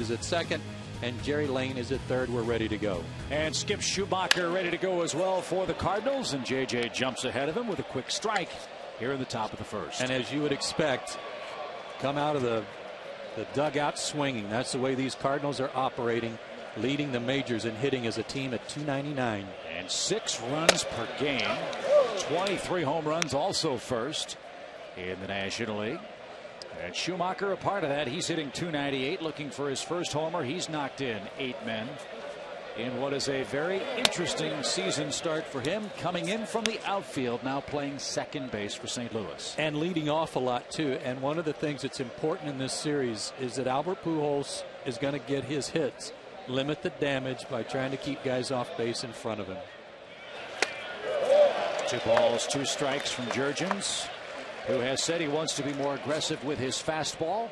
is at second, and Jerry Lane is at third. We're ready to go. And Skip Schumacher ready to go as well for the Cardinals, and JJ jumps ahead of him with a quick strike here in the top of the first. And as you would expect, come out of the dugout swinging. That's the way these Cardinals are operating, leading the majors in hitting as a team at .299. And 6 runs per game. 23 home runs, also first in the National League. And Schumacher a part of that. He's hitting .298, looking for his first homer. He's knocked in 8 men in what is a very interesting season start for him, coming in from the outfield, now playing second base for St. Louis. And leading off a lot, too. And one of the things that's important in this series is that Albert Pujols is going to get his hits, limit the damage by trying to keep guys off base in front of him. 2 balls, 2 strikes from Jurgens, who has said he wants to be more aggressive with his fastball.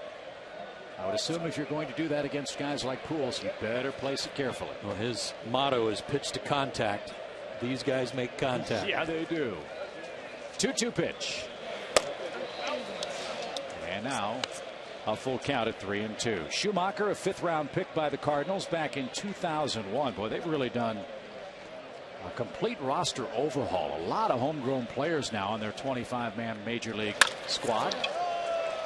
I would assume if you're going to do that against guys like Pujols, you better place it carefully. Well, his motto is pitch to contact. These guys make contact. Yeah, they do. 2-2 pitch. And now a full count at 3-2. Schumacher, a 5th round pick by the Cardinals back in 2001. Boy, they've really done a complete roster overhaul. A lot of homegrown players now on their 25-man major league squad.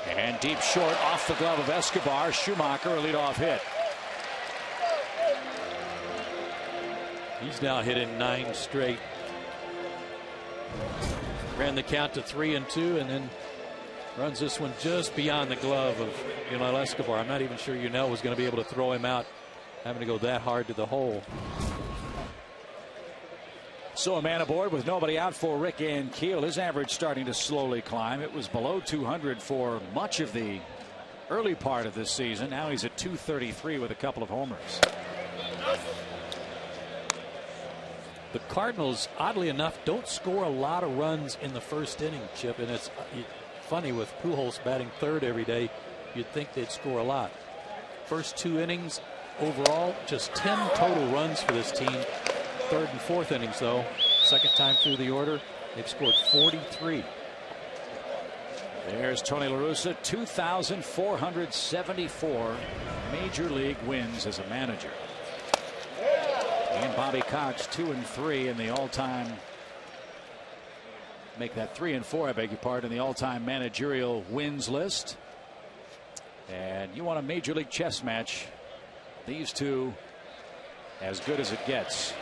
And deep short off the glove of Escobar. Schumacher, a leadoff hit. He's now hitting 9 straight. Ran the count to 3-2 and then runs this one just beyond the glove of Yunel Escobar. I'm not even sure Yunel was going to be able to throw him out, having to go that hard to the hole. So a man aboard with nobody out for Rick Ankiel. His average starting to slowly climb. It was below 200 for much of the early part of this season. Now he's at 233 with a couple of homers. The Cardinals, oddly enough, don't score a lot of runs in the first inning, Chip, and it's funny with Pujols batting third every day. You'd think they'd score a lot. First 2 innings overall, just 10 total runs for this team. 3rd and 4th innings, though, second time through the order, they've scored 43. There's Tony La Russa, 2,474 major league wins as a manager. And Bobby Cox, 2-3 in the all-time, make that 3-4, I beg your pardon, in the all-time managerial wins list. And you want a major league chess match, these two as good as it gets.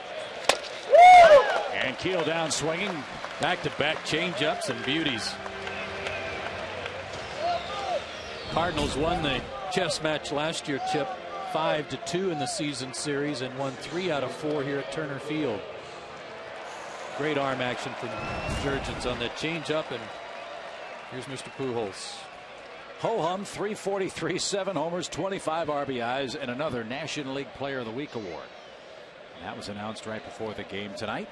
And Keel down swinging. Back-to-back change-ups and beauties. Cardinals won the chess match last year, Chip, 5-2 in the season series, and won 3 out of 4 here at Turner Field. Great arm action from Jurgens on that change-up, and here's Mr. Pujols. Ho-hum, 343, 7 homers, 25 RBIs, and another National League Player of the Week award. And that was announced right before the game tonight.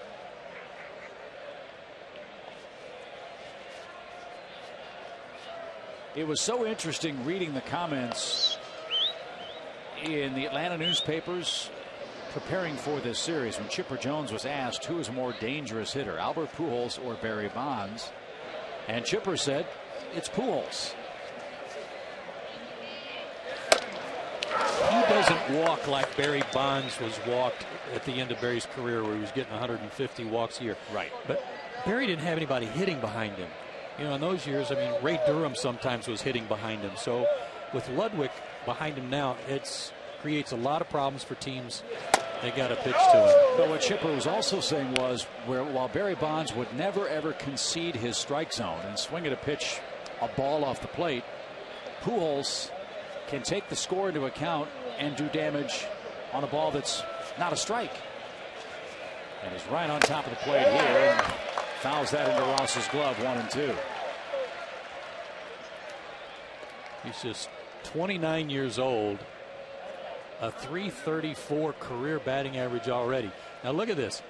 It was so interesting reading the comments in the Atlanta newspapers preparing for this series when Chipper Jones was asked who is a more dangerous hitter, Albert Pujols or Barry Bonds, and Chipper said it's Pujols. He doesn't walk like Barry Bonds was walked at the end of Barry's career, where he was getting 150 walks a year. Right. But Barry didn't have anybody hitting behind him. You know, in those years, I mean, Ray Durham sometimes was hitting behind him. So with Ludwig behind him now, it creates a lot of problems for teams. They got to pitch to him. But what Chipper was also saying was, while Barry Bonds would never ever concede his strike zone and swing at a pitch, a ball off the plate, Pujols can take the score into account and do damage on a ball that's not a strike. And he's right on top of the plate here and fouls that into Ross's glove, 1-2. He's just 29 years old, a .334 career batting average already. Now look at this.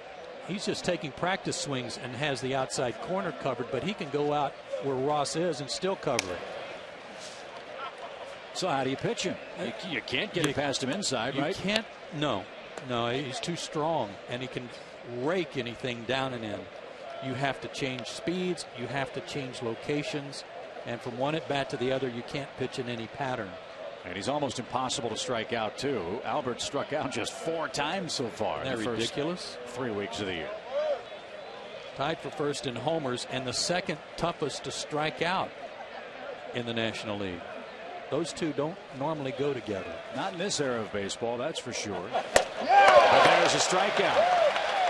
He's just taking practice swings and has the outside corner covered, but he can go out where Ross is and still cover it. So how do you pitch him? You can't get it past him inside, right? You can't. No, he's too strong, and he can rake anything down and in. You have to change speeds. You have to change locations. And from one at bat to the other, you can't pitch in any pattern. And he's almost impossible to strike out, too. Albert struck out just 4 times so far in the first ridiculous? 3 weeks of the year. Tied for first in homers and the second toughest to strike out in the National League. Those two don't normally go together. Not in this era of baseball, that's for sure. But there's a strikeout.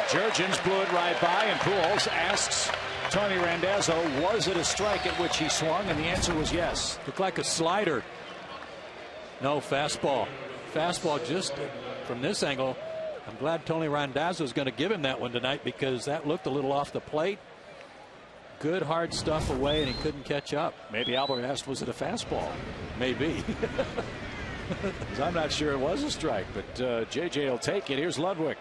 Jurgens blew it right by, and Pujols asks Tony Randazzo, was it a strike at which he swung? And the answer was yes. Looked like a slider. No, fastball. Fastball just from this angle. I'm glad Tony Randazzo is going to give him that one tonight because that looked a little off the plate. Good hard stuff away, and he couldn't catch up. Maybe Albert asked, was it a fastball? Maybe. I'm not sure it was a strike, but JJ will take it. Here's Ludwig.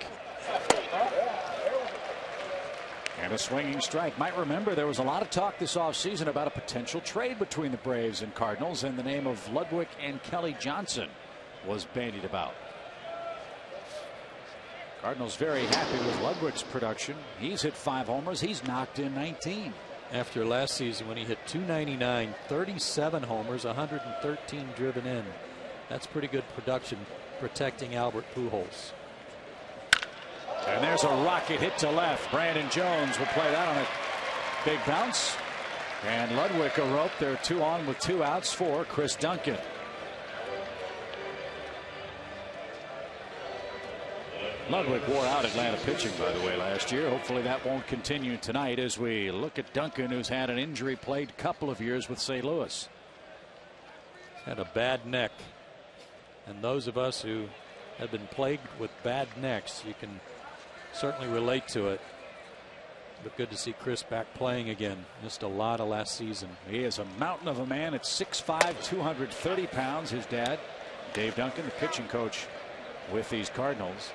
And a swinging strike. Might remember there was a lot of talk this offseason about a potential trade between the Braves and Cardinals, and the name of Ludwig and Kelly Johnson was bandied about. Cardinals very happy with Ludwig's production. He's hit 5 homers. He's knocked in 19. After last season when he hit .299, 37 homers, 113 driven in. That's pretty good production protecting Albert Pujols. And there's a rocket hit to left. Brandon Jones will play that on a big bounce. And Ludwig a rope. They're 2 on with 2 outs for Chris Duncan. Ludwig wore out Atlanta pitching, by the way, last year. Hopefully that won't continue tonight as we look at Duncan, who's had an injury-plagued couple of years with St. Louis. Had a bad neck. And those of us who have been plagued with bad necks, you can certainly relate to it. But good to see Chris back playing again. Missed a lot of last season. He is a mountain of a man at 6'5", 230 pounds. His dad, Dave Duncan, the pitching coach with these Cardinals.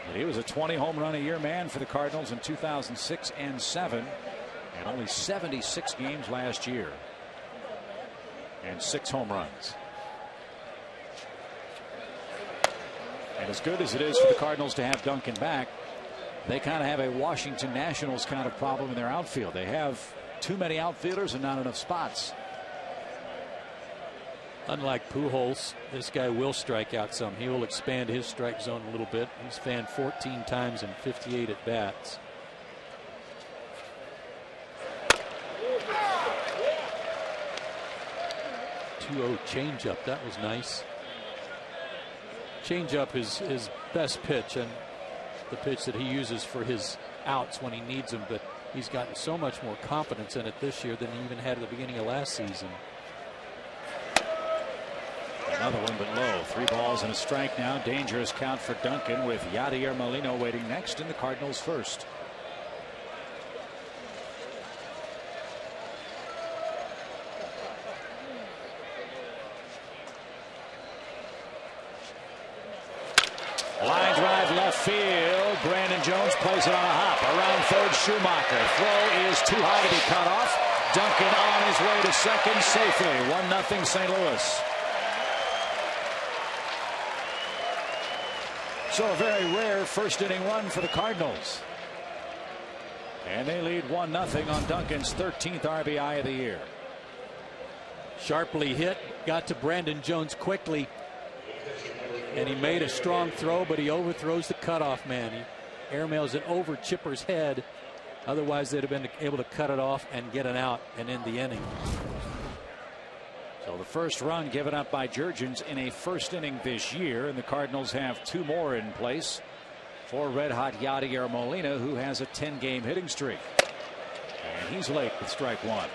But he was a 20 home run a year man for the Cardinals in 2006 and 7, and only 76 games last year and 6 home runs. And as good as it is for the Cardinals to have Duncan back, they kind of have a Washington Nationals kind of problem in their outfield. They have too many outfielders and not enough spots. Unlike Pujols, this guy will strike out some. He will expand his strike zone a little bit. He's fanned 14 times in 58 at bats. .2-0 changeup. That was nice. Changeup is his best pitch and the pitch that he uses for his outs when he needs them. But he's gotten so much more confidence in it this year than he even had at the beginning of last season. Another one, but low. 3 balls and a strike now. Dangerous count for Duncan with Yadier Molina waiting next in the Cardinals first. Line drive left field. Brandon Jones plays it on a hop. Around third, Schumacher. Throw is too high to be cut off. Duncan on his way to second safely. 1-0 St. Louis. So a very rare first inning run for the Cardinals. And they lead 1-0 on Duncan's 13th RBI of the year. Sharply hit, got to Brandon Jones quickly. And he made a strong throw, but he overthrows the cutoff man. He airmails it over Chipper's head. Otherwise, they'd have been able to cut it off and get an out and end the inning. So the first run given up by Jurgens in a first inning this year, and the Cardinals have 2 more in place for red-hot Yadier Molina, who has a 10-game hitting streak. And he's late with strike 1.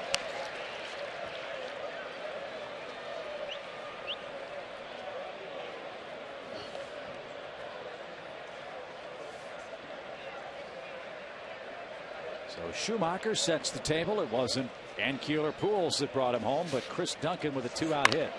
So Schumacher sets the table. It wasn't Ankiel or Pujols that brought him home, but Chris Duncan with a 2-out hit.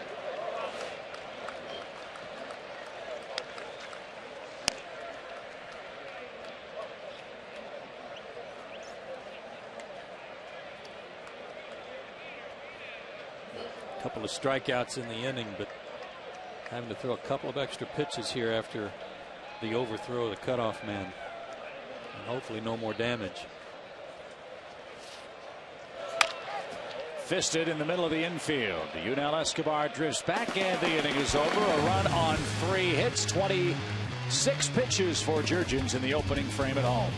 A couple of strikeouts in the inning, but having to throw a couple of extra pitches here after the overthrow of the cutoff man. And hopefully no more damage. Fisted in the middle of the infield. Yunel Escobar drifts back, and the inning is over. A run on 3 hits, 26 pitches for Jurgens in the opening frame at home.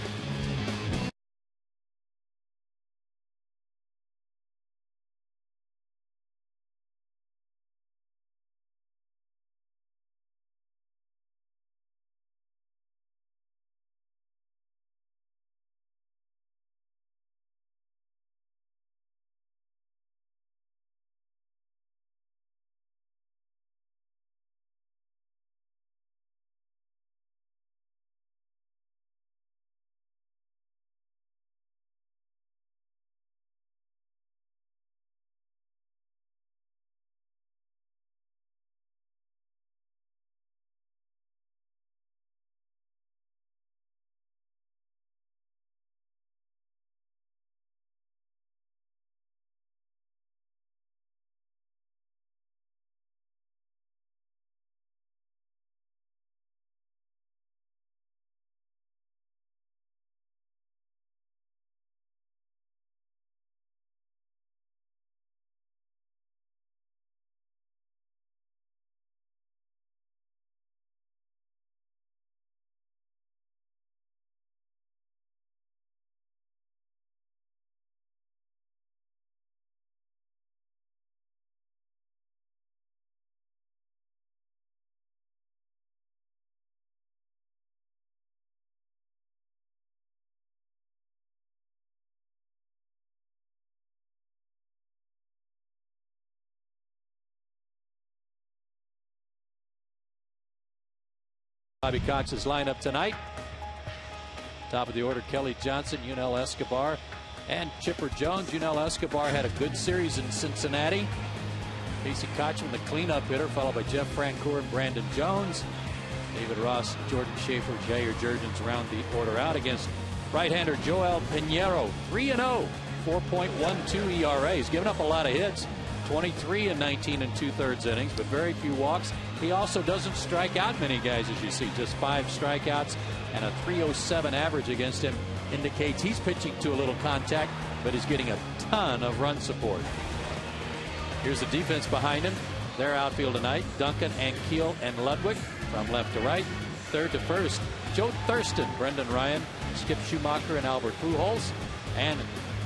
Bobby Cox's lineup tonight. Top of the order, Kelly Johnson, Yunel Escobar, and Chipper Jones. Yunel Escobar had a good series in Cincinnati. Casey Kotchman, the cleanup hitter, followed by Jeff Francoeur and Brandon Jones. David Ross, Jordan Schaefer, Jair Jurgens round the order out against right-hander Joel Pinheiro. 3-0, 4.12 ERA. He's given up a lot of hits. 23 and 19 and 2/3 innings, but very few walks. He also doesn't strike out many guys, as you see. Just 5 strikeouts and a 307 average against him indicates he's pitching to a little contact, but he's getting a ton of run support. Here's the defense behind him. Their outfield tonight: Duncan, Ankiel, and Ludwig from left to right. Third to first, Joe Thurston, Brendan Ryan, Skip Schumacher, and Albert Pujols. And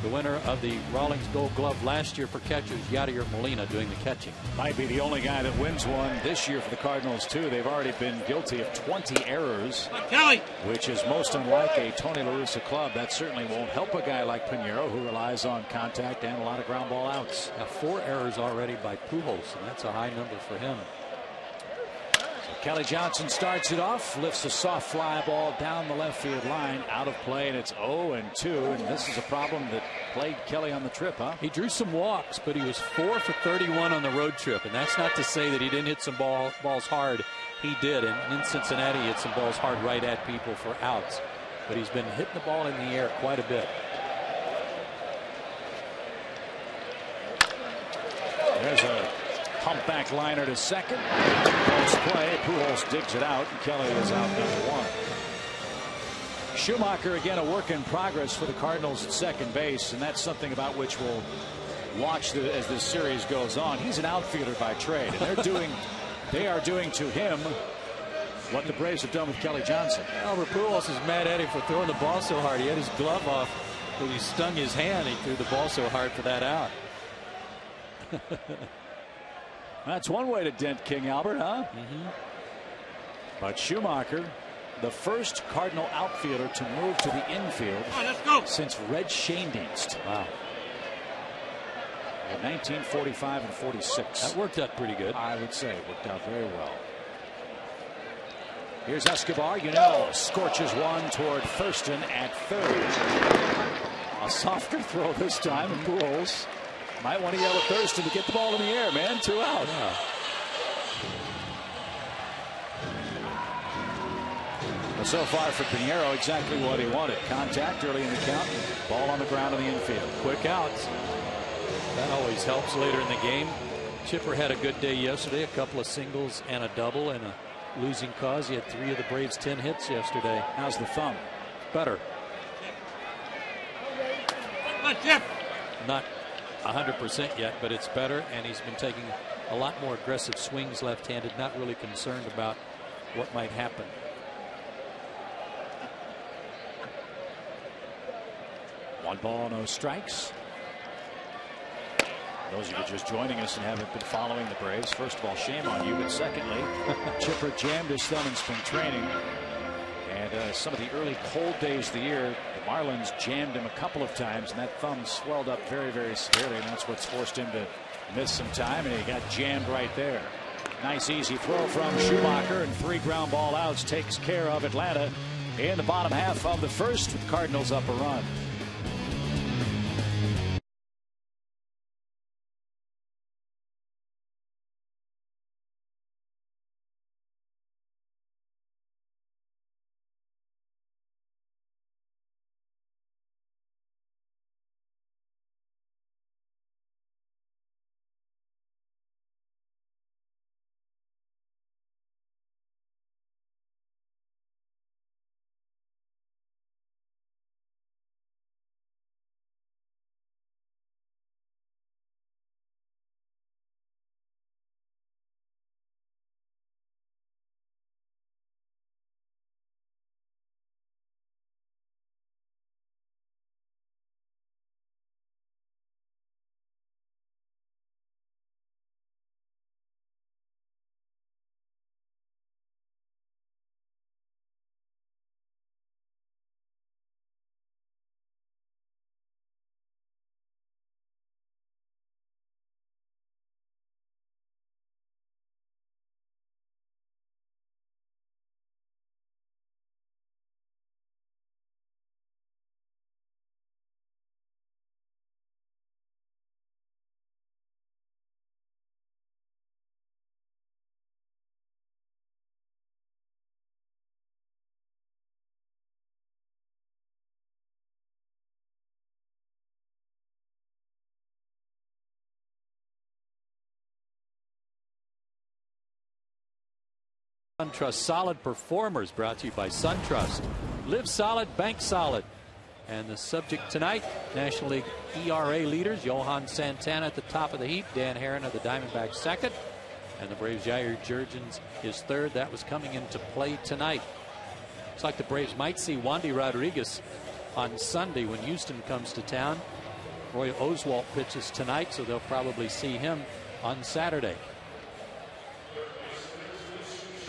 the winner of the Rawlings Gold Glove last year for catchers, Yadier Molina, doing the catching. Might be the only guy that wins one this year for the Cardinals, too. They've already been guilty of 20 errors, which is most unlike a Tony La Russa club. That certainly won't help a guy like Pinheiro, who relies on contact and a lot of ground ball outs. Now 4 errors already by Pujols, and that's a high number for him. Kelly Johnson starts it off, lifts a soft fly ball down the left field line, out of play, and it's 0-2. And this is a problem that plagued Kelly on the trip, huh? He drew some walks, but he was 4 for 31 on the road trip, and that's not to say that he didn't hit some balls hard. He did, and in Cincinnati, he hit some balls hard right at people for outs. But he's been hitting the ball in the air quite a bit. There's a pump back liner to second. Close play. Pujols digs it out, and Kelly is out number 1. Schumacher, again, a work in progress for the Cardinals at second base, and that's something about which we'll watch as this series goes on. He's an outfielder by trade, and they are doing to him what the Braves have done with Kelly Johnson. Albert Pujols is mad at him for throwing the ball so hard. He had his glove off when he stung his hand. He threw the ball so hard for that out. That's one way to dent King Albert, huh? But Schumacher, the first Cardinal outfielder to move to the infield since Red Schoendienst. Wow. In 1945 and 46. That worked out pretty good. I would say it worked out very well. Here's Escobar. Yunel scorches one toward Thurston at third. A softer throw this time, and Pujols might want to yell at Thurston to get the ball in the air, man. 2 out. Yeah. But so far for Pinheiro, exactly what he wanted. Contact early in the count. Ball on the ground in the infield. Quick outs. That always helps later in the game. Chipper had a good day yesterday. A couple of singles and a double and a losing cause. He had 3 of the Braves' 10 hits yesterday. How's the thumb? Better. Not 100% yet, but it's better, and he's been taking a lot more aggressive swings left-handed, not really concerned about what might happen. One ball, no strikes. Those of you just joining us and haven't been following the Braves, first of all, shame on you, but secondly, Chipper jammed his thumb in spring training. And some of the early cold days of the year, the Marlins jammed him a couple of times, and that thumb swelled up very, very severely, and that's what's forced him to miss some time, and he got jammed right there. Nice easy throw from Schumacher, and 3 ground ball outs takes care of Atlanta in the bottom half of the first, with the Cardinals up a run. SunTrust Solid Performers, brought to you by SunTrust. Live solid, bank solid. And the subject tonight, National League ERA leaders, Johan Santana at the top of the heap, Dan Herron of the Diamondbacks second, and the Braves' Jair Jurgens is third. That was coming into play tonight. Looks like the Braves might see Wandy Rodriguez on Sunday when Houston comes to town. Roy Oswalt pitches tonight, so they'll probably see him on Saturday.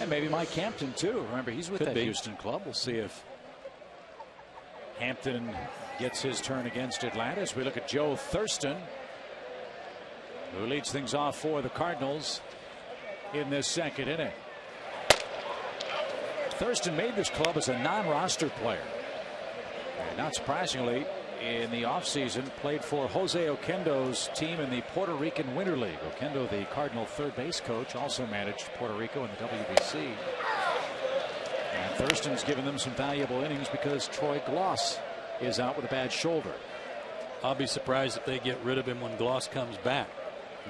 And maybe Mike Hampton too. Remember, he's with that Houston club. We'll see if Hampton gets his turn against Atlanta as we look at Joe Thurston, who leads things off for the Cardinals in this second inning. Thurston made this club as a non-roster player, and not surprisingly, in the offseason played for Jose Oquendo's team in the Puerto Rican Winter League. Oquendo, the Cardinal third base coach, also managed Puerto Rico in the WBC. And Thurston's given them some valuable innings because Troy Gloss is out with a bad shoulder. I'll be surprised if they get rid of him when Gloss comes back.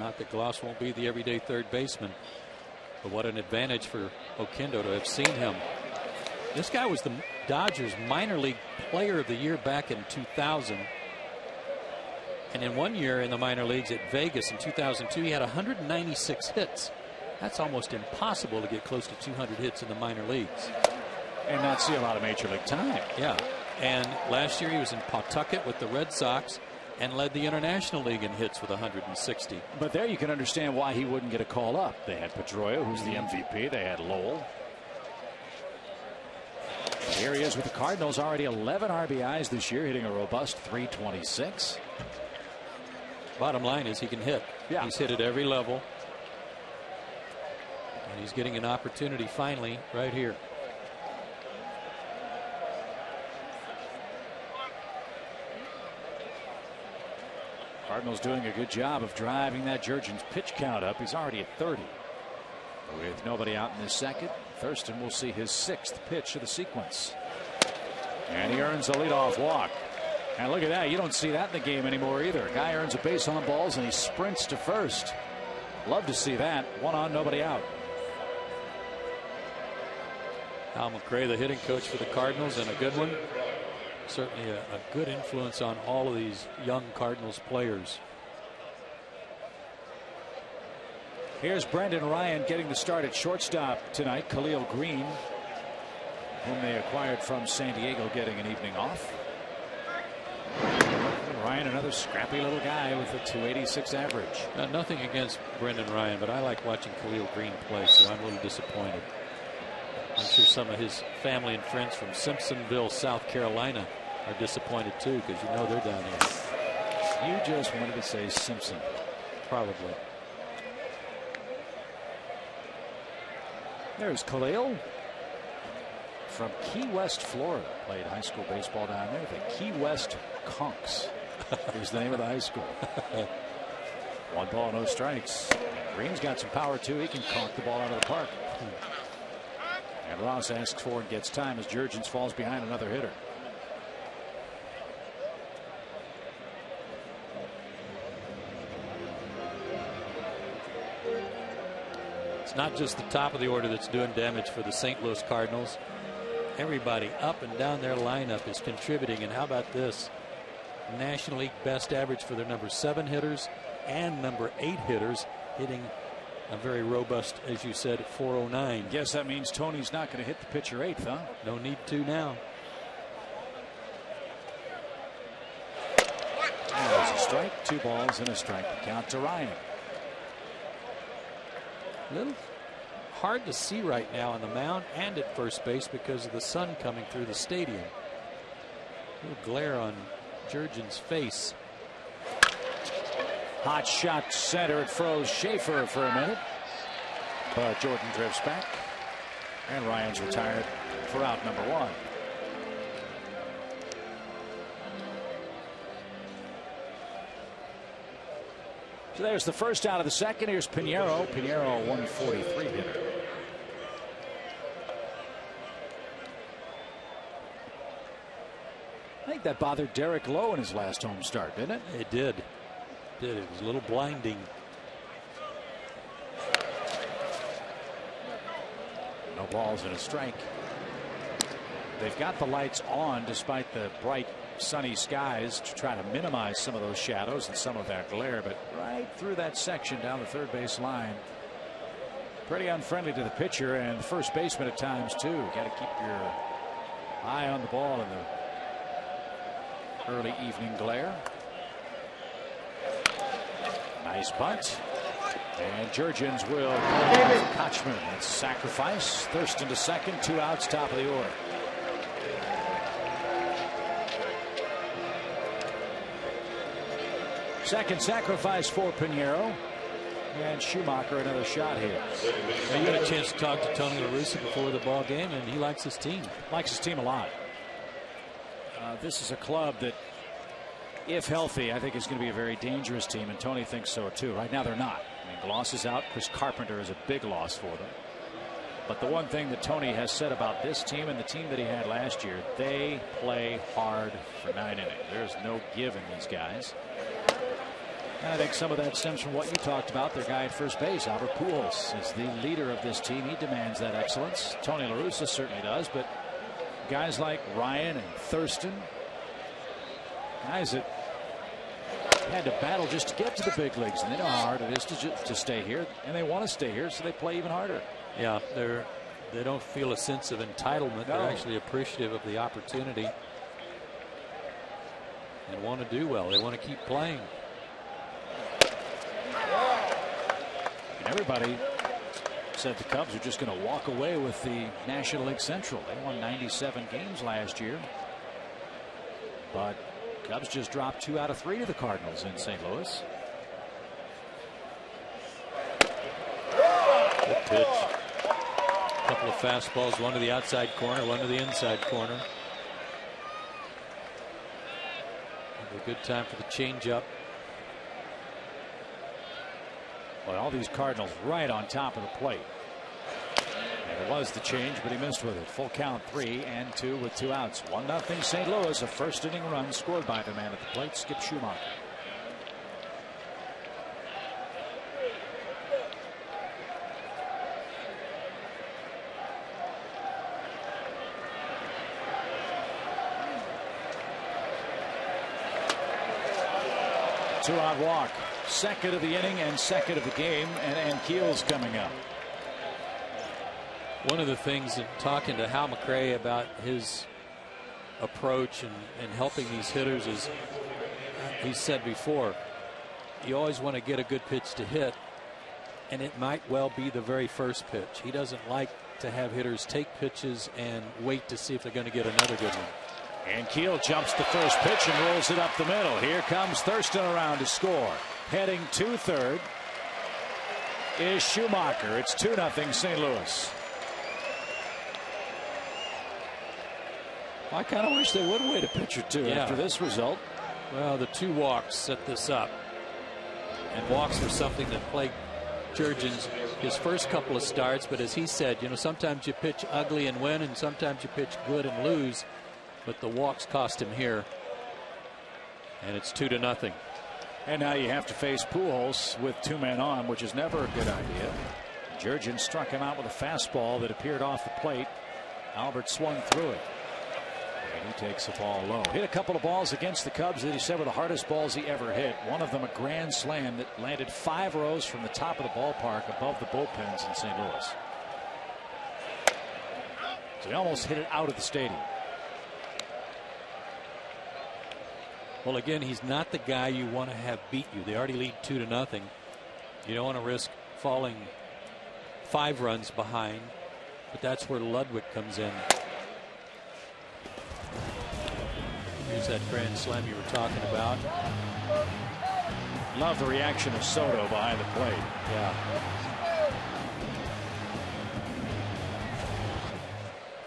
Not that Gloss won't be the everyday third baseman, but what an advantage for Oquendo to have seen him. This guy was the Dodgers minor league player of the year back in 2000. And in one year in the minor leagues at Vegas in 2002, he had 196 hits. That's almost impossible to get close to 200 hits in the minor leagues. And not see a lot of major league time. Yeah. And last year he was in Pawtucket with the Red Sox and led the International League in hits with 160. But there you can understand why he wouldn't get a call up. They had Pedroia, who's the MVP. They had Lowell. Here he is with the Cardinals, already 11 RBIs this year, hitting a robust .326. Bottom line is he can hit. Yeah. He's hit at every level. And he's getting an opportunity finally right here. Cardinals doing a good job of driving that Jurgens pitch count up. He's already at 30. With nobody out in the second, Thurston will see his 6th pitch of the sequence. And he earns a leadoff walk. And look at that. You don't see that in the game anymore either. A guy earns a base on balls and he sprints to first. Love to see that. One on, nobody out. Al McRae, the hitting coach for the Cardinals, and a good one. Certainly a good influence on all of these young Cardinals players. Here's Brendan Ryan getting the start at shortstop tonight. Khalil Green, whom they acquired from San Diego, getting an evening off. Ryan, another scrappy little guy with a .286 average. Nothing against Brendan Ryan, but I like watching Khalil Green play, so I'm a little disappointed. I'm sure some of his family and friends from Simpsonville, South Carolina, are disappointed too, because you know they're down here. You just wanted to say Simpson. Probably. There's Khalil from Key West, Florida. Played high school baseball down there. The Key West Conks is the name of the high school. 1 ball, no strikes. Green's got some power too. He can conk the ball out of the park. And Ross asks for and gets time as Jurgens falls behind another hitter. It's not just the top of the order that's doing damage for the St. Louis Cardinals. Everybody up and down their lineup is contributing. And how about this? National League best average for their number 7 hitters and number 8 hitters, hitting a very robust, as you said, 409. Guess that means Tony's not going to hit the pitcher 8th, huh? No need to now. There's a strike, 2 balls and a strike. Count to Ryan. A little hard to see right now on the mound and at first base because of the sun coming through the stadium. A little glare on Jurgens' face. Hot shot center. It froze Schaefer for a minute, but Jordan drifts back, and Ryan's retired for out number 1. So there's the first out of the second. Here's Pinheiro. Pinheiro, 143 hitter. I think that bothered Derek Lowe in his last home start, didn't it? It did. It was a little blinding. No balls and a strike. They've got the lights on despite the bright sunny skies to try to minimize some of those shadows and some of that glare, but right through that section down the third base line, pretty unfriendly to the pitcher and the first baseman at times too. Got to keep your eye on the ball in the early evening glare. Nice bunt, and Jurgens will Kochman. That's sacrifice. Thurston to second, 2 outs, top of the order. Second sacrifice for Pinheiro, and Schumacher another shot here. Now you had a chance to talk to Tony La Russa before the ball game, and he likes his team. Likes his team a lot. This is a club that, if healthy, I think is going to be a very dangerous team, and Tony thinks so too. Right now they're not. I mean, Gloss is out. Chris Carpenter is a big loss for them. But the one thing that Tony has said about this team and the team that he had last year, they play hard for 9 innings. There's no give in these guys. And I think some of that stems from what you talked about. Their guy at first base, Albert Pujols, is the leader of this team. He demands that excellence. Tony La Russa certainly does, but guys like Ryan and Thurston, guys that had to battle just to get to the big leagues, and they know how hard it is to stay here, and they want to stay here, so they play even harder. Yeah, they don't feel a sense of entitlement. No. They're actually appreciative of the opportunity and want to do well. They want to keep playing. And everybody said the Cubs are just going to walk away with the National League Central. They won 97 games last year, but Cubs just dropped 2 out of 3 to the Cardinals in St. Louis. Good pitch. A couple of fastballs, one to the outside corner, one to the inside corner. A good time for the changeup. Well, all these Cardinals right on top of the plate. And it was the change, but he missed with it. Full count, 3-2 with 2 outs. 1-0 St. Louis. A first inning run scored by the man at the plate, Skip Schumacher. 2-out walk. Second of the inning and second of the game, and Keel's coming up. One of the things in talking to Hal McRae about his approach and helping these hitters is, he said before, you always want to get a good pitch to hit, and it might well be the very first pitch. He doesn't like to have hitters take pitches and wait to see if they're going to get another good one. And Keel jumps the first pitch and rolls it up the middle. Here comes Thurston around to score. Heading to third is Schumacher. It's 2-0 St. Louis. I kind of wish they would wait a pitch or two after this result. Well, the 2 walks set this up. And walks were something that plagued Jurgens his first couple of starts. But as he said, you know, sometimes you pitch ugly and win, and sometimes you pitch good and lose. But the walks cost him here. And it's 2-0. And now you have to face Pujols with 2 men on, which is never a good idea. Jurgens struck him out with a fastball that appeared off the plate. Albert swung through it. And he takes the ball low. Hit a couple of balls against the Cubs that he said were the hardest balls he ever hit. One of them a grand slam that landed 5 rows from the top of the ballpark above the bullpens in St. Louis. So he almost hit it out of the stadium. Well, again, he's not the guy you want to have beat you. They already lead 2-0. You don't want to risk falling 5 runs behind, but that's where Ludwig comes in. Here's that grand slam you were talking about. Love the reaction of Soto behind the plate. Yeah.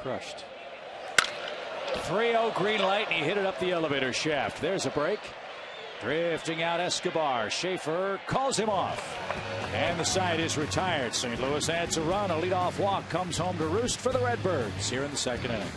Crushed. 3-0 green light, and he hit it up the elevator shaft. There's a break. Drifting out Escobar. Schaefer calls him off. And the side is retired. St. Louis adds a run. A leadoff walk comes home to roost for the Redbirds here in the second inning.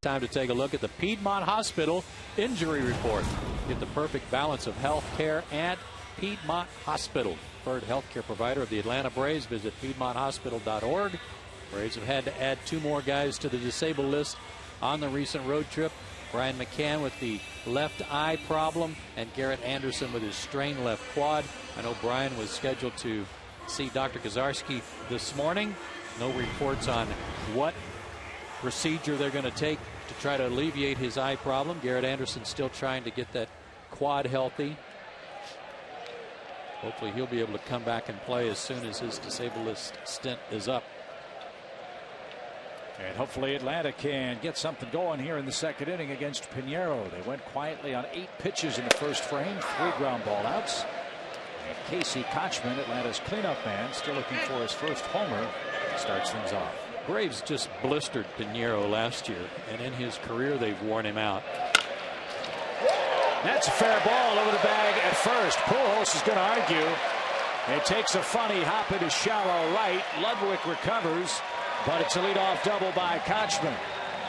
Time to take a look at the Piedmont Hospital injury report. Get the perfect balance of health care at Piedmont Hospital. Preferred healthcare provider of the Atlanta Braves. Visit PiedmontHospital.org. Braves have had to add 2 more guys to the disabled list on the recent road trip. Brian McCann with the left eye problem, and Garrett Anderson with his strained left quad. I know Brian was scheduled to see Dr. Kazarski this morning. No reports on what procedure they're going to take to try to alleviate his eye problem. Garrett Anderson still trying to get that quad healthy. Hopefully he'll be able to come back and play as soon as his disabled list stint is up. And hopefully Atlanta can get something going here in the second inning against Pinheiro. They went quietly on 8 pitches in the first frame, 3 ground ball outs. And Casey Kochman, Atlanta's cleanup man, still looking for his first homer, starts things off. Braves just blistered Pinheiro last year, and in his career they've worn him out. That's a fair ball over the bag at first. Pujols is going to argue. It takes a funny hop into shallow right. Ludwig recovers, but it's a leadoff double by Kochman.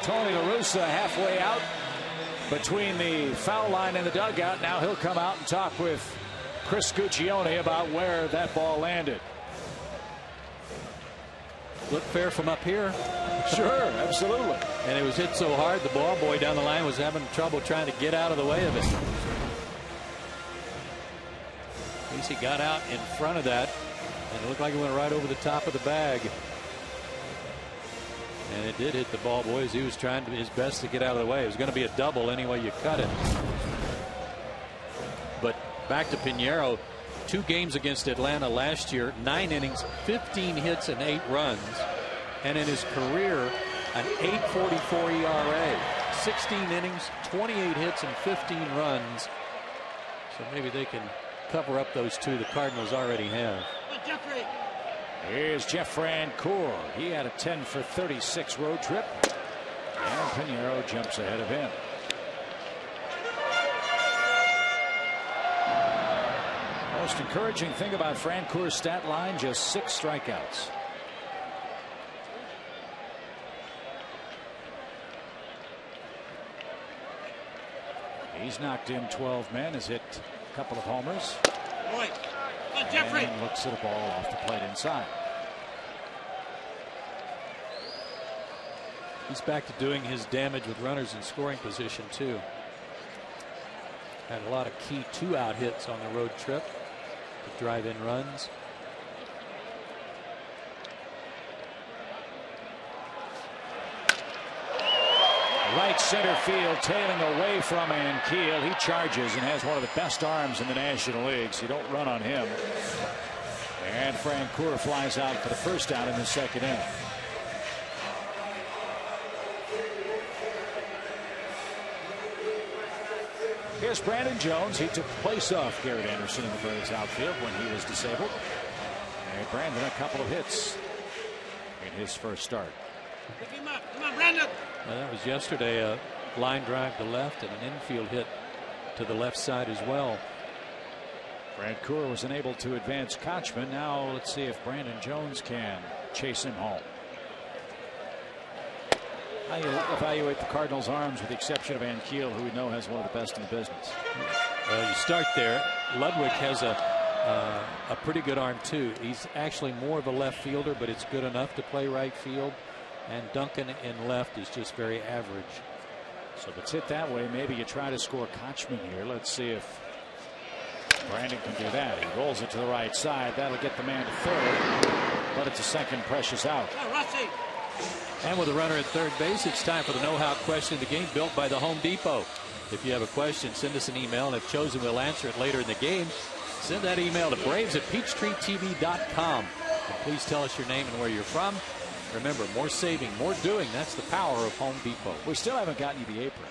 Tony La Russa halfway out between the foul line and the dugout. Now he'll come out and talk with Chris Guccione about where that ball landed. Looked fair from up here. Sure, absolutely. And it was hit so hard, the ball boy down the line was having trouble trying to get out of the way of it. At least he got out in front of that, and it looked like it went right over the top of the bag. And it did hit the ball boy as he was trying his best to get out of the way. It was going to be a double anyway you cut it. But back to Pinheiro. 2 games against Atlanta last year, 9 innings, 15 hits and 8 runs. And in his career, an 8.44 ERA, 16 innings, 28 hits and 15 runs. So maybe they can cover up those 2 the Cardinals already have. Here's Jeff Francoeur. He had a 10 for 36 road trip. And Pinheiro jumps ahead of him. Most encouraging thing about Francoeur's stat line, just 6 strikeouts. He's knocked in 12 men, has hit a couple of homers. And looks at a ball off the plate inside. He's back to doing his damage with runners in scoring position too. Had a lot of key 2-out hits on the road trip to drive in runs. Right center field, tailing away from Ankiel. He charges and has one of the best arms in the National League, so you don't run on him. And Francoeur flies out for the first out in the second inning. Here's Brandon Jones. He took place off Garrett Anderson in the Braves outfield when he was disabled. And Brandon, a couple of hits in his first start. Pick him up. Come on, Brandon. Well, that was yesterday, a line drive to left and an infield hit to the left side as well. Francoeur was unable to advance Kochman. Now let's see if Brandon Jones can chase him home. How you evaluate the Cardinals' arms with the exception of Ankiel, who we know has one of the best in the business? Well, you start there. Ludwig has a pretty good arm too. He's actually more of a left fielder, but it's good enough to play right field. And Duncan in left is just very average. So if it's hit that way, maybe you try to score Kochman here. Let's see if Brandon can do that. He rolls it to the right side. That'll get the man to third. But it's a second precious out. And with a runner at third base, it's time for the know-how question of the game, built by the Home Depot. If you have a question, send us an email, and if chosen, we'll answer it later in the game. Send that email to braves@peachtreetv.com. And please tell us your name and where you're from. Remember, more saving, more doing. That's the power of Home Depot. We still haven't gotten you the apron.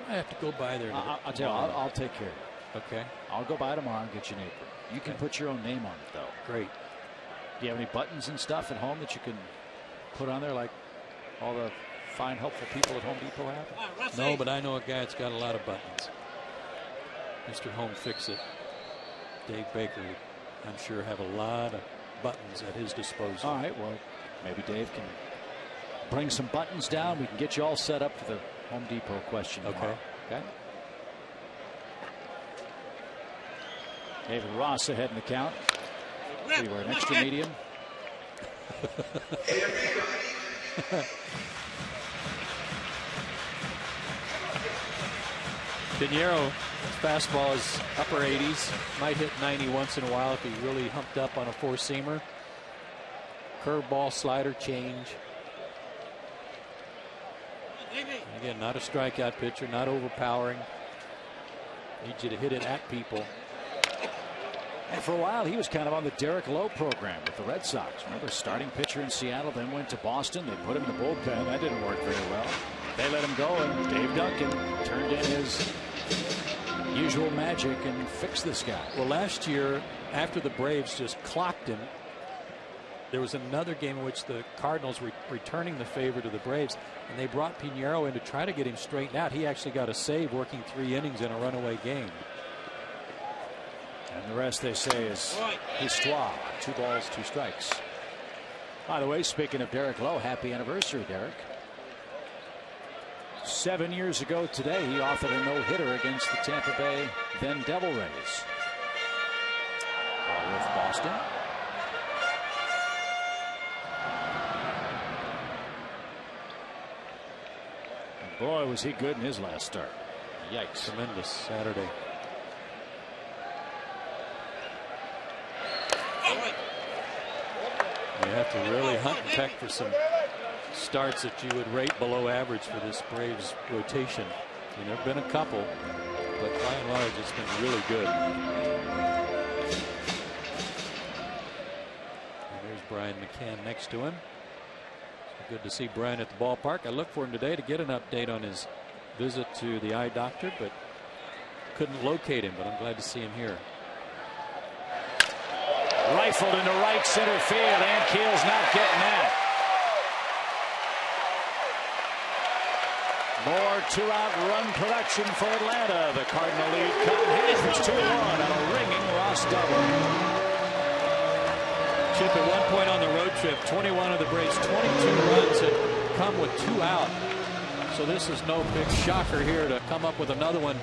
I have to go by there. I'll tell you, I'll take care of it. Okay. I'll go by tomorrow and get you an apron. You can put your own name on it, though. Great. Do you have any buttons and stuff at home that you can put on there like all the fine, helpful people at Home Depot have? No, but I know a guy that's got a lot of buttons. Mr. Home Fix-It, Dave Baker, I'm sure have a lot of buttons at his disposal. All right, well, maybe Dave can bring some buttons down. We can get you all set up for the Home Depot question tomorrow. Okay. David Ross ahead in the count. We were an extra medium. Pinheiro, fastball is upper 80s. Might hit 90 once in a while if he really humped up on a four-seamer. Curveball, slider, change. Again, not a strikeout pitcher, not overpowering. Needs you to hit it at people. And for a while, he was kind of on the Derek Lowe program with the Red Sox. Remember, starting pitcher in Seattle, then went to Boston. They put him in the bullpen. That didn't work very well. They let him go, and Dave Duncan turned in his usual magic and fixed this guy. Well, last year, after the Braves just clocked him, there was another game in which the Cardinals were returning the favor to the Braves, and they brought Pinheiro in to try to get him straightened out. He actually got a save working 3 innings in a runaway game. And the rest, they say, is histoire. 2 balls, 2 strikes. By the way, speaking of Derek Lowe, happy anniversary, Derek. 7 years ago today, he authored a no-hitter against the Tampa Bay then Devil Rays. With Boston. And boy, was he good in his last start. Yikes. Tremendous Saturday. You have to really hunt and peck for some starts that you would rate below average for this Braves rotation. There have been a couple, but by and large, it's been really good. And there's Brian McCann next to him. So good to see Brian at the ballpark. I looked for him today to get an update on his visit to the eye doctor, but couldn't locate him. But I'm glad to see him here. Rifled into right center field. Ankiel's not getting that. More 2-out run production for Atlanta. The Cardinal lead cut in half. It's 2-1 on a ringing Ross double. Chip, at one point on the road trip, 21 of the Braves' 22 runs had come with 2 out. So this is no big shocker here to come up with another one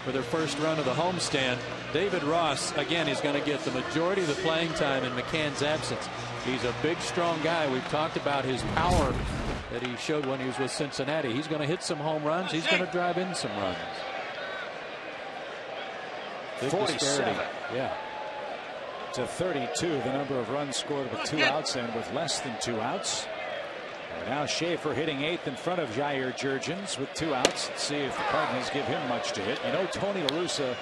for their first run of the homestand. David Ross, again, is going to get the majority of the playing time in McCann's absence. He's a big, strong guy. We've talked about his power that he showed when he was with Cincinnati. He's going to hit some home runs. He's going to drive in some runs. Big 47. Yeah. To 32, the number of runs scored with 2 outs and with less than 2 outs. And now Schaefer hitting 8th in front of Jair Jurgens with 2 outs. Let's see if the Cardinals give him much to hit. You know, Tony La Russa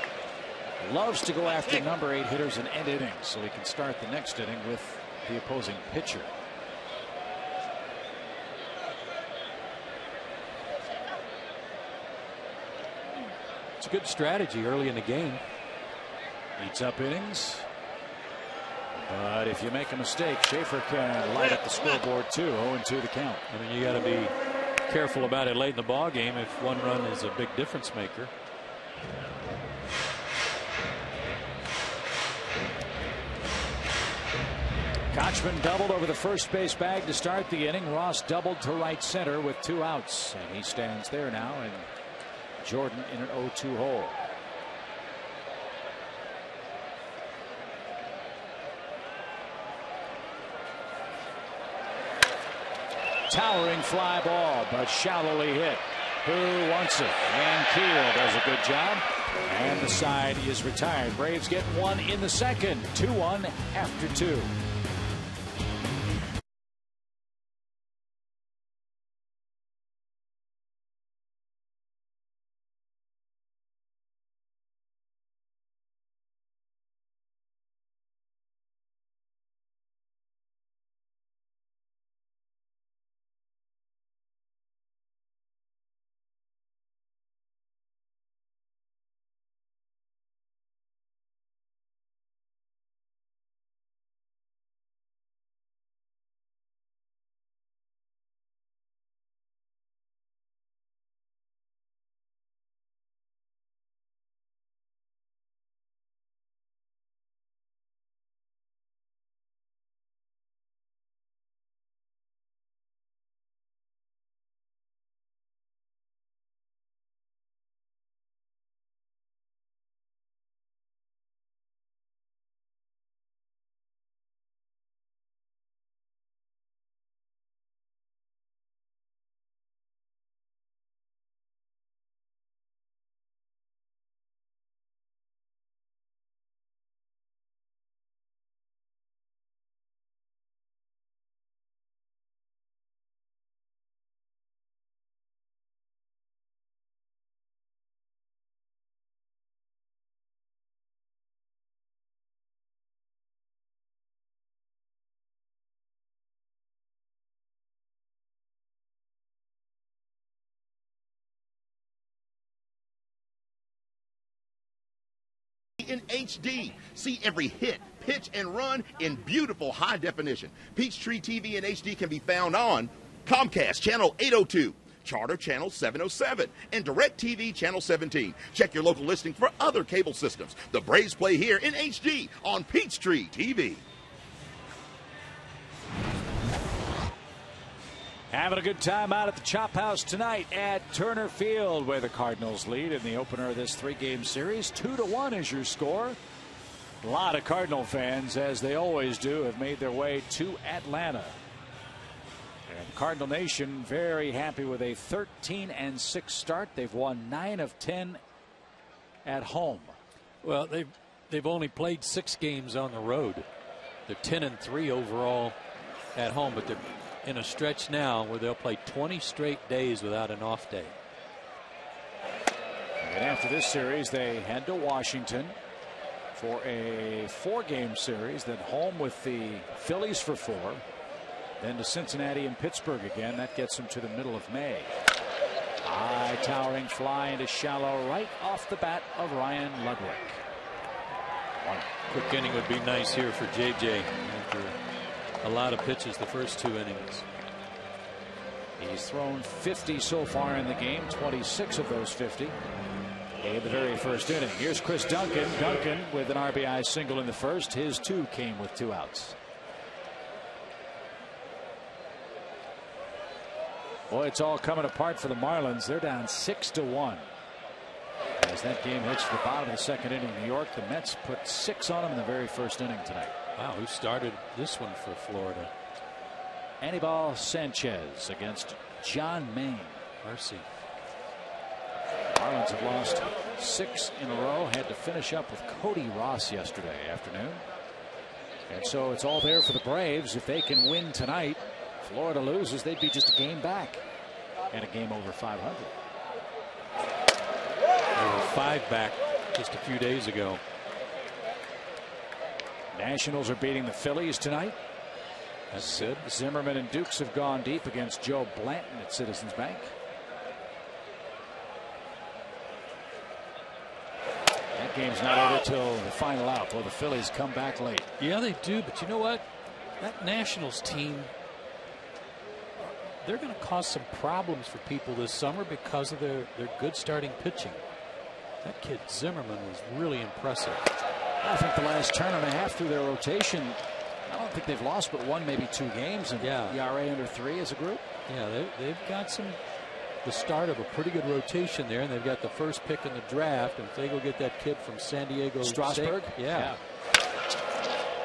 loves to go after number 8 hitters and end innings so he can start the next inning with the opposing pitcher. It's a good strategy early in the game. Eats up innings. But if you make a mistake, Schaefer can light up the scoreboard too. 0-2 the count. I mean, you got to be careful about it late in the ball game if one run is a big difference maker. Kochman doubled over the first base bag to start the inning. Ross doubled to right center with 2 outs, and he stands there now, and Jordan in an 0-2 hole. Towering fly ball, but shallowly hit. Who wants it? Ankiel does a good job, and the side is retired. Braves get 1 in the second. 2-1 after 2. In HD. See every hit, pitch, and run in beautiful high definition. Peachtree TV in HD can be found on Comcast Channel 802, Charter Channel 707, and DirecTV Channel 17. Check your local listing for other cable systems. The Braves play here in HD on Peachtree TV. Having a good time out at the Chop House tonight at Turner Field, where the Cardinals lead in the opener of this 3-game series. 2-1 is your score. A lot of Cardinal fans, as they always do, have made their way to Atlanta. And Cardinal Nation very happy with a 13-6 start. They've won 9 of 10 at home. Well, they've only played 6 games on the road. They're 10-3 overall at home, but they're in a stretch now where they'll play 20 straight days without an off day. And after this series, they head to Washington for a 4-game series, then home with the Phillies for 4, then to Cincinnati and Pittsburgh again. That gets them to the middle of May. High towering fly into shallow right off the bat of Ryan Ludwig. One quick inning would be nice here for JJ after a lot of pitches the first 2 innings. He's thrown 50 so far in the game, 26 of those 50 in the very first inning. Here's Chris Duncan. Duncan with an RBI single in the first. His 2 came with 2 outs. Boy, it's all coming apart for the Marlins. They're down 6-1. As that game hits the bottom of the 2nd inning, New York, the Mets put 6 on them in the very first inning tonight. Wow, who started this one for Florida? Anibal Sanchez against John Maine. Mercy. Marlins have lost 6 in a row. Had to finish up with Cody Ross yesterday afternoon. And so it's all there for the Braves. If they can win tonight, Florida loses, they'd be just a game back and a game over 500. They were 5 back just a few days ago. Nationals are beating the Phillies tonight. That's good. Zimmerman and Dukes have gone deep against Joe Blanton at Citizens Bank. That game's not over till the final out. Well, the Phillies come back late. Yeah, they do. But you know what? That Nationals team, they're going to cause some problems for people this summer because of their good starting pitching. That kid Zimmerman was really impressive. I think the last turn and a half through their rotation, I don't think they've lost but 1, maybe 2 games. And ERA under 3 as a group. Yeah, they've got the start of a pretty good rotation there, and they've got the first pick in the draft. And if they go get that kid from San Diego Strasburg, yeah.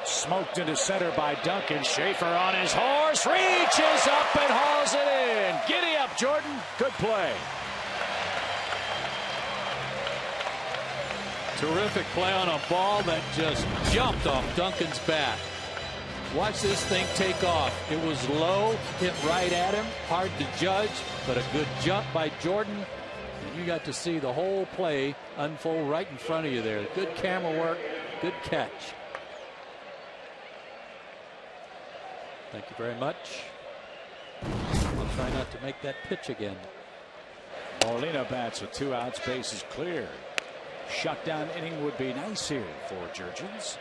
Smoked into center by Duncan. Schaefer on his horse, reaches up and hauls it in. Giddy up, Jordan. Good play. Terrific play on a ball that just jumped off Duncan's bat. Watch this thing take off. It was low, hit right at him. Hard to judge, but a good jump by Jordan. And you got to see the whole play unfold right in front of you there. Good camera work, good catch. Thank you very much. I'll try not to make that pitch again. Molina bats with 2 outs, bases clear. Shutdown inning would be nice here for Jurgens.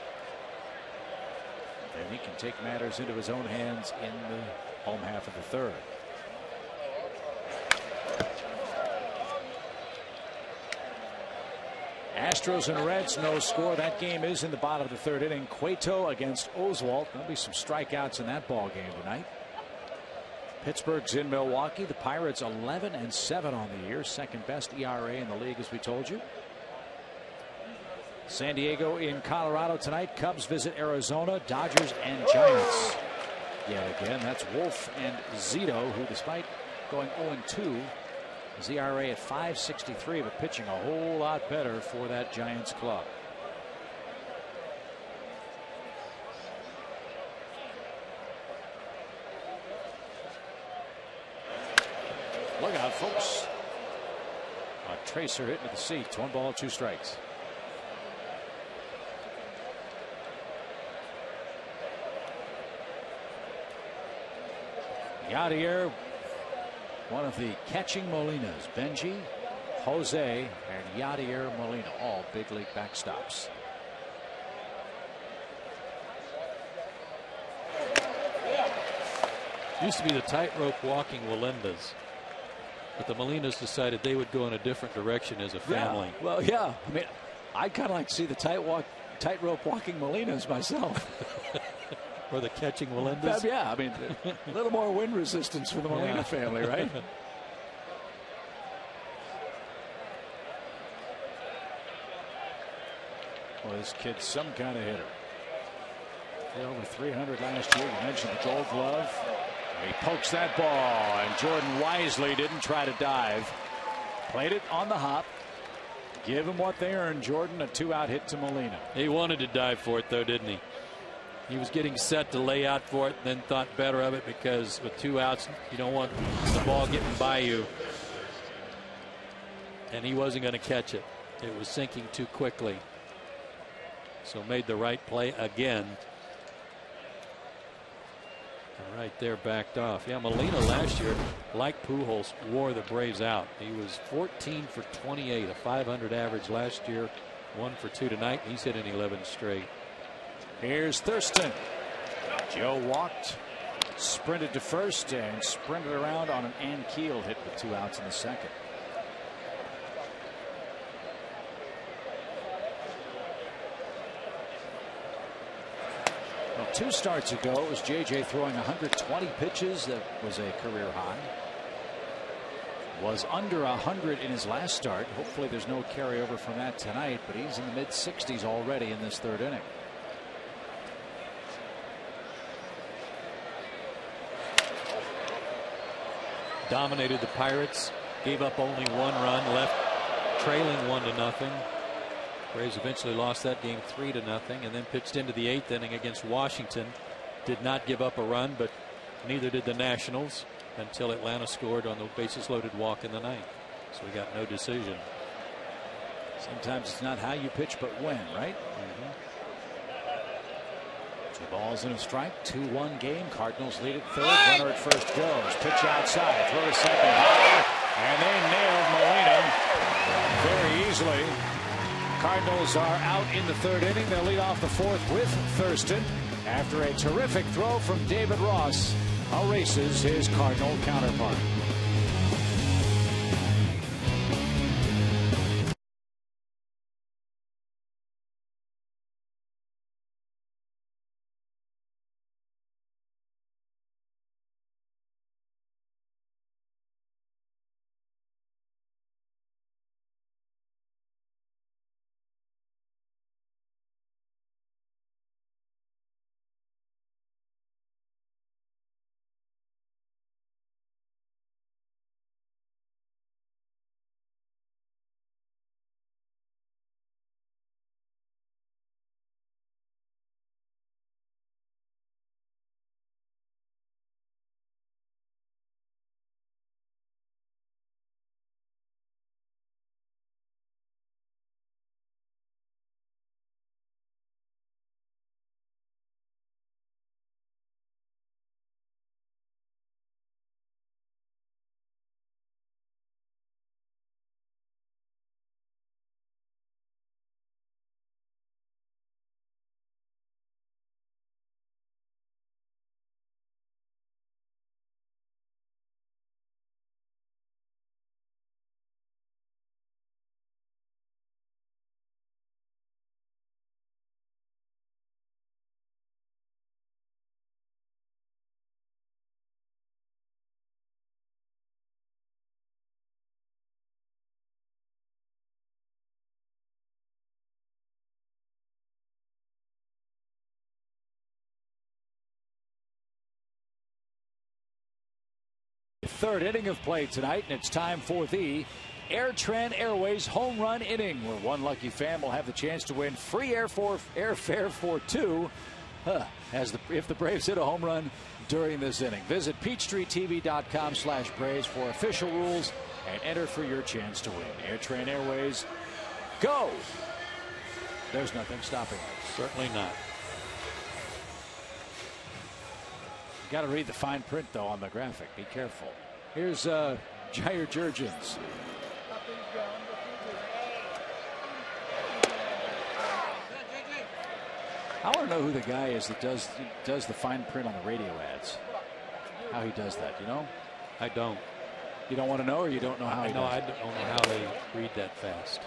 And he can take matters into his own hands in the home half of the 3rd. Astros and Reds, no score. That game is in the bottom of the 3rd inning. Cueto against Oswalt. There'll be some strikeouts in that ball game tonight. Pittsburgh's in Milwaukee. The Pirates 11-7 on the year. 2nd best ERA in the league, as we told you. San Diego in Colorado tonight. Cubs visit Arizona. Dodgers and Giants. Yet again, that's Wolf and Zito, who despite going 0-2, his ERA at 5.63, but pitching a whole lot better for that Giants club. Look out, folks. A tracer hit into the seats. 1 ball, 2 strikes. Yadier, one of the catching Molinas. Benji, Jose, and Yadier Molina, all big league backstops. Used to be the tightrope walking Melendez. But the Molinas decided they would go in a different direction as a family. Yeah. Well, yeah. I mean, I'd kind of like to see the tightrope walking Molinas myself. Or the catching Melendez. Yeah, I mean, a little more wind resistance for the Molina family, right? Well, this kid's some kind of hitter. Hit over 300 last year. You mentioned the Gold Glove. He pokes that ball, and Jordan wisely didn't try to dive. Played it on the hop. Give him what they earned, Jordan. A 2-out hit to Molina. He wanted to dive for it, though, didn't he? He was getting set to lay out for it, and then thought better of it, because with 2 outs, you don't want the ball getting by you. And he wasn't going to catch it. It was sinking too quickly. So made the right play again. And right there, backed off. Yeah, Molina last year, like Pujols, wore the Braves out. He was 14 for 28, a 500 average last year, 1 for 2 tonight. He's hitting 11 straight. Here's Thurston. Joe walked, sprinted to first, and sprinted around on an Ankiel hit with 2 outs in the second. Well, 2 starts ago, it was J.J. throwing 120 pitches. That was a career high. Was under 100 in his last start. Hopefully there's no carryover from that tonight, but he's in the mid-60s already in this 3rd inning. Dominated the Pirates, gave up only 1 run, left trailing 1-0. Braves eventually lost that game 3-0, and then pitched into the 8th inning against Washington. Did not give up a run, but neither did the Nationals until Atlanta scored on the bases loaded walk in the 9th. So we got no decision. Sometimes it's not how you pitch, but when, right? 2 balls and a strike. 2-1 game. Cardinals lead at 3rd. Runner at first goes. Pitch outside. Throw to second. High. And they nailed Molina very easily. Cardinals are out in the 3rd inning. They'll lead off the 4th with Thurston. After a terrific throw from David Ross, erases his Cardinal counterpart. Third inning of play tonight, and it's time for the AirTran Airways home run inning, where one lucky fan will have the chance to win free airfare for 2 if the Braves hit a home run during this inning. Visit PeachTreeTV.com/Braves for official rules and enter for your chance to win. AirTran Airways, go! There's nothing stopping it. Certainly not. Got to read the fine print, though, on the graphic. Be careful. Here's Jair Jurgens. I want to know who the guy is that does the fine print on the radio ads. How he does that, you know? I don't. You don't want to know, or you don't know how he No, does I it? don't know how they read that fast.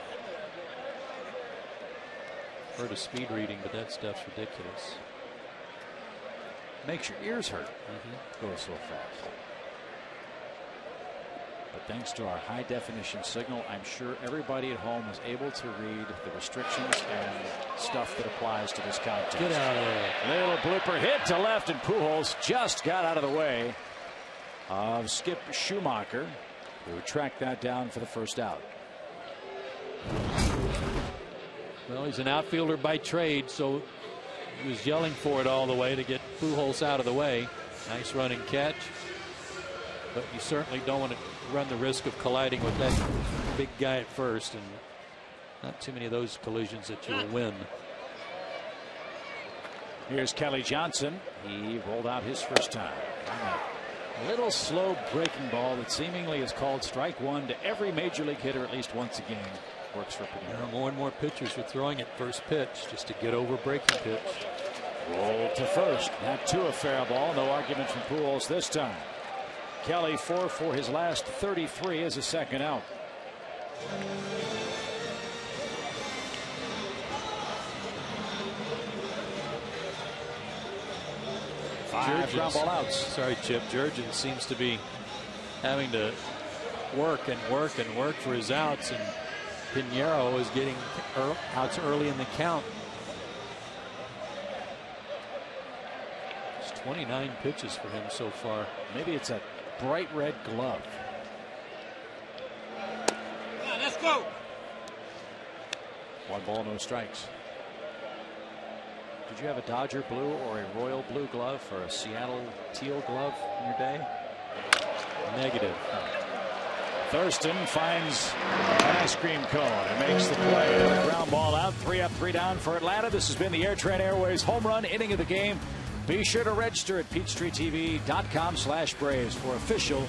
Heard of speed reading, but that stuff's ridiculous. Makes your ears hurt. Goes so fast. But thanks to our high definition signal, I'm sure everybody at home is able to read the restrictions and stuff that applies to this contest. Get out of there. Little blooper hit to left, and Pujols just got out of the way of Skip Schumacher, who tracked that down for the first out. Well, he's an outfielder by trade, so he was yelling for it all the way to get Pujols out of the way. Nice running catch. But you certainly don't want to run the risk of colliding with that big guy at first, and not too many of those collisions that you'll win. Here's Kelly Johnson. He rolled out his first time. A little slow breaking ball that seemingly is called strike one to every major league hitter at least once a game. Works for Pinero. More and more pitchers are throwing it first pitch just to get over breaking pitch. Rolled to first. Not to a fair ball. No argument from Pujols this time. Kelly 4 for his last 33 as a second out. Five ground ball outs. Sorry, Chip. Jurgens seems to be having to work and work and work for his outs, and Pinero is getting outs early in the count. It's 29 pitches for him so far. Maybe it's a bright red glove. Yeah, let's go. 1 ball, no strikes. Did you have a Dodger blue or a royal blue glove or a Seattle teal glove in your day? Negative. Thurston finds an ice cream cone and makes the play. A ground ball out. 3 up, 3 down for Atlanta. This has been the AirTran Airways home run inning of the game. Be sure to register at PeachtreeTV.com/Braves for official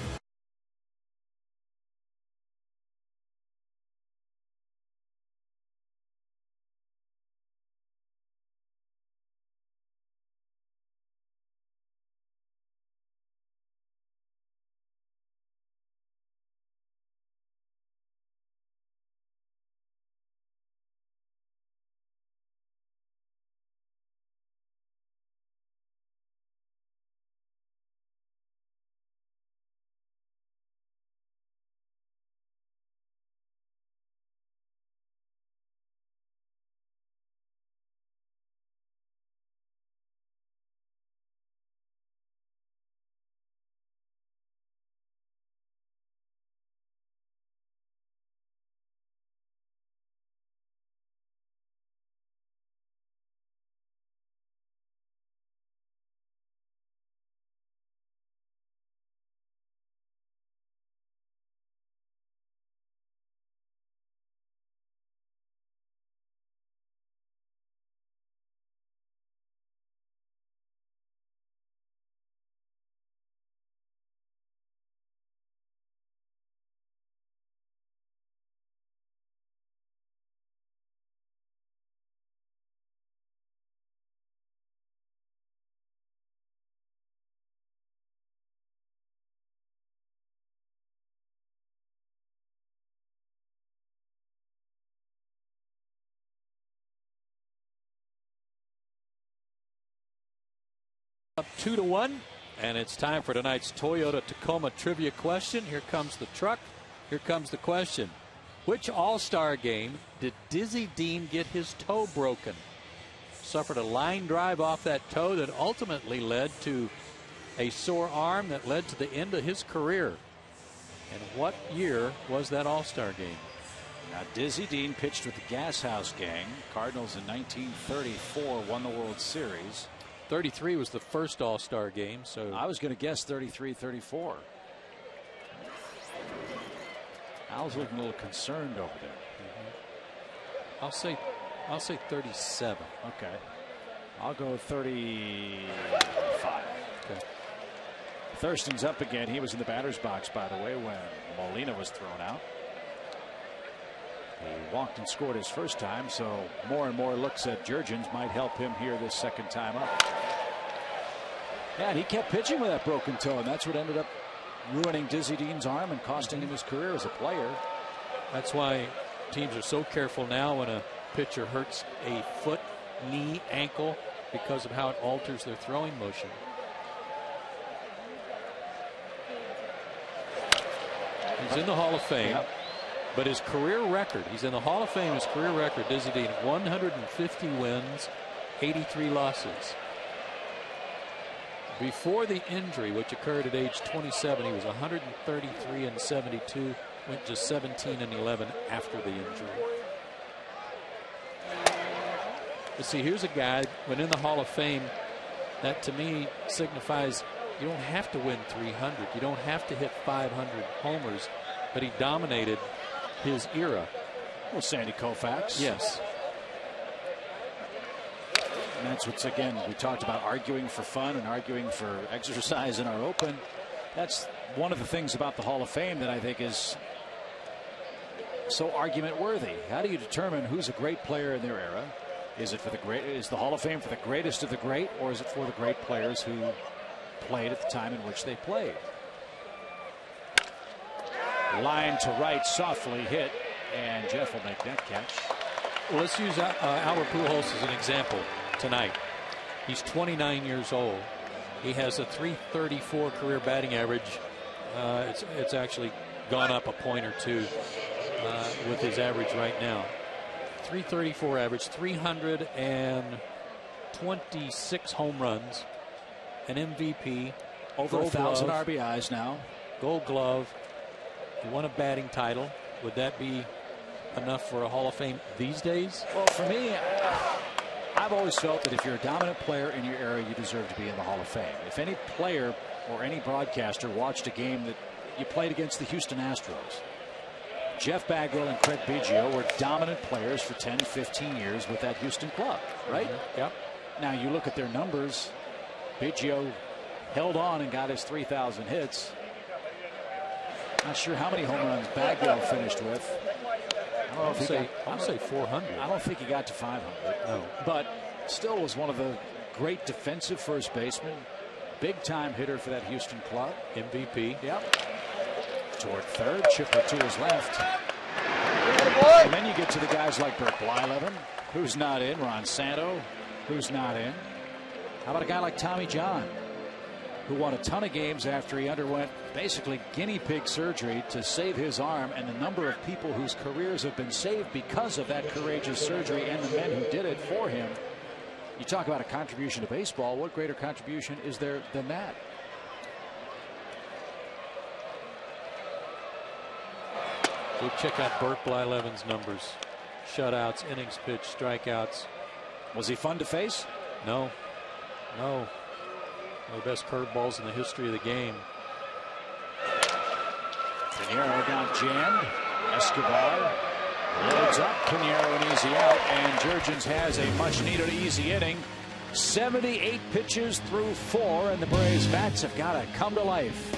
Up 2-1, and it's time for tonight's Toyota Tacoma trivia question. Here comes the truck. Here comes the question. Which All-Star game did Dizzy Dean get his toe broken? Suffered a line drive off that toe that ultimately led to a sore arm that led to the end of his career. And what year was that All-Star game? Now, Dizzy Dean pitched with the Gas House Gang. Cardinals in 1934 won the World Series. 33 was the first All-Star game, so I was going to guess 33-34. Al's looking a little concerned over there. I'll say 37. Okay. I'll go 35. Okay. Thurston's up again. He was in the batter's box, by the way, when Molina was thrown out. He walked and scored his first time, so more and more looks at Jurgens might help him here this second time up. Yeah, and he kept pitching with that broken toe, and that's what ended up ruining Dizzy Dean's arm and costing him his career as a player. That's why teams are so careful now when a pitcher hurts a foot, knee, ankle because of how it alters their throwing motion. He's in the Hall of Fame. Yep. But his career record, he's in the Hall of Fame, his career record, Dizzy Dean, 150 wins, 83 losses. Before the injury, which occurred at age 27, he was 133 and 72, went just 17 and 11 after the injury. But see, here's a guy, when in the Hall of Fame, that to me signifies you don't have to win 300. You don't have to hit 500 homers, but he dominated his era. Well, Sandy Koufax. Yes. And that's what's, again, we talked about arguing for fun and arguing for exercise in our open. That's one of the things about the Hall of Fame that I think is so argument worthy. How do you determine who's a great player in their era? Is it for the great? Is the Hall of Fame for the greatest of the great, or is it for the great players who played at the time in which they played? Line to right, softly hit, and Jeff will make that catch. Well, let's use Albert Pujols as an example tonight. He's 29 years old. He has a .334 career batting average. It's actually gone up a point or two with his average right now. .334 average, 326 home runs, an MVP, over 1,000 RBIs now. Gold Glove. He won a batting title. Would that be enough for a Hall of Fame these days? Well, for me, I've always felt that if you're a dominant player in your era, you deserve to be in the Hall of Fame. If any player or any broadcaster watched a game that you played against the Houston Astros, Jeff Bagwell and Craig Biggio were dominant players for 10, 15 years with that Houston club, right? Mm-hmm. Yep. Now you look at their numbers. Biggio held on and got his 3,000 hits. Not sure how many home runs Bagwell finished with. I'll say 400. I don't think he got to 500. No. But still was one of the great defensive first basemen. Big time hitter for that Houston club. MVP. Yep. Toward third, chipper to his left. And then you get to the guys like Burt Blyleven, who's not in. Ron Santo, who's not in. How about a guy like Tommy John, who won a ton of games after he underwent basically guinea pig surgery to save his arm, and the number of people whose careers have been saved because of that courageous surgery and the men who did it for him. You talk about a contribution to baseball. What greater contribution is there than that? Go check out Burt Blyleven's numbers. Shutouts, innings pitched, strikeouts. Was he fun to face? No. No. One of the best curveballs in the history of the game. Pinheiro got jammed. Escobar loads up. Pinheiro an easy out. And Jurgens has a much needed easy inning. 78 pitches through 4, and the Braves bats have got to come to life.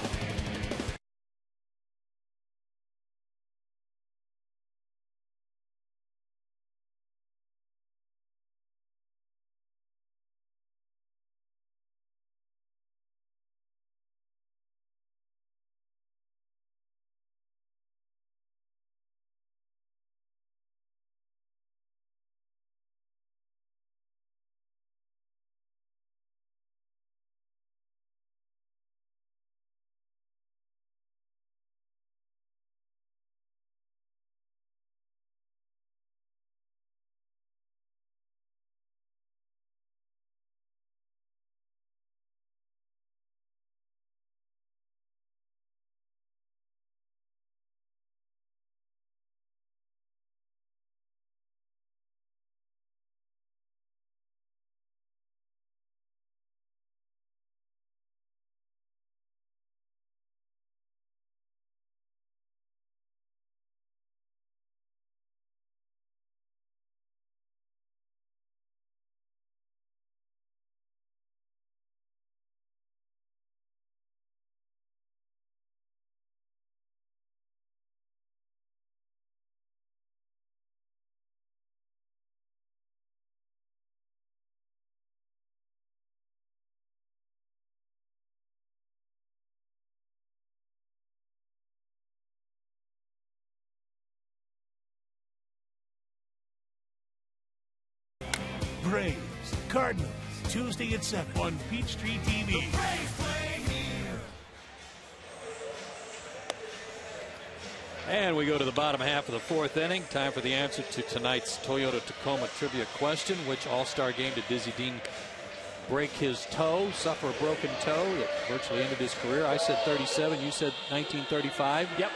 Braves, Cardinals, Tuesday at 7 on Peachtree TV. And we go to the bottom half of the fourth inning. Time for the answer to tonight's Toyota Tacoma trivia question. Which All-Star game did Dizzy Dean break his toe, suffer a broken toe that virtually ended his career? I said 37. You said 1935. Yep.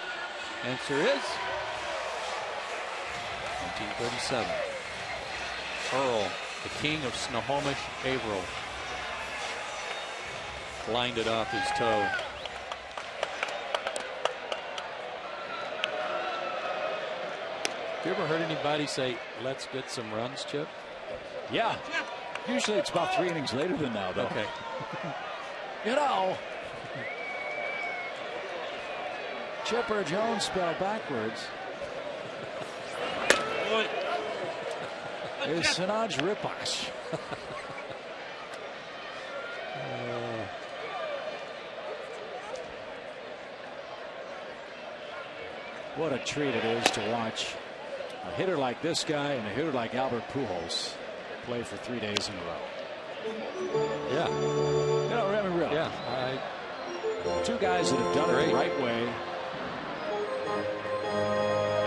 Answer is 1937. Earl, the king of Snohomish, Averill, blinded off his toe. Have you ever heard anybody say, let's get some runs, Chip? Yeah. Usually it's about 3 innings later than now, though. Okay. You know, Chipper Jones spelled backwards is Sanaj Ripash. What a treat it is to watch a hitter like this guy and a hitter like Albert Pujols play for 3 days in a row. Yeah. You know, I mean, really. Yeah. Two guys that have done it the right way,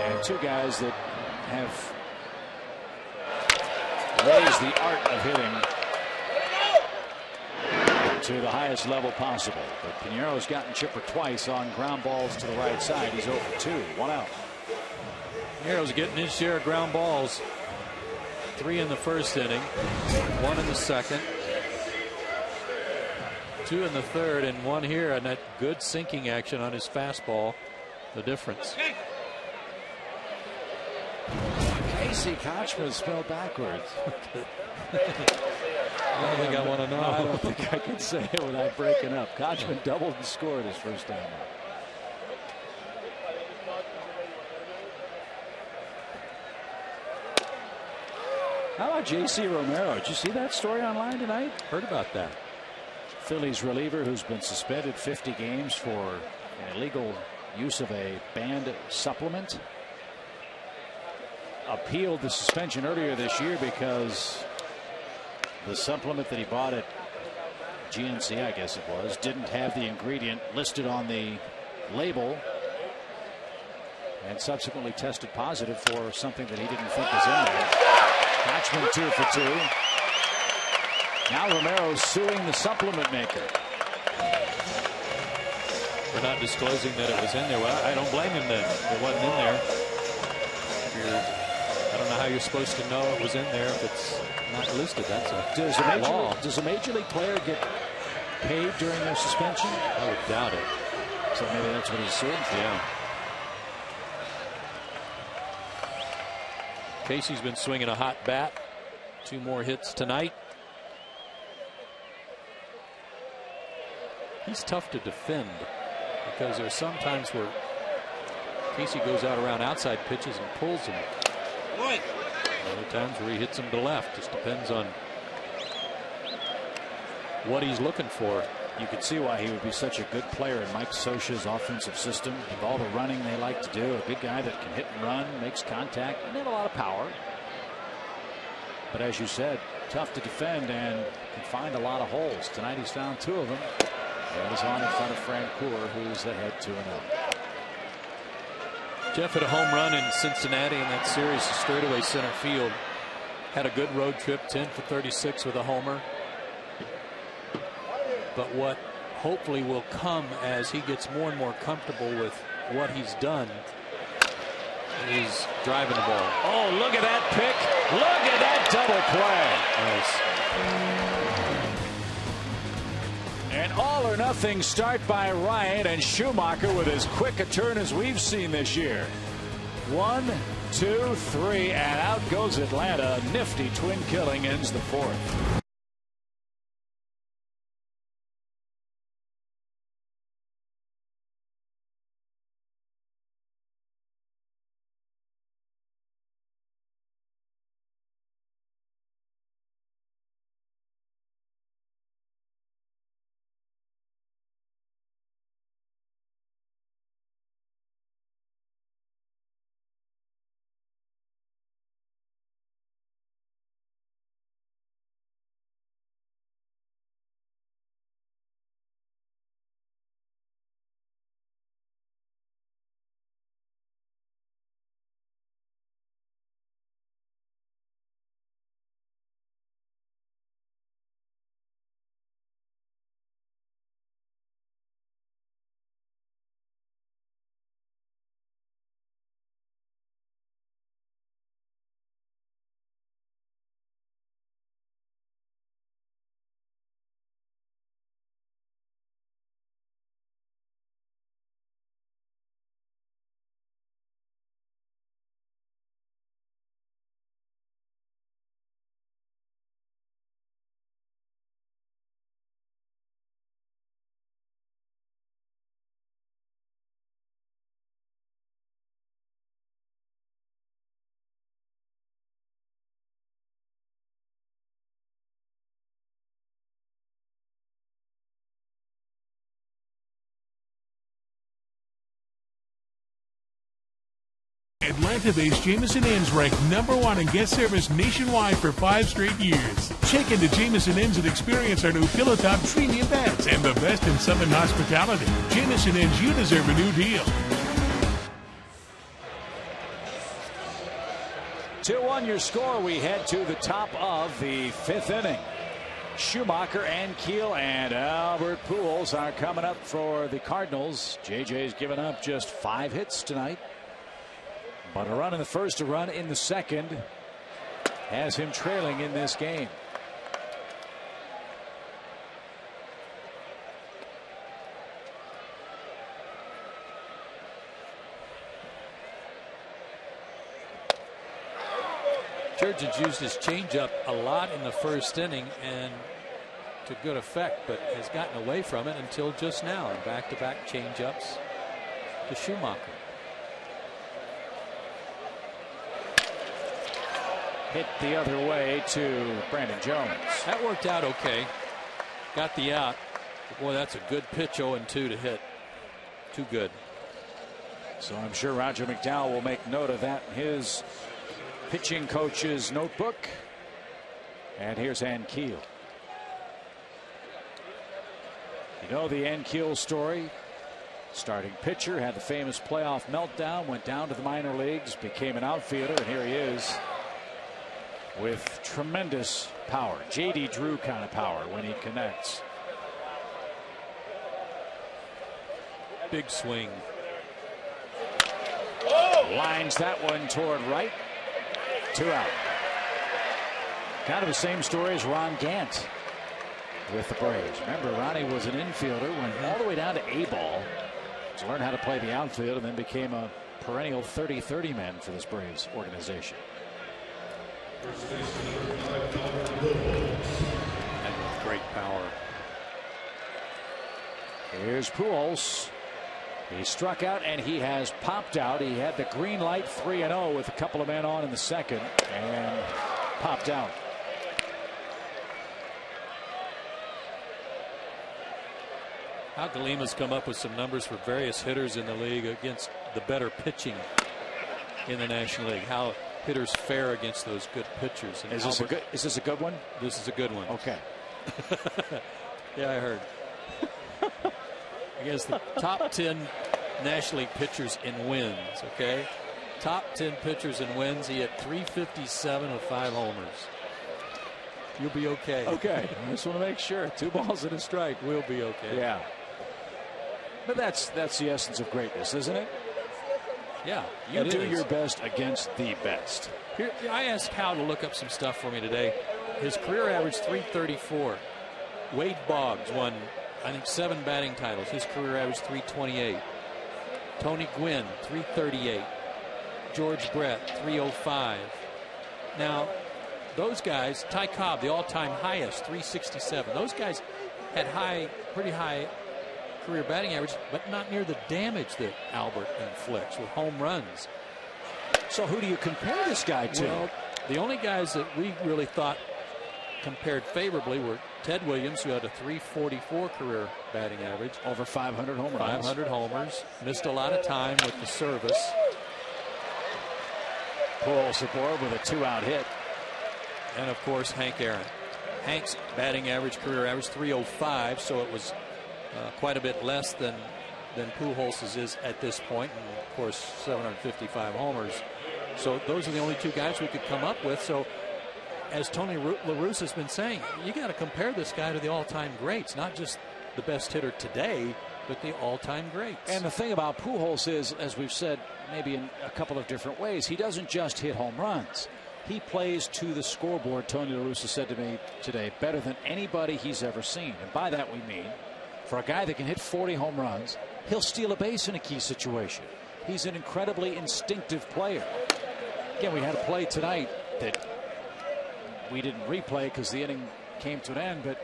and two guys that have raised the art of hitting to the highest level possible. But Pinero's gotten Chipper twice on ground balls to the right side. He's 0 for 2, 1 out. Pinero's getting his share of ground balls. 3 in the first inning, 1 in the second, 2 in the third, and 1 here, and that good sinking action on his fastball. The difference. Casey Kochman spelled backwards. I don't think I want to know. I don't think I can say it without breaking up. Kochman doubled and scored his first time out. How about J.C. Romero? Did you see that story online tonight? Heard about that. Phillies reliever who's been suspended 50 games for an illegal use of a banned supplement appealed the suspension earlier this year because the supplement that he bought at GNC, I guess it was, didn't have the ingredient listed on the label, and subsequently tested positive for something that he didn't think was in there. Kochman 2 for 2. Now Romero's suing the supplement maker. For not disclosing that it was in there. Well, I don't blame him then. It wasn't in there. I don't know how you're supposed to know it was in there if it's not listed. That's a law. Does a major league player get paid during their suspension? I would doubt it. So maybe that's what he's suing for. Yeah. Casey's been swinging a hot bat. 2 more hits tonight. He's tough to defend because there's some times where Casey goes out around outside pitches and pulls them. Other times where he hits them to left. Just depends on what he's looking for. You could see why he would be such a good player in Mike Scioscia's offensive system with all the running they like to do. A big guy that can hit and run, makes contact, and have a lot of power. But as you said, tough to defend and can find a lot of holes. Tonight he's found 2 of them. That is on in front of Frank Cooler, who's ahead 2-0. Jeff hit a home run in Cincinnati in that series, straightaway center field. Had a good road trip, 10 for 36 with a homer. But what hopefully will come as he gets more and more comfortable with what he's done is driving the ball. Oh, look at that pick. Look at that double play. Nice. An all or nothing start by Ryan, and Schumacher with as quick a turn as we've seen this year. 1, 2, 3, and out goes Atlanta. Nifty twin killing ends the 4th. Atlanta-based Jamieson Inn's ranked #1 in guest service nationwide for 5 straight years. Check into Jamieson Inn's and experience our new pillow top premium beds and the best in Southern hospitality. Jamieson Inn's, you deserve a new deal. 2-1 your score. We head to the top of the 5th inning. Schumacher and Keel and Albert Pujols are coming up for the Cardinals. JJ's given up just 5 hits tonight. But a run in the first, a run in the second has him trailing in this game. Jurgens used his changeup a lot in the first inning and to good effect, but has gotten away from it until just now. And back-to-back changeups to Schumacher. Hit the other way to Brandon Jones. That worked out okay. Got the out. But boy, that's a good pitch, 0-2 to hit. Too good. So I'm sure Roger McDowell will make note of that in his pitching coach's notebook. And here's Ann Keel. You know the Ann Keel story. Starting pitcher, had the famous playoff meltdown, went down to the minor leagues, became an outfielder, and here he is with tremendous power. J.D. Drew kind of power when he connects. Big swing. Lines that one toward right. 2 out. Kind of the same story as Ron Gant with the Braves. Remember, Ronnie was an infielder, went all the way down to A-ball to learn how to play the outfield, and then became a perennial 30-30 man for this Braves organization. And with great power. Here's Pujols. He struck out and he has popped out. He had the green light, 3-0 with a couple of men on in the second, and popped out. Hal Galima's come up with some numbers for various hitters in the league against the better pitching in the National League. How hitters fare against those good pitchers. And is this a good one? This is a good one. Okay. Yeah, I heard. Against the top 10 National League pitchers in wins. Okay, top 10 pitchers in wins. He had 357 with 5 homers. You'll be okay. Okay, I just want to make sure. 2 balls and a strike. We'll be okay. Yeah. But that's the essence of greatness, isn't it? Yeah, you do your best against the best. Here, I asked Hal to look up some stuff for me today. His career average 334. Wade Boggs won, I think, 7 batting titles. His career average 328. Tony Gwynn 338. George Brett 305. Now, those guys, Ty Cobb, the all-time highest, 367. Those guys had pretty high career batting average, but not near the damage that Albert inflicts with home runs. So who do you compare this guy to? Well, the only guys that we really thought compared favorably were Ted Williams, who had a 344 career batting average. Over 500 homers. 500 homers. Missed a lot of time with the service. Pujols aboard with a 2-out hit. And, of course, Hank Aaron. Hank's batting average, career average, 305, so it was quite a bit less than Pujols's is at this point, and of course 755 homers. So those are the only 2 guys we could come up with. So as Tony La Russa has been saying, you got to compare this guy to the all-time greats, not just the best hitter today, but the all-time greats. And the thing about Pujols is, as we've said maybe in a couple of different ways, he doesn't just hit home runs. He plays to the scoreboard, Tony La Russa said to me today, better than anybody he's ever seen. And by that we mean, for a guy that can hit 40 home runs, he'll steal a base in a key situation. He's an incredibly instinctive player. Again, we had a play tonight that we didn't replay because the inning came to an end, but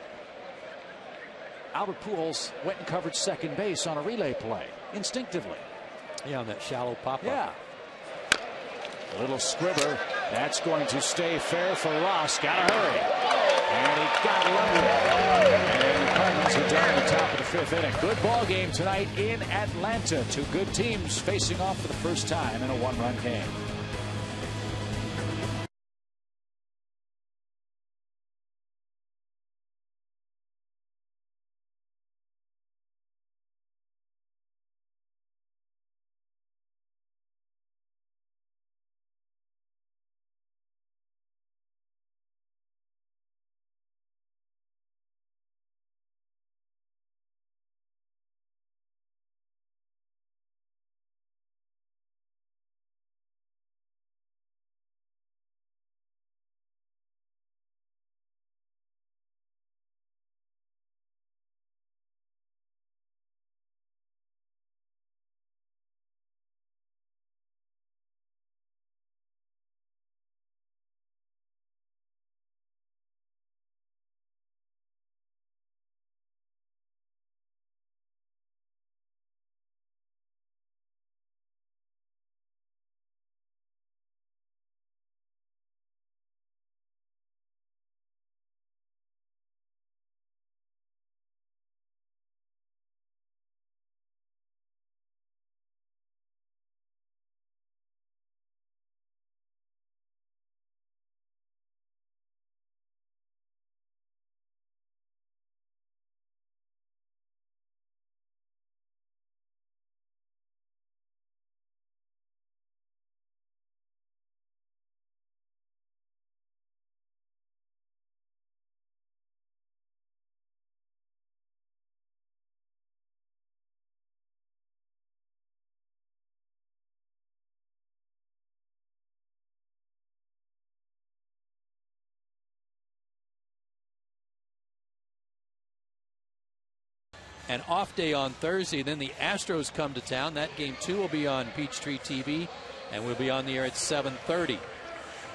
Albert Pujols went and covered second base on a relay play instinctively. Yeah, on that shallow pop-up. Yeah. A little scribber. That's going to stay fair for Ross. Gotta hurry. And he got lovely. And the Cardinals are done in the top of the 5th inning. Good ball game tonight in Atlanta. Two good teams facing off for the first time in a one-run game. An off day on Thursday. Then the Astros come to town. That game, too, will be on Peachtree TV, and we'll be on the air at 7:30.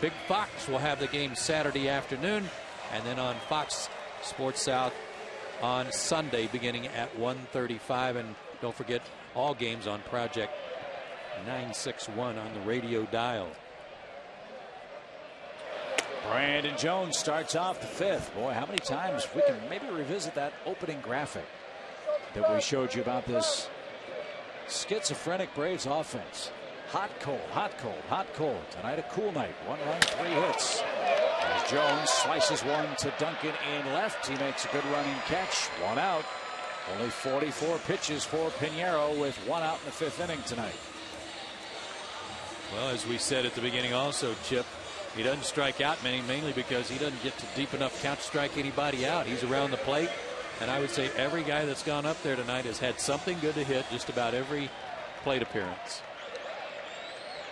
Big Fox will have the game Saturday afternoon, and then on Fox Sports South on Sunday beginning at 1:35. And don't forget all games on Project 961 on the radio dial. Brandon Jones starts off the 5th. Boy, how many times we can maybe revisit that opening graphic that we showed you about this schizophrenic Braves offense. Hot, cold, hot, cold, hot, cold. Tonight a cool night. 1 run, 3 hits. As Jones slices one to Duncan in left. He makes a good running catch. 1 out. Only 44 pitches for Pinheiro with 1 out in the 5th inning tonight. Well, as we said at the beginning also, Chip, he doesn't strike out many, mainly because he doesn't get to deep enough count to strike anybody out. He's around the plate. And I would say every guy that's gone up there tonight has had something good to hit just about every plate appearance.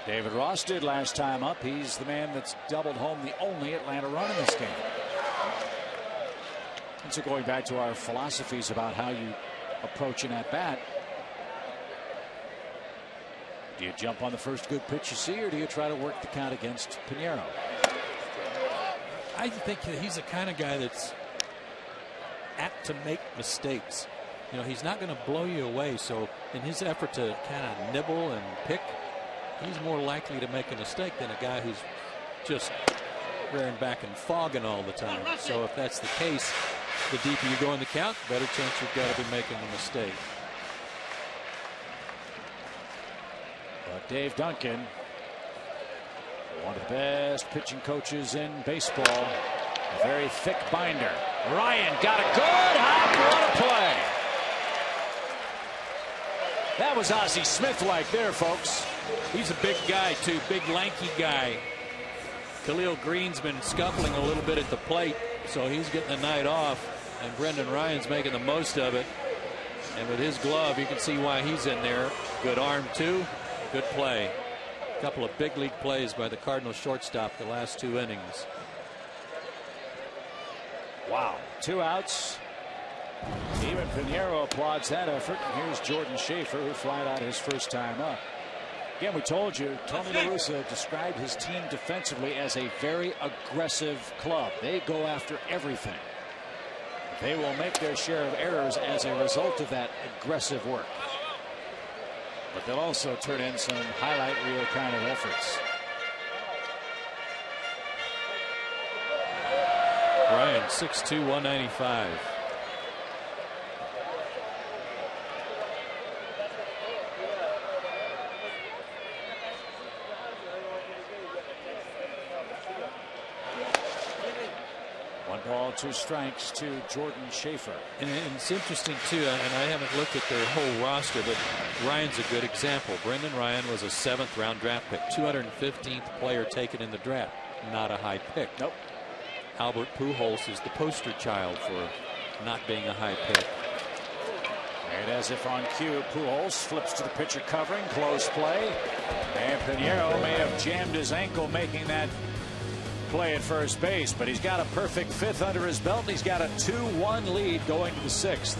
David Ross did last time up. He's the man that's doubled home the only Atlanta run in this game. And so going back to our philosophies about how you approach an at-bat, do you jump on the first good pitch you see, or do you try to work the count against Pinheiro? I think he's the kind of guy that's apt to make mistakes. You know, he's not going to blow you away, so in his effort to kind of nibble and pick, he's more likely to make a mistake than a guy who's just rearing back and fogging all the time. So if that's the case, the deeper you go in the count, the better chance you've got to be making a mistake. But Dave Duncan, one of the best pitching coaches in baseball, a very thick binder. Ryan got a good hop. What a play. That was Ozzie Smith-like there, folks. He's a big guy, too. Big, lanky guy. Khalil Green's been scuffling a little bit at the plate, so he's getting the night off. And Brendan Ryan's making the most of it. And with his glove, you can see why he's in there. Good arm, too. Good play. A couple of big league plays by the Cardinals shortstop the last 2 innings. Wow. 2 outs. Even Pinheiro applauds that effort. And here's Jordan Schaefer, who flied out his first time up. Again, we told you, Tony La Russa described his team defensively as a very aggressive club. They go after everything. They will make their share of errors as a result of that aggressive work. But they'll also turn in some highlight reel kind of efforts. Ryan 6'2", 195. One ball, 2 strikes to Jordan Schaefer. And it's interesting, too, and I haven't looked at their whole roster, but Ryan's a good example. Brendan Ryan was a 7th-round draft pick, 215th player taken in the draft. Not a high pick. Nope. Albert Pujols is the poster child for not being a high pick. And as if on cue, Pujols flips to the pitcher covering, close play. And Pinheiro may have jammed his ankle making that play at first base, but he's got a perfect 5th under his belt, and he's got a 2-1 lead going to the 6th.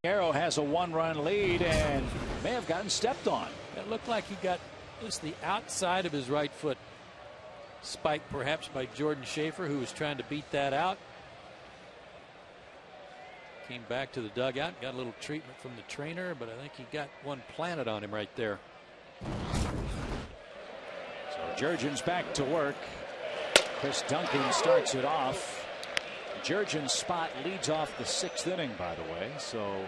Pinheiro has a 1-run lead and may have gotten stepped on. It looked like he got just the outside of his right foot spiked, perhaps by Jordan Schaefer, who was trying to beat that out. Came back to the dugout, got a little treatment from the trainer, but I think he got one planted on him right there. So Jurgen's back to work. Chris Duncan starts it off. Jurgen's spot leads off the 6th inning, by the way, so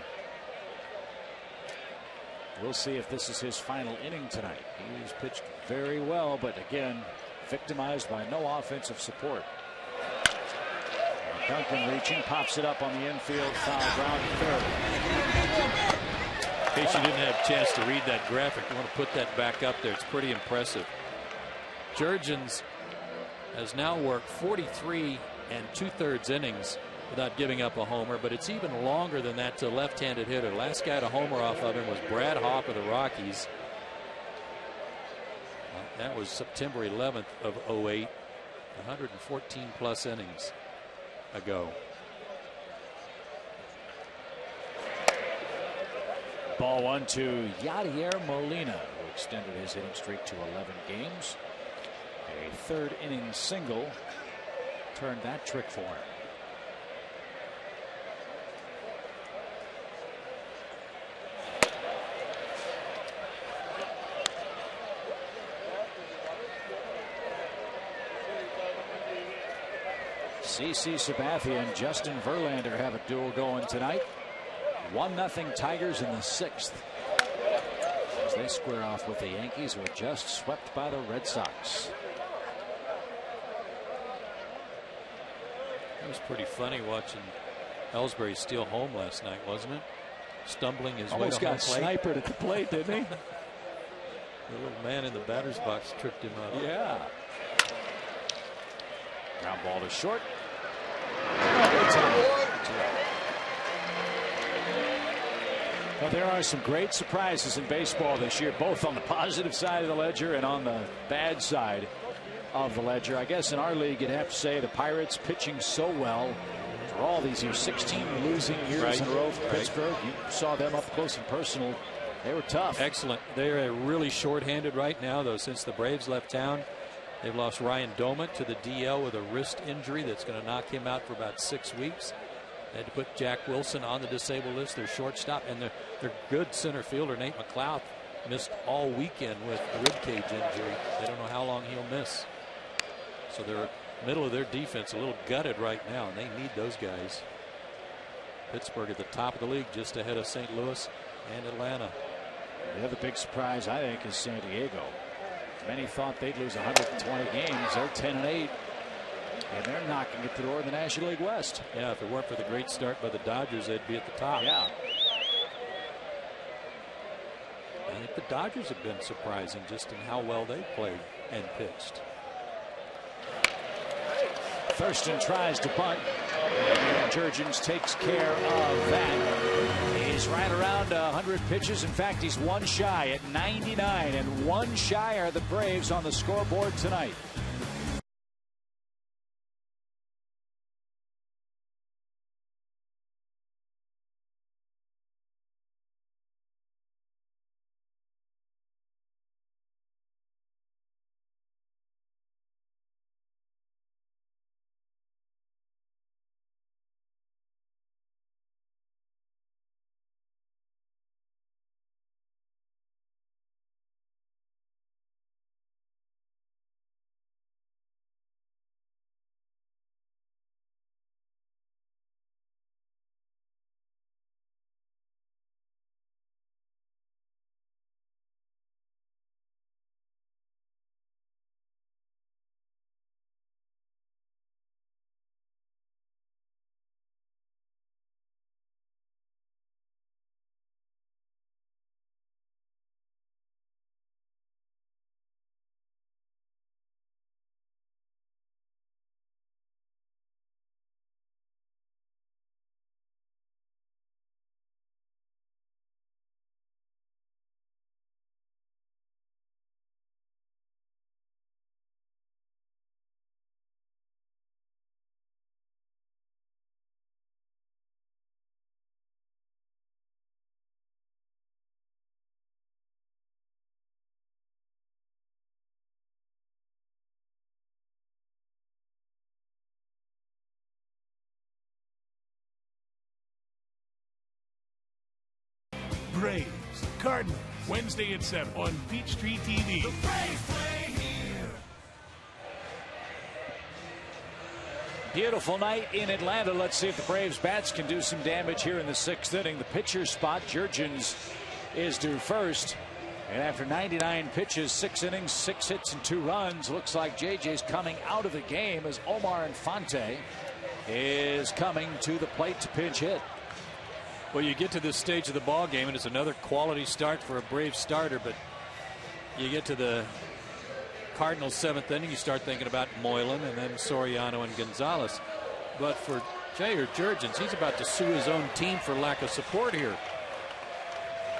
we'll see if this is his final inning tonight. He's pitched very well, but again, victimized by no offensive support. Duncan reaching, pops it up on the infield, foul ground to third. In case you didn't have a chance to read that graphic, I want to put that back up there. It's pretty impressive. Jurgens has now worked 43 2/3 innings without giving up a homer, but it's even longer than that to a left-handed hitter. Last guy to homer off of him was Brad Hawk of the Rockies. That was September 11th of 08, 114 plus innings ago. Ball 1 to Yadier Molina, who extended his hitting streak to 11 games. A 3rd inning single turned that trick for him. CC Sabathia and Justin Verlander have a duel going tonight. 1-0 Tigers in the 6th as they square off with the Yankees, who are just swept by the Red Sox. It was pretty funny watching Ellsbury steal home last night, wasn't it? Stumbling his way to home got plate. snipered at the plate, didn't he? The little man in the batter's box tripped him up. Yeah. Ground ball to short. There are some great surprises in baseball this year, both on the positive side of the ledger and on the bad side of the ledger. I guess in our league, you'd have to say the Pirates pitching so well for all these years, 16 losing years in a row for Pittsburgh. You saw them up close and personal. They were tough. Excellent. They're really shorthanded right now, though, since the Braves left town. They've lost Ryan Doman to the DL with a wrist injury that's going to knock him out for about 6 weeks. They had to put Jack Wilson on the disabled list, their shortstop, and their good center fielder, Nate McLeod, missed all weekend with a ribcage injury. They don't know how long he'll miss. So they're middle of their defense a little gutted right now, and they need those guys. Pittsburgh at the top of the league, just ahead of St. Louis and Atlanta. The other big surprise, I think, is San Diego. Many thought they'd lose 120 games. They're 10-8, and they're knocking at the door in the National League West. Yeah, if it weren't for the great start by the Dodgers, they'd be at the top. Yeah. I think the Dodgers have been surprising just in how well they played and pitched. Thurston tries to bunt. And Jurgens takes care of that. He's right around 100 pitches. In fact, he's one shy at 99, and one shy are the Braves on the scoreboard tonight. Braves, Cardinals, Wednesday at 7 on Peachtree TV. The Braves play here. Beautiful night in Atlanta. Let's see if the Braves bats can do some damage here in the 6th inning. The pitcher spot, Jurgens is due first. And after 99 pitches, 6 innings, 6 hits, and 2 runs, looks like JJ's coming out of the game as Omar Infante is coming to the plate to pinch hit. Well, you get to this stage of the ball game, and it's another quality start for a Braves starter. But you get to the Cardinals' 7th inning, you start thinking about Moylan and then Soriano and Gonzalez. But for Jair Jurgens, he's about to sue his own team for lack of support here.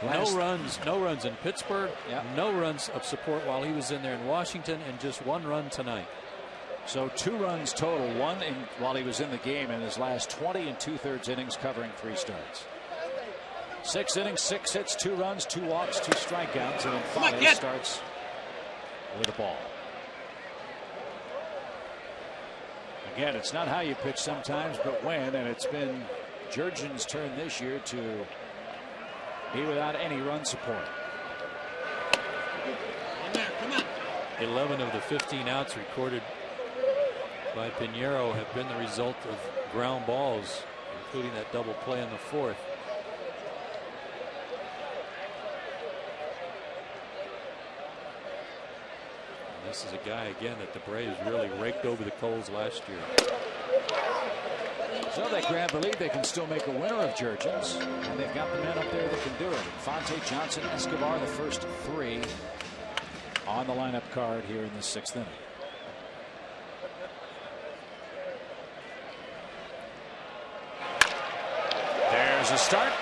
No runs in Pittsburgh. Yep. No runs of support while he was in there in Washington, and just 1 run tonight. So 2 runs total, 1 while he was in the game in his last 20 2/3 innings, covering 3 starts. 6 innings, 6 hits, 2 runs, 2 walks, 2 strikeouts, and then Infante starts with a ball. Again, it's not how you pitch sometimes, but when, and it's been Jurgens' turn this year to be without any run support. 11 of the 15 outs recorded by Pinheiro have been the result of ground balls, including that double play in the 4th. This is a guy, again, that the Braves really raked over the coals last year. So they grab the lead. They can still make a winner of Jurgens, and they've got the men up there that can do it. Infante, Johnson, Escobar, the first 3 on the lineup card here in the 6th inning. There's a start.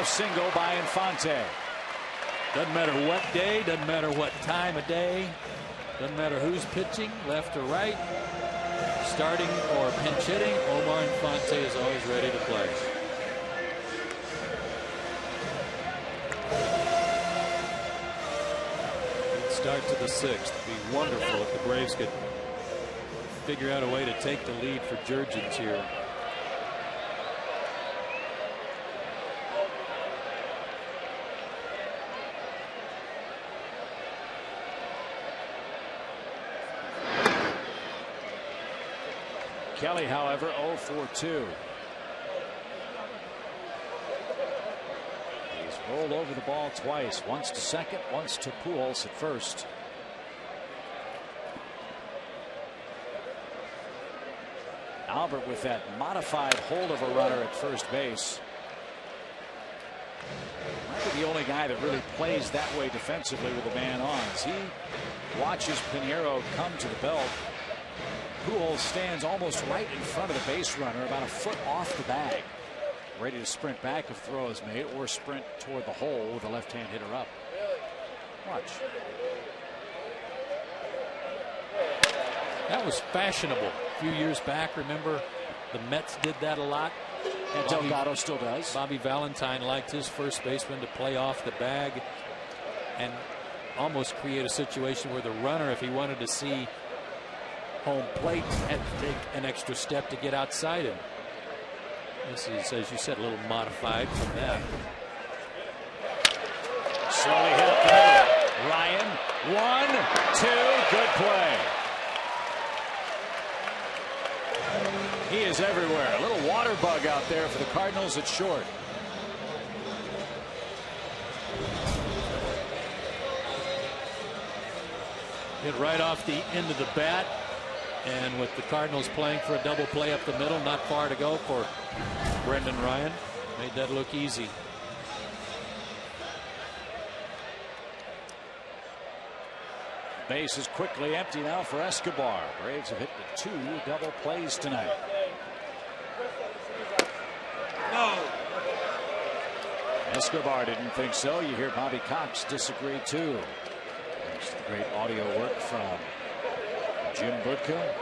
single by Infante. Doesn't matter what day, doesn't matter what time of day, doesn't matter who's pitching, left or right, starting or pinch hitting, Omar Infante is always ready to play. Good start to the 6th. It'd be wonderful if the Braves could figure out a way to take the lead for Jurgens here. Kelly, however, 0 for 2. He's rolled over the ball twice, once to second, once to Pujols at first. Albert with that modified hold of a runner at first base. Might be the only guy that really plays that way defensively with a man on. As he watches Pinheiro come to the belt, Pujols stands almost right in front of the base runner, about a foot off the bag, ready to sprint back if throw is made, or sprint toward the hole with the left-hand hitter up. Watch. That was fashionable a few years back. Remember, the Mets did that a lot. And Delgado still does. Bobby Valentine liked his first baseman to play off the bag and almost create a situation where the runner, if he wanted to see home plate, had to take an extra step to get outside him. This is, as you said, a little modified from that. Slowly hit up the middle. Ryan, 1, 2, good play. He is everywhere. A little water bug out there for the Cardinals at short. Hit right off the end of the bat. And with the Cardinals playing for a double play up the middle, not far to go for Brendan Ryan. Made that look easy. Base is quickly empty now for Escobar. Braves have hit the 2 double plays tonight. No. Escobar didn't think so. You hear Bobby Cox disagree too. Thanks to the great audio work from Jim Budka.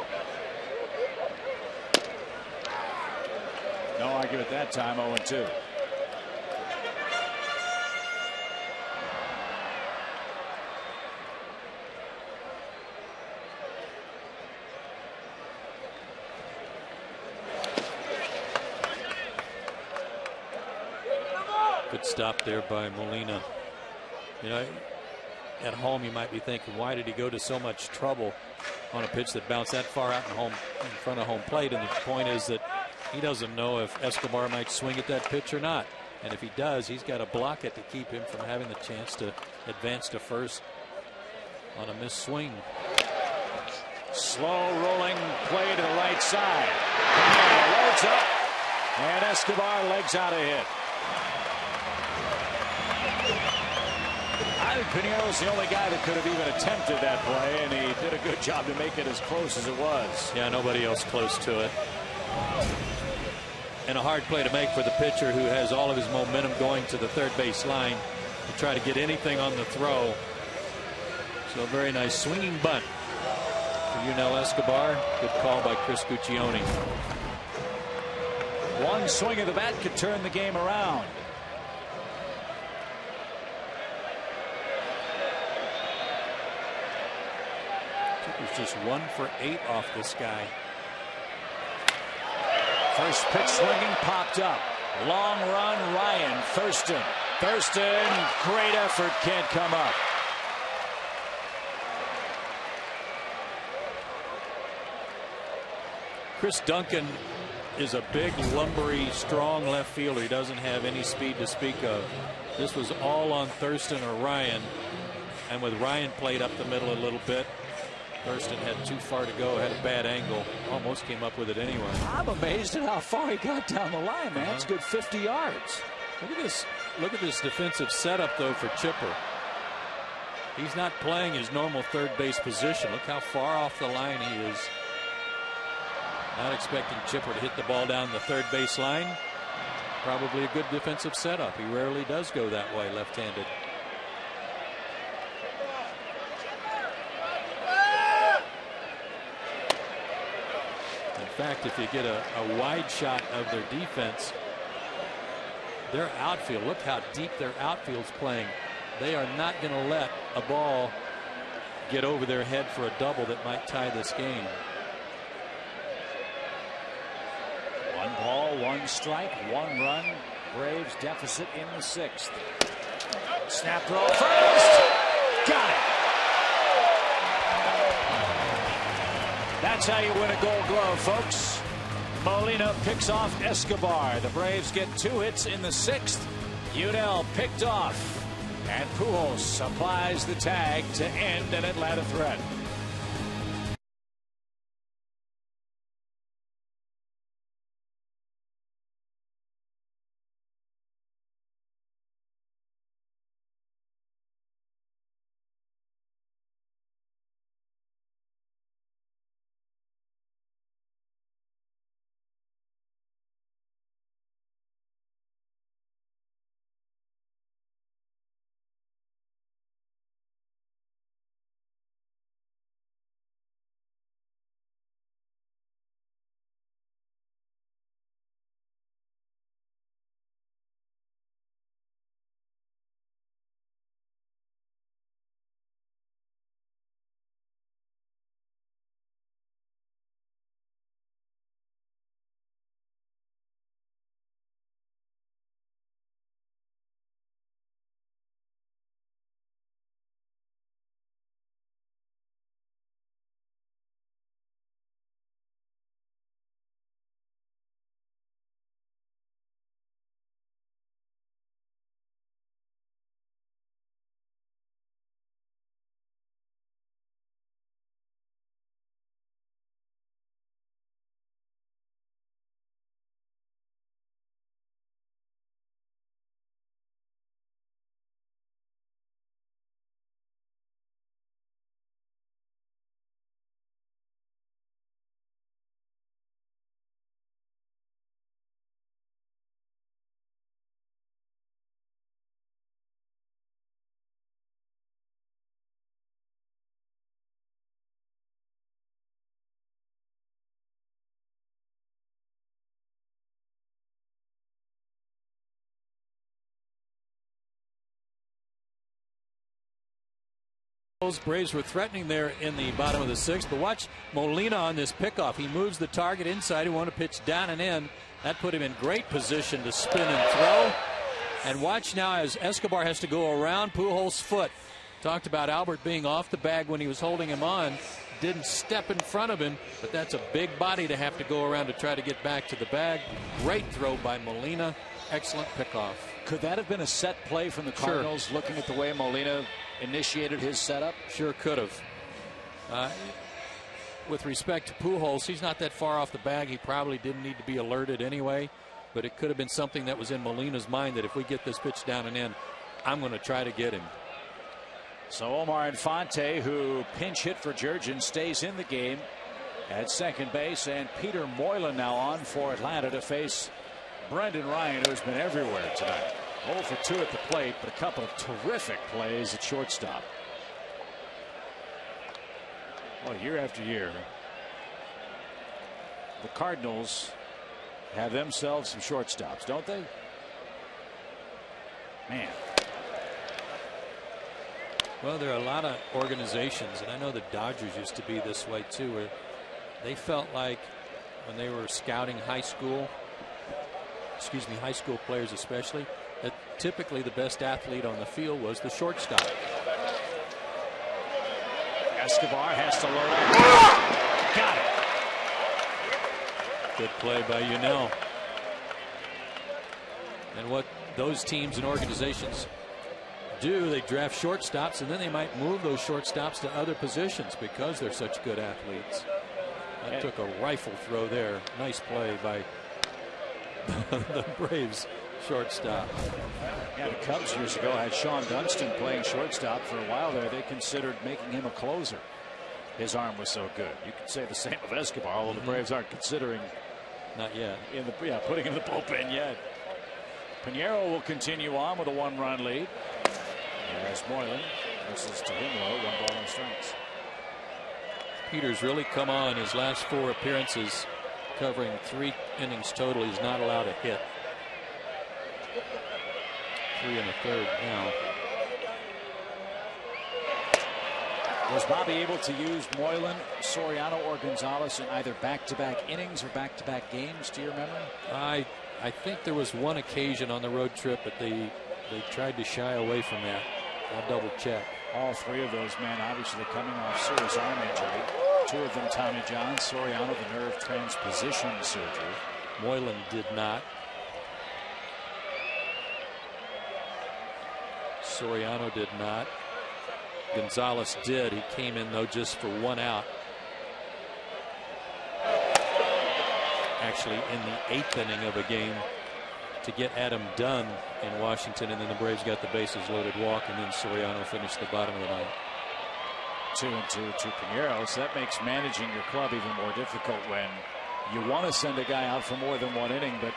No argument that time. 0-2. Good stop there by Molina. You know, at home you might be thinking, why did he go to so much trouble on a pitch that bounced that far out in front of home plate? And the point is that he doesn't know if Escobar might swing at that pitch or not. And if he does, he's got to block it to keep him from having the chance to advance to first on a missed swing. Slow rolling play to the right side. Loads up, and Escobar legs out a hit. I think Pinheiro's the only guy that could have even attempted that play, and he did a good job to make it as close as it was. Yeah, nobody else close to it. And a hard play to make for the pitcher who has all of his momentum going to the third base line to try to get anything on the throw. So a very nice swinging bunt for Yunel Escobar. Good call by Chris Guccione. One swing of the bat could turn the game around. It's just 1 for 8 off this guy. First pitch swinging, popped up. Long run, Ryan. Thurston. Great effort, can't come up. Chris Duncan is a big, lumbery, strong left fielder. He doesn't have any speed to speak of. This was all on Thurston or Ryan. And with Ryan played up the middle a little bit, Thurston had too far to go, had a bad angle, almost came up with it anyway. I'm amazed at how far he got down the line, man. It's good 50 yards. Look at this defensive setup, though, for Chipper. He's not playing his normal third base position. Look how far off the line he is. Not expecting Chipper to hit the ball down the third base line. probably a good defensive setup. He rarely does go that way left-handed. In fact, if you get a wide shot of their defense, their outfield, look how deep their outfield's playing. They are not going to let a ball get over their head for a double that might tie this game. 1 ball, 1 strike, 1 run. Braves deficit in the 6th. Snap throw first. Got it. That's how you win a Gold Glove, folks. Molina picks off Escobar. The Braves get 2 hits in the 6th. Udell picked off. And Pujols applies the tag to end an Atlanta threat. Braves were threatening there in the bottom of the 6th, but watch Molina on this pickoff. He moves the target inside. He wanted to pitch down and in. That put him in great position to spin and throw. And watch now as Escobar has to go around Pujols' foot. Talked about Albert being off the bag when he was holding him on. Didn't step in front of him, but that's a big body to have to go around to try to get back to the bag. Great throw by Molina. Excellent pickoff. Could that have been a set play from the Cardinals, sure, looking at the way Molina initiated his setup? Sure could have. With respect to Pujols, he's not that far off the bag. He probably didn't need to be alerted anyway, but it could have been something that was in Molina's mind that if we get this pitch down and in, I'm going to try to get him. So Omar Infante, who pinch hit for Jurgen, stays in the game at second base, and Peter Moylan now on for Atlanta to face Brendan Ryan, who's been everywhere tonight. 0 for 2 at the plate, but a couple of terrific plays at shortstop. Well, year after year, the Cardinals have themselves some shortstops, don't they? Man. Well, there are a lot of organizations, and I know the Dodgers used to be this way too, where they felt like when they were scouting high school players especially, that typically the best athlete on the field was the shortstop. Escobar has to load up. Got it. Good play by Unell. And what those teams and organizations do, they draft shortstops, and then they might move those shortstops to other positions because they're such good athletes. That took a rifle throw there. Nice play by the Braves shortstop. Yeah, the Cubs years ago had Sean Dunston playing shortstop for a while there. They considered making him a closer. His arm was so good. You could say the same of Escobar, although the Braves aren't considering. Not yet. Putting him in the bullpen yet. Pinheiro will continue on with a 1-run lead. As Moylan misses to him low, 1 ball, no strikes. Peter's really come on his last 4 appearances, covering 3 innings total. He's not allowed a hit. 3 1/3 now. Was Bobby able to use Moylan, Soriano, or Gonzalez in either back-to-back innings or back-to-back games, to your memory? I think there was one occasion on the road trip, but they tried to shy away from that. I'll double check. All 3 of those men obviously coming off serious arm injury. 2 of them Tommy John, Soriano the nerve transposition surgery. Moylan did not. Soriano did not. Gonzalez did. He came in though just for 1 out. Actually in the 8th inning of a game to get Adam Dunn in Washington, and then the Braves got the bases loaded walk, and then Soriano finished the bottom of the 9th. 2-2 to Pinheiro, so that makes managing your club even more difficult when you want to send a guy out for more than 1 inning, but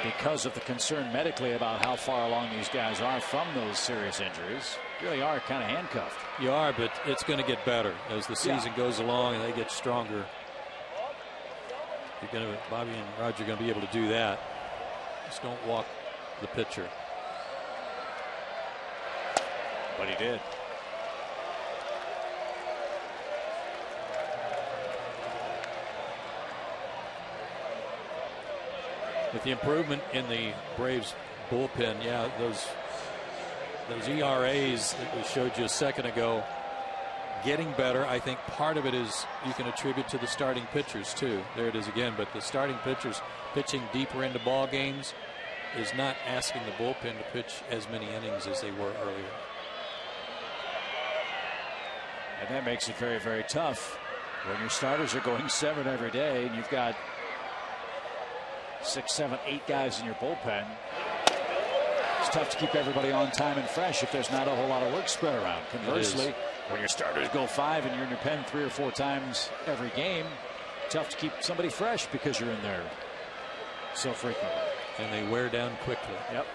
because of the concern medically about how far along these guys are from those serious injuries, you really are kind of handcuffed. You are, but it's going to get better as the season goes along and they get stronger. Bobby and Roger are going to be able to do that. Just don't walk the pitcher. But he did. With the improvement in the Braves bullpen, yeah, those ERAs that we showed you a second ago, getting better. I think part of it is you can attribute to the starting pitchers too. There it is again. But the starting pitchers pitching deeper into ball games is not asking the bullpen to pitch as many innings as they were earlier. And that makes it very, very tough when your starters are going 7 every day and you've got 6, 7, 8 guys in your bullpen. It's tough to keep everybody on time and fresh if there's not a whole lot of work spread around. Conversely, when your starters go 5 and you're in your pen 3 or 4 times every game, tough to keep somebody fresh because you're in there so frequently. And they wear down quickly. Yep.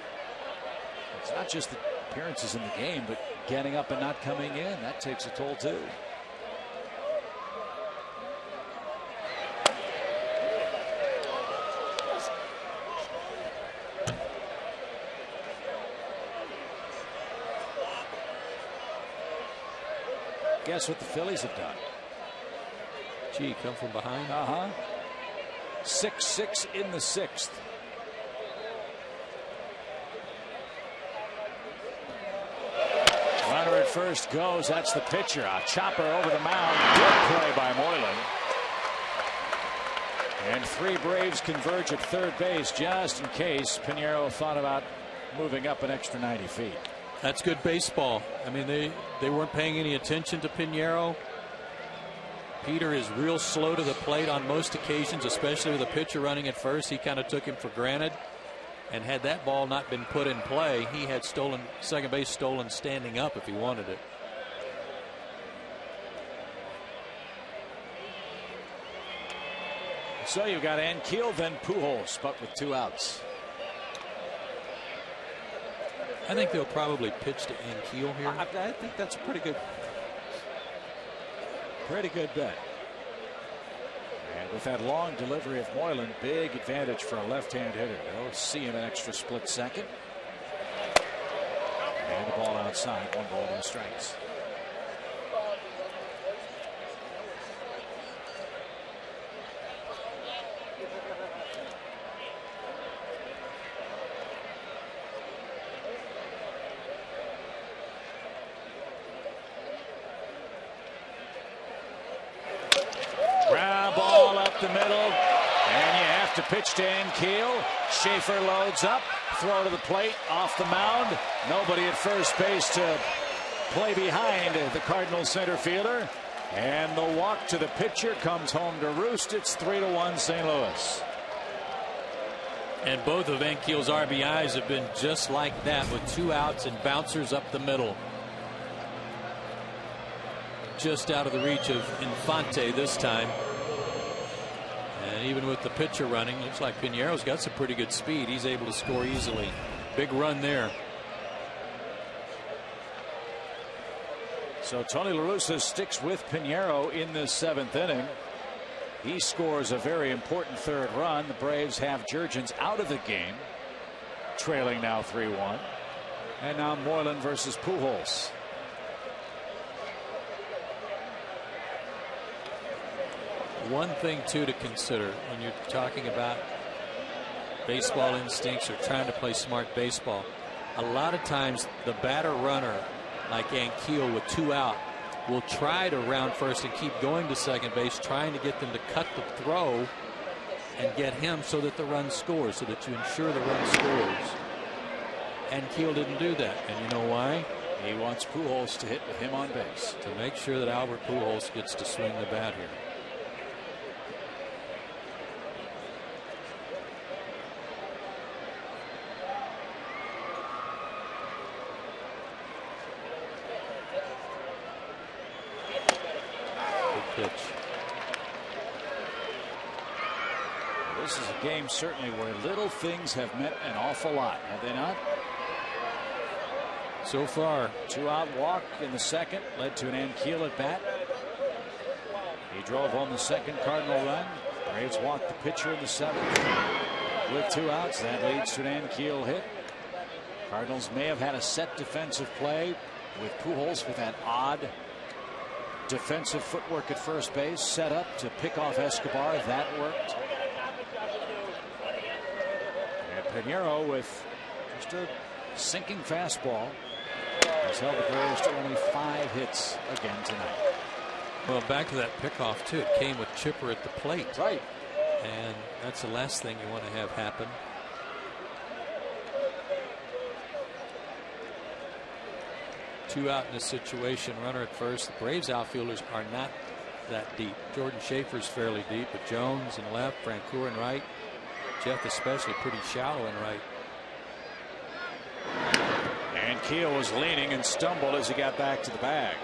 It's not just the appearances in the game, but getting up and not coming in. That takes a toll too. Guess what the Phillies have done? Gee, come from behind. 6-6 in the 6th. Runner at first goes. That's the pitcher. A chopper over the mound. Good play by Moylan. And 3 Braves converge at third base just in case Pinheiro thought about moving up an extra 90 feet. That's good baseball. I mean, they weren't paying any attention to Pinheiro. Peter is real slow to the plate on most occasions, especially with a pitcher running at first. He kind of took him for granted. And had that ball not been put in play, he had second base stolen standing up if he wanted it. So you've got Ankiel, then Pujols, but with 2 outs. I think they'll probably pitch to Ankiel here. I think that's a pretty good bet. And with that long delivery of Moylan, big advantage for a left-hand hitter. They'll see him an extra split second. And the ball outside. 1 ball, no strikes. The middle, and you have to pitch to Ankiel. Schaefer loads up, throw to the plate, off the mound. Nobody at first base to play behind the Cardinals center fielder, and the walk to the pitcher comes home to roost. It's 3-1 St. Louis. And both of Ankiel's RBIs have been just like that, with 2 outs and bouncers up the middle. Just out of the reach of Infante this time. And Even with the pitcher running, looks like Piñeiro's got some pretty good speed. He's able to score easily. Big run there. So Tony La Russa sticks with Piñeiro in the 7th inning. He scores a very important 3rd run. The Braves have Jurgens out of the game, trailing now 3-1. And now Moylan versus Pujols. One thing, too, to consider when you're talking about baseball instincts or trying to play smart baseball, a lot of times the batter runner, like Ankiel with 2 out, will try to round first and keep going to second base, trying to get them to cut the throw and get him so that the run scores, so that you ensure the run scores. And Ankiel didn't do that. And you know why? He wants Pujols to hit with him on base. To make sure that Albert Pujols gets to swing the bat here. Pitch. This is a game certainly where little things have meant an awful lot, have they not? So far. 2-out walk in the 2nd led to an Ankiel at bat. He drove home the 2nd Cardinal run. Braves walked the pitcher in the 7th with 2 outs. That leads to an Ankiel hit. Cardinals may have had a set defensive play with Pujols with that odd defensive footwork at first base, set up to pick off Escobar. That worked. And Piñeiro with just a sinking fastball has held the Braves to only 5 hits again tonight. Well, back to that pickoff too. It came with Chipper at the plate. Right. And that's the last thing you want to have happen. Two out in this situation, runner at first. The Braves outfielders are not that deep. Jordan Schaefer's fairly deep, but Jones in left, Francoeur in right, Jeff especially pretty shallow in right. And Keel was leaning and stumbled as he got back to the bag.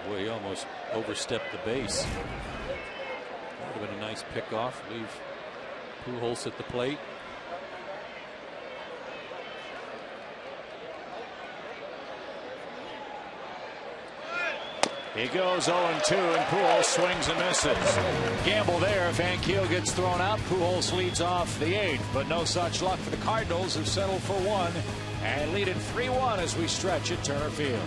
Boy, he almost overstepped the base. That would have been a nice pickoff. Leave Pujols at the plate. He goes 0-2, and Pujols swings and misses. Gamble there. If Ankiel gets thrown out, Pujols leads off the 8th, but no such luck for the Cardinals, who settle for 1 and lead it 3-1 as we stretch at Turner Field.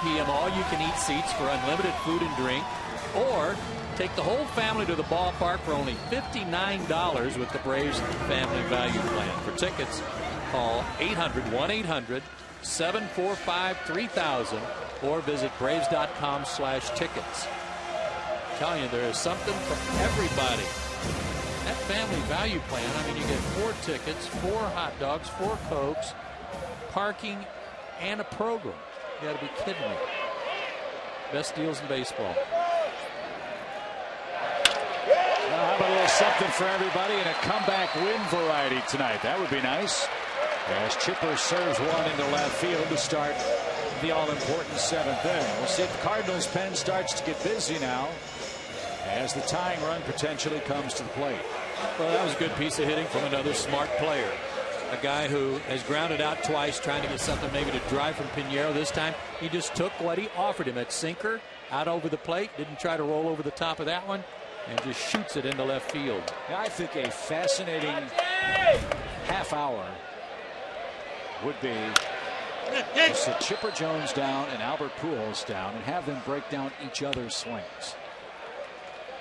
PM all-you-can-eat seats for unlimited food and drink, or Take the whole family to the ballpark for only $59 with the Braves Family Value Plan. For tickets, call 800-1-800-745-3000 or visit Braves.com/tickets. I'm telling you, there is something for everybody. That Family Value Plan, I mean, you get 4 tickets, 4 hot dogs, 4 Cokes, parking, and a program. You got to be kidding me. Best deals in baseball. Well, how about a little something for everybody and a comeback win variety tonight? That would be nice. As Chipper serves one into left field to start the all-important 7th inning. We'll see if the Cardinals' pen starts to get busy now as the tying run potentially comes to the plate. Well, that was a good piece of hitting from another smart player. A guy who has grounded out twice trying to get something maybe to drive from Pinheiro. This time he just took what he offered him at sinker out over the plate. Didn't try to roll over the top of that one and just shoots it into left field. Yeah, I think a fascinating half hour would be to sit Chipper Jones down and Albert Pujols down and have them break down each other's swings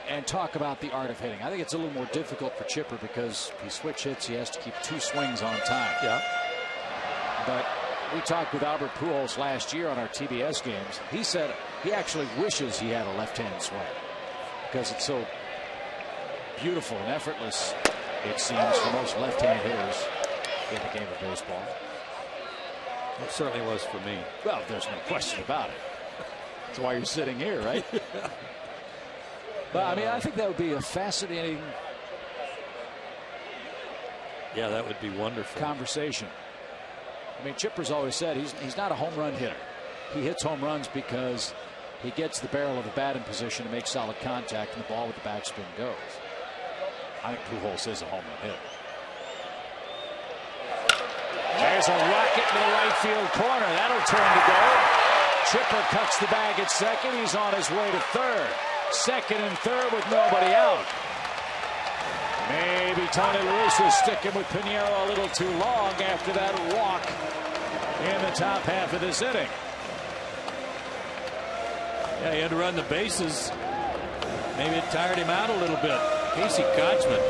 and talk about the art of hitting. I think it's a little more difficult for Chipper because he switch hits. He has to keep 2 swings on time. Yeah. But we talked with Albert Pujols last year on our TBS games. He said he actually wishes he had a left-hand swing because it's so beautiful and effortless, it seems, for most left-hand hitters in the game of baseball. It certainly was for me. Well, there's no question about it. That's why you're sitting here, right? But I mean, I think that would be a fascinating that would be wonderful conversation. I mean, Chipper's always said he's not a home run hitter. He hits home runs because he gets the barrel of the bat in position to make solid contact and the ball with the backspin goes. I think Pujols is a home run hitter. There's a rocket in the right field corner. That'll turn to go. Chipper cuts the bag at second. He's on his way to third. Second and third with nobody out. Maybe Tony La Russa sticking with Pinheiro a little too long after that walk in the top half of this inning. Yeah, he had to run the bases. Maybe it tired him out a little bit. Casey Kotzman,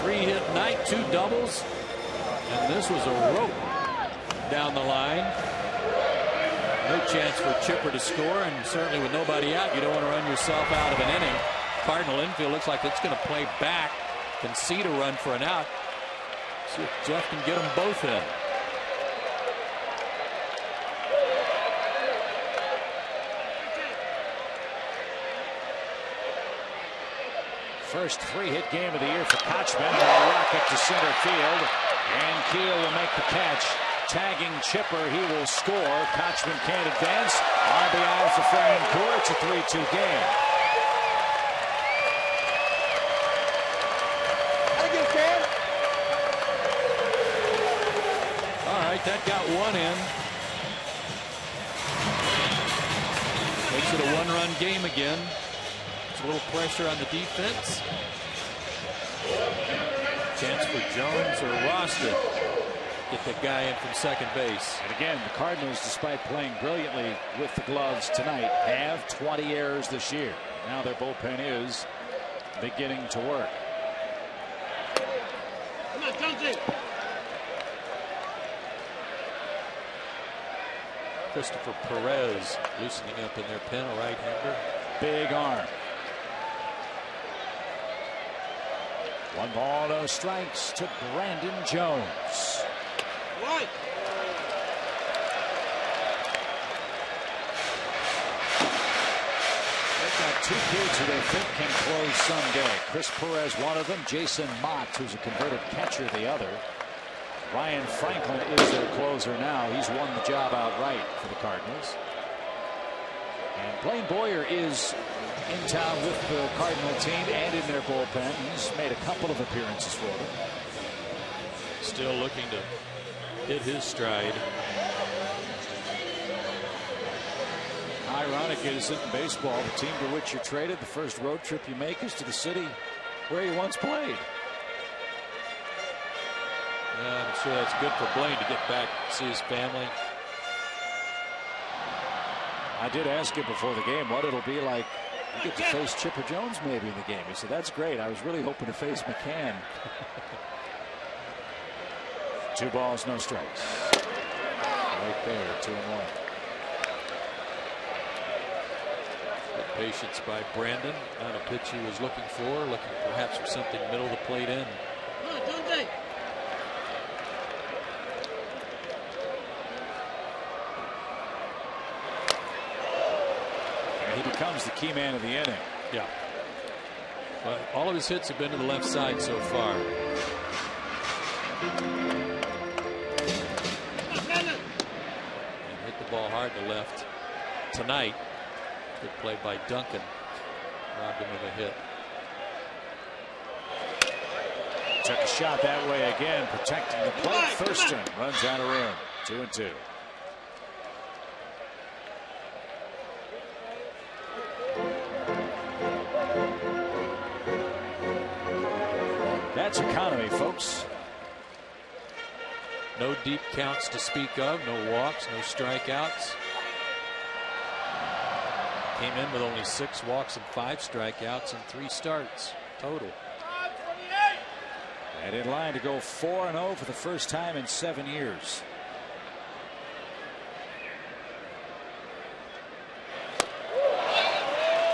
3-hit night, 2 doubles, and this was a rope down the line. No chance for Chipper to score, and certainly with nobody out, you don't want to run yourself out of an inning. Cardinal infield looks like it's going to play back, concede a run for an out. See if Jeff can get them both in. First 3-hit game of the year for Kotzman. A rocket to center field, and Keel will make the catch. Tagging Chipper, he will score. Kotzman can't advance. RBI for Francoeur. It's a 3-2 game. All right, that got one in. Makes it a 1-run game again. It's a little pressure on the defense. Chance for Jones or Ross to get the guy in from second base. And again, the Cardinals, despite playing brilliantly with the gloves tonight, have 20 errors this year. Now their bullpen is beginning to work. Come on, Jonesy. Christopher Perez loosening up in their pen, a right-hander. Big arm. 1 ball, no strikes to Brandon Jones. Right. They've got 2 kids who they think can close someday. Chris Perez, one of them. Jason Mott, who's a converted catcher, the other. Ryan Franklin is their closer now. He's won the job outright for the Cardinals. And Blaine Boyer is in town with the Cardinal team and in their bullpen. He's made a couple of appearances for them. Still looking to hit his stride. Ironic, is it in baseball? The team to which you're traded, the first road trip you make is to the city where you once played. Yeah, I'm sure that's good for Blaine to get back, see his family. I did ask him before the game what it'll be like get to face Chipper Jones maybe in the game. He said, that's great. I was really hoping to face McCann. 2 balls, no strikes. Right there, 2-1. Good patience by Brandon. Not a pitch he was looking for. Looking perhaps for something middle of the plate in. And he becomes the key man of the inning. Yeah. But all of his hits have been to the left side so far. Hit the ball hard to left tonight. Good play by Duncan. Robbed him of a hit. Took a shot that way again, protecting the plate. Thurston runs out of room. 2-2. That's economy, folks. No deep counts to speak of. No walks, no strikeouts. Came in with only 6 walks and 5 strikeouts and 3 starts total. And in line to go 4-0 for the first time in 7 years.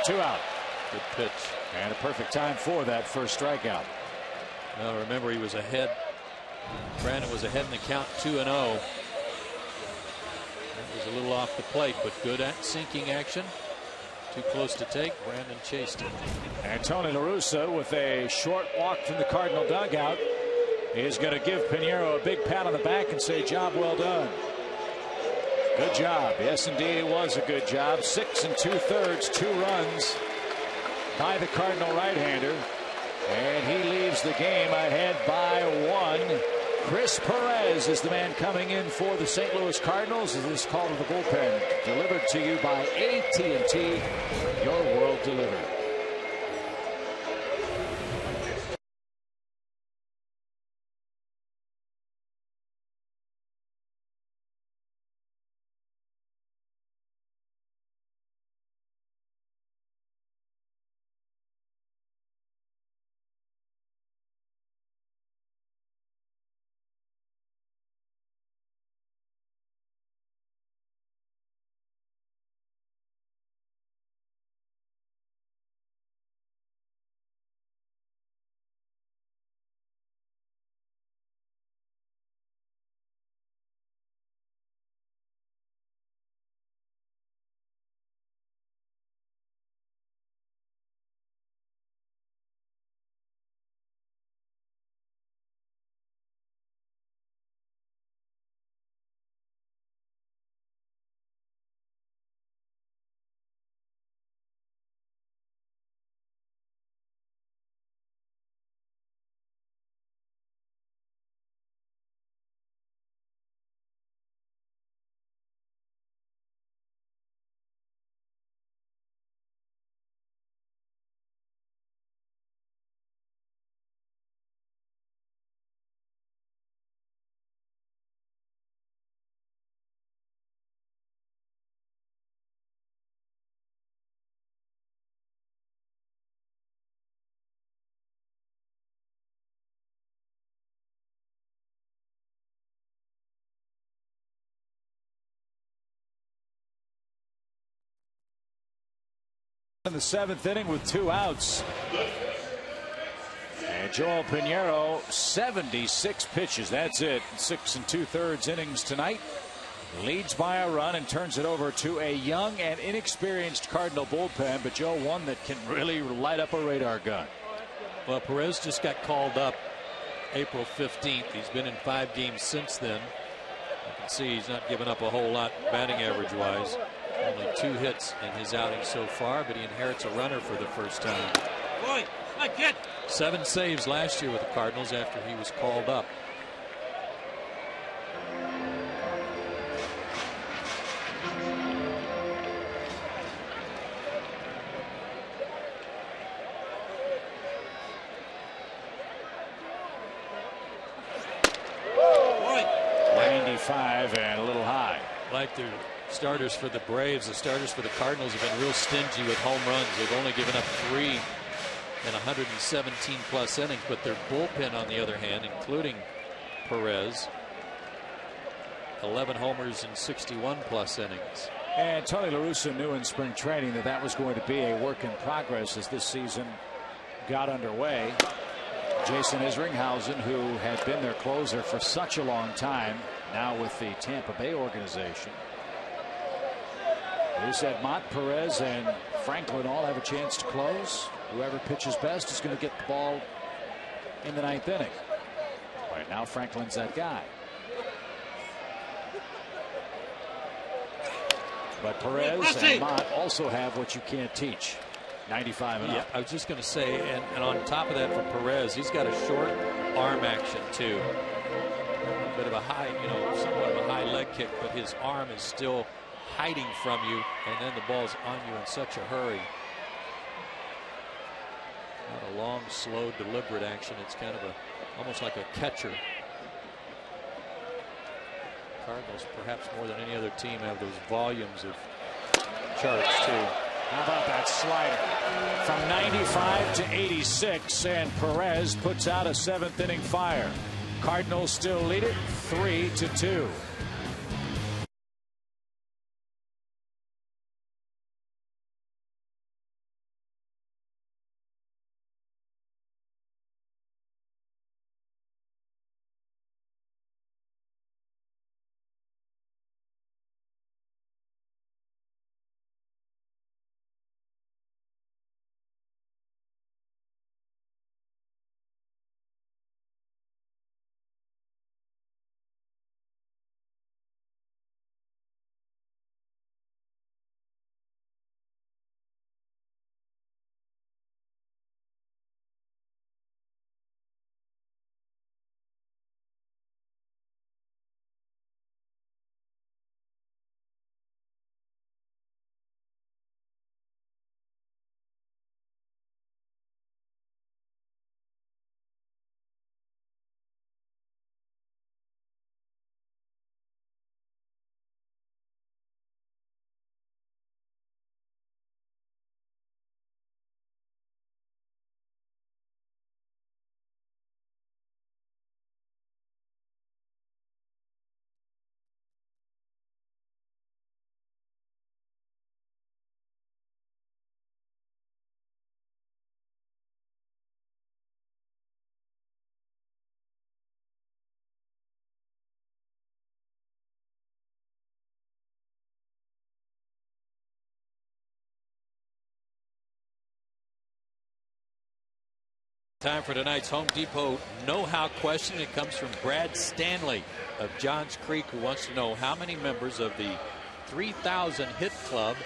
Two out. Good pitch. And a perfect time for that first strikeout. Well, remember, he was ahead. Brandon was ahead in the count 2-0. It was a little off the plate, but good at sinking action. Too close to take. Brandon chased him. And Tony La Russa, with a short walk from the Cardinal dugout, is going to give Pinheiro a big pat on the back and say, job well done. Good job. Yes, indeed, it was a good job. 6 2/3, 2 runs by the Cardinal right-hander. And he leaves the game ahead by 1. Chris Perez is the man coming in for the St. Louis Cardinals. As this call to the bullpen delivered to you by AT&T, your world delivered. In the 7th inning with 2 outs. And Joel Pinheiro, 76 pitches. That's it. 6 2/3 innings tonight. Leads by a run and turns it over to a young and inexperienced Cardinal bullpen. But Joe, one that can really light up a radar gun. Well, Perez just got called up April 15th. He's been in 5 games since then. You can see he's not given up a whole lot batting average wise. Only 2 hits in his outing so far, but he inherits a runner for the first time. 7 saves last year with the Cardinals after he was called up. .95 and a little high. Like to starters for the Braves. The starters for the Cardinals have been real stingy with home runs. They've only given up 3 in 117 plus innings, but their bullpen, on the other hand, including Perez, 11 homers in 61 plus innings. And Tony La Russa knew in spring training that that was going to be a work in progress as this season got underway. Jason Isringhausen, who had been their closer for such a long time, now with the Tampa Bay organization. They said Mott, Perez, and Franklin all have a chance to close. Whoever pitches best is going to get the ball in the 9th inning. Right now, Franklin's that guy. But Perez and Mott also have what you can't teach. 95 and up. I was just going to say, and on top of that for Perez, he's got a short arm action too. A bit of a high, somewhat of a high leg kick, but his arm is still hiding from you, and then the ball's on you in such a hurry. Not a long, slow, deliberate action. It's kind of almost like a catcher. Cardinals, perhaps more than any other team, have those volumes of charts too. How about that slider from 95 to 86, and Perez puts out a 7th inning fire. Cardinals still lead it 3-2. Time for tonight's Home Depot know-how question. It comes from Brad Stanley of Johns Creek, who wants to know how many members of the 3,000 hit club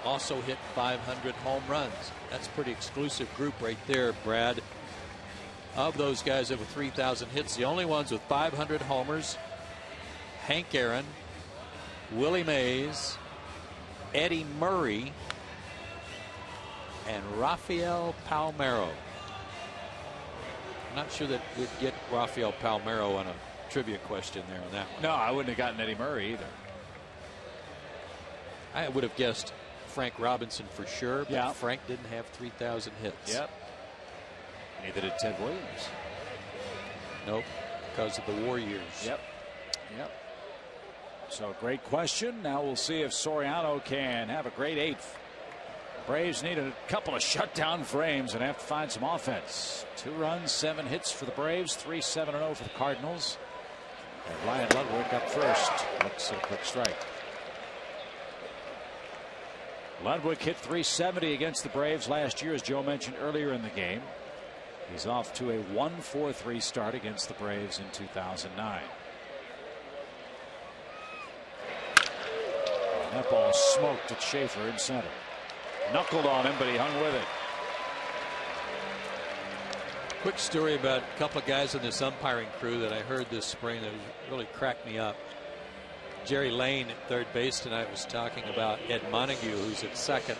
also hit 500 home runs. That's a pretty exclusive group right there, Brad. Of those guys that were 3,000 hits, the only ones with 500 homers: Hank Aaron, Willie Mays, Eddie Murray, and Rafael Palmeiro. I'm not sure that we'd get Rafael Palmeiro on a trivia question there on that one. No, I wouldn't have gotten Eddie Murray either. I would have guessed Frank Robinson for sure, but yeah. Frank didn't have 3,000 hits. Yep. Neither did Ted Williams. Nope, because of the war years. Yep. Yep. So great question. Now we'll see if Soriano can have a great 8th. Braves need a couple of shutdown frames and have to find some offense. 2 runs, 7 hits for the Braves, 3-7-0 for the Cardinals. And Ryan Ludwig up first. Looks at a quick strike. Ludwig hit .370 against the Braves last year, as Joe mentioned earlier in the game. He's off to a 1-4-3 start against the Braves in 2009. And that ball smoked at Schaefer in center. Knuckled on him, but he hung with it. Quick story about a couple of guys in this umpiring crew that I heard this spring that really cracked me up. Jerry Lane at third base tonight was talking about Ed Montague, who's at second.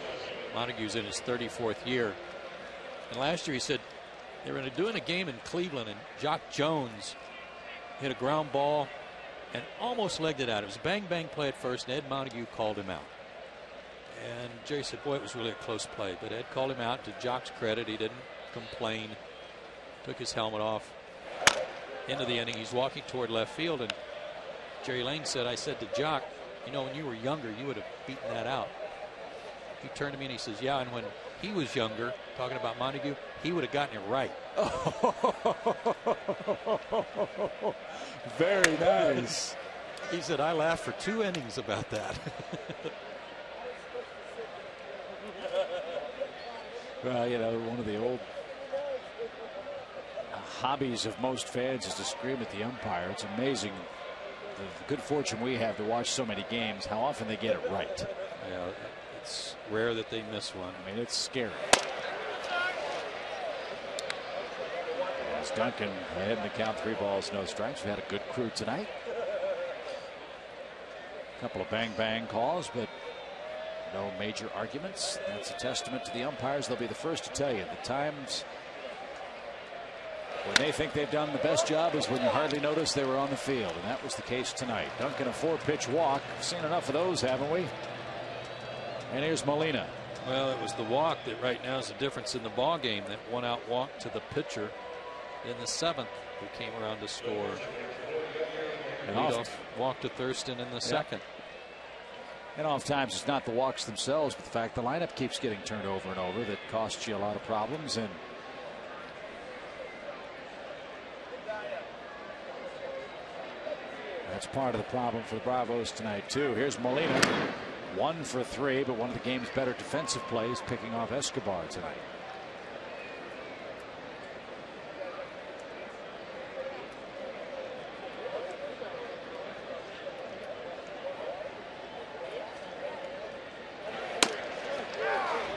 Montague's in his 34th year. And last year he said they were doing a game in Cleveland, and Jock Jones hit a ground ball and almost legged it out. It was bang bang play at first, and Ed Montague called him out. And Jerry said, boy, it was really a close play. But Ed called him out. To Jock's credit, he didn't complain. Took his helmet off. Into the inning, he's walking toward left field, and Jerry Lane said, I said to Jock, you know, when you were younger, you would have beaten that out. He turned to me and he says, yeah, and when he was younger, talking about Montague, he would have gotten it right. Very nice. He said, I laughed for 2 innings about that. Well, you know, one of the old hobbies of most fans is to scream at the umpire. It's amazing the good fortune we have to watch so many games, how often they get it right. Yeah, it's rare that they miss one. I mean, it's scary. As Duncan ahead in the count, 3 balls, no strikes. We had a good crew tonight. A couple of bang bang calls, but no major arguments. That's a testament to the umpires. They'll be the first to tell you the times when they think they've done the best job is when you hardly notice they were on the field, and that was the case tonight. Duncan, a 4-pitch walk. We've seen enough of those, haven't we? And here's Molina. Well, it was the walk that right now is the difference in the ball game. That 1-out walk to the pitcher in the 7th, who came around to score. And walk to Thurston in the 2nd. And oftentimes it's not the walks themselves, but the fact the lineup keeps getting turned over and over that costs you a lot of problems. And that's part of the problem for the Bravos tonight, too. Here's Molina. 1 for 3, but one of the game's better defensive plays, picking off Escobar tonight.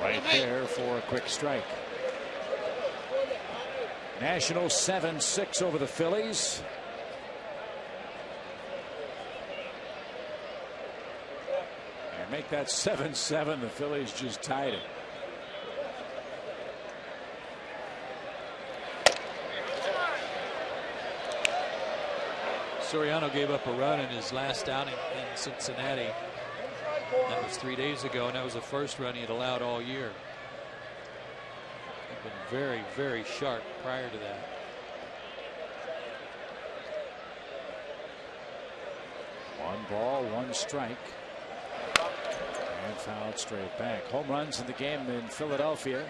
Right there for a quick strike. Nationals 7-6 over the Phillies. And make that 7-7. The Phillies just tied it. Soriano gave up a run in his last outing in Cincinnati. That was 3 days ago, and that was the first run he had allowed all year. He'd been very, very sharp prior to that. One ball, 1 strike. And fouled straight back. Home runs in the game in Philadelphia.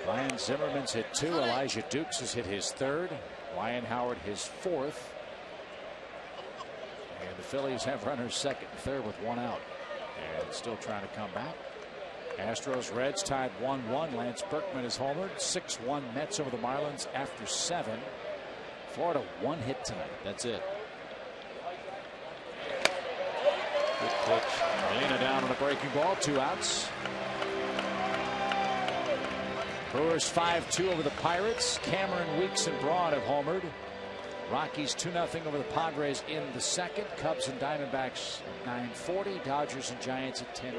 Ryan Zimmerman's hit 2. Elijah Dukes has hit his 3rd. Ryan Howard his 4th. And the Phillies have runners 2nd and 3rd with 1 out. And still trying to come back. Astros Reds tied 1-1. Lance Berkman is homered. 6-1 Mets over the Marlins after 7. Florida 1 hit tonight. That's it. Good pitch. Molina down on a breaking ball. 2 outs. Brewers 5-2 over the Pirates. Cameron, Weeks, and Braun have homered. Rockies 2-0 over the Padres in the 2nd. Cubs and Diamondbacks at 9:40. Dodgers and Giants at 10:15.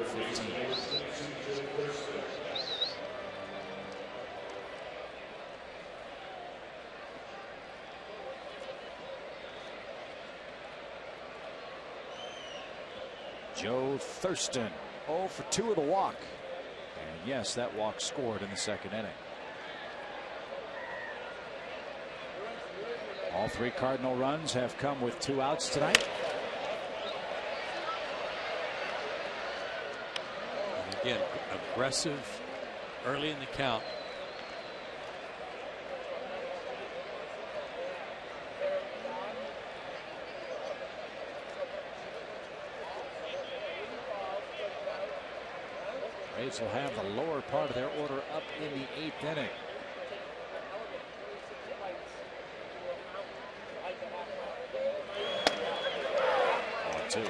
Joe Thurston 0 for 2 of the walk. And yes, that walk scored in the 2nd inning. All 3 Cardinal runs have come with 2 outs tonight. And again, aggressive early in the count. Rays will have the lower part of their order up in the 8th inning. 1-2.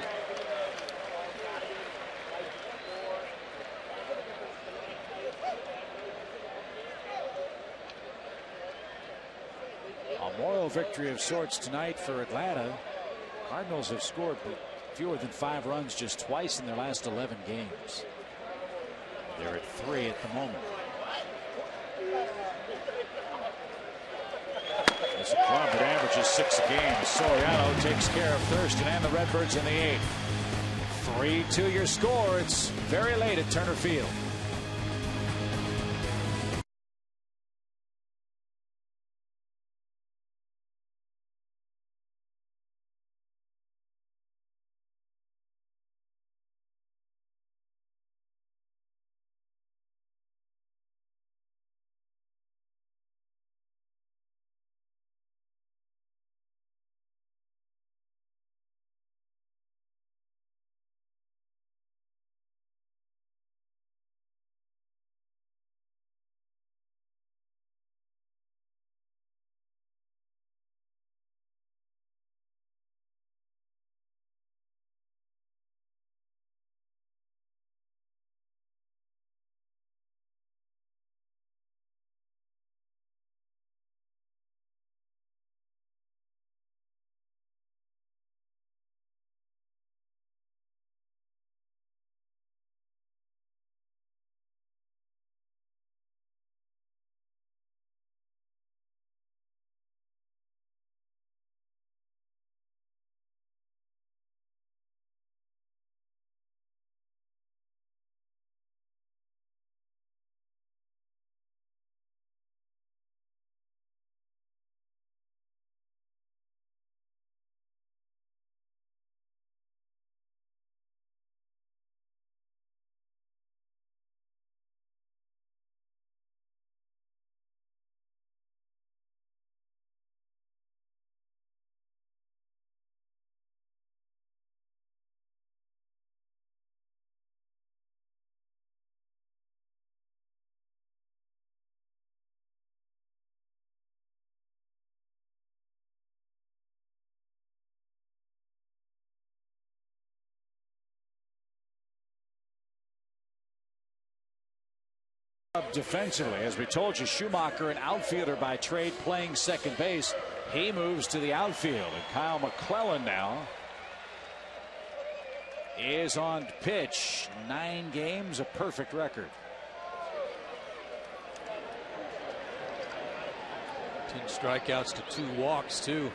A moral victory of sorts tonight for Atlanta. Cardinals have scored fewer than 5 runs just twice in their last 11 games. They're at 3 at the moment. It's a club that averages averages 6 a game. Soriano takes care of Thurston and the Redbirds in the 8th. 3-2 your score. It's very late at Turner Field. Defensively, as we told you, Schumacher, an outfielder by trade, playing second base. He moves to the outfield, and Kyle McClellan now is on pitch. 9 games, a perfect record. 10 strikeouts to 2 walks, too.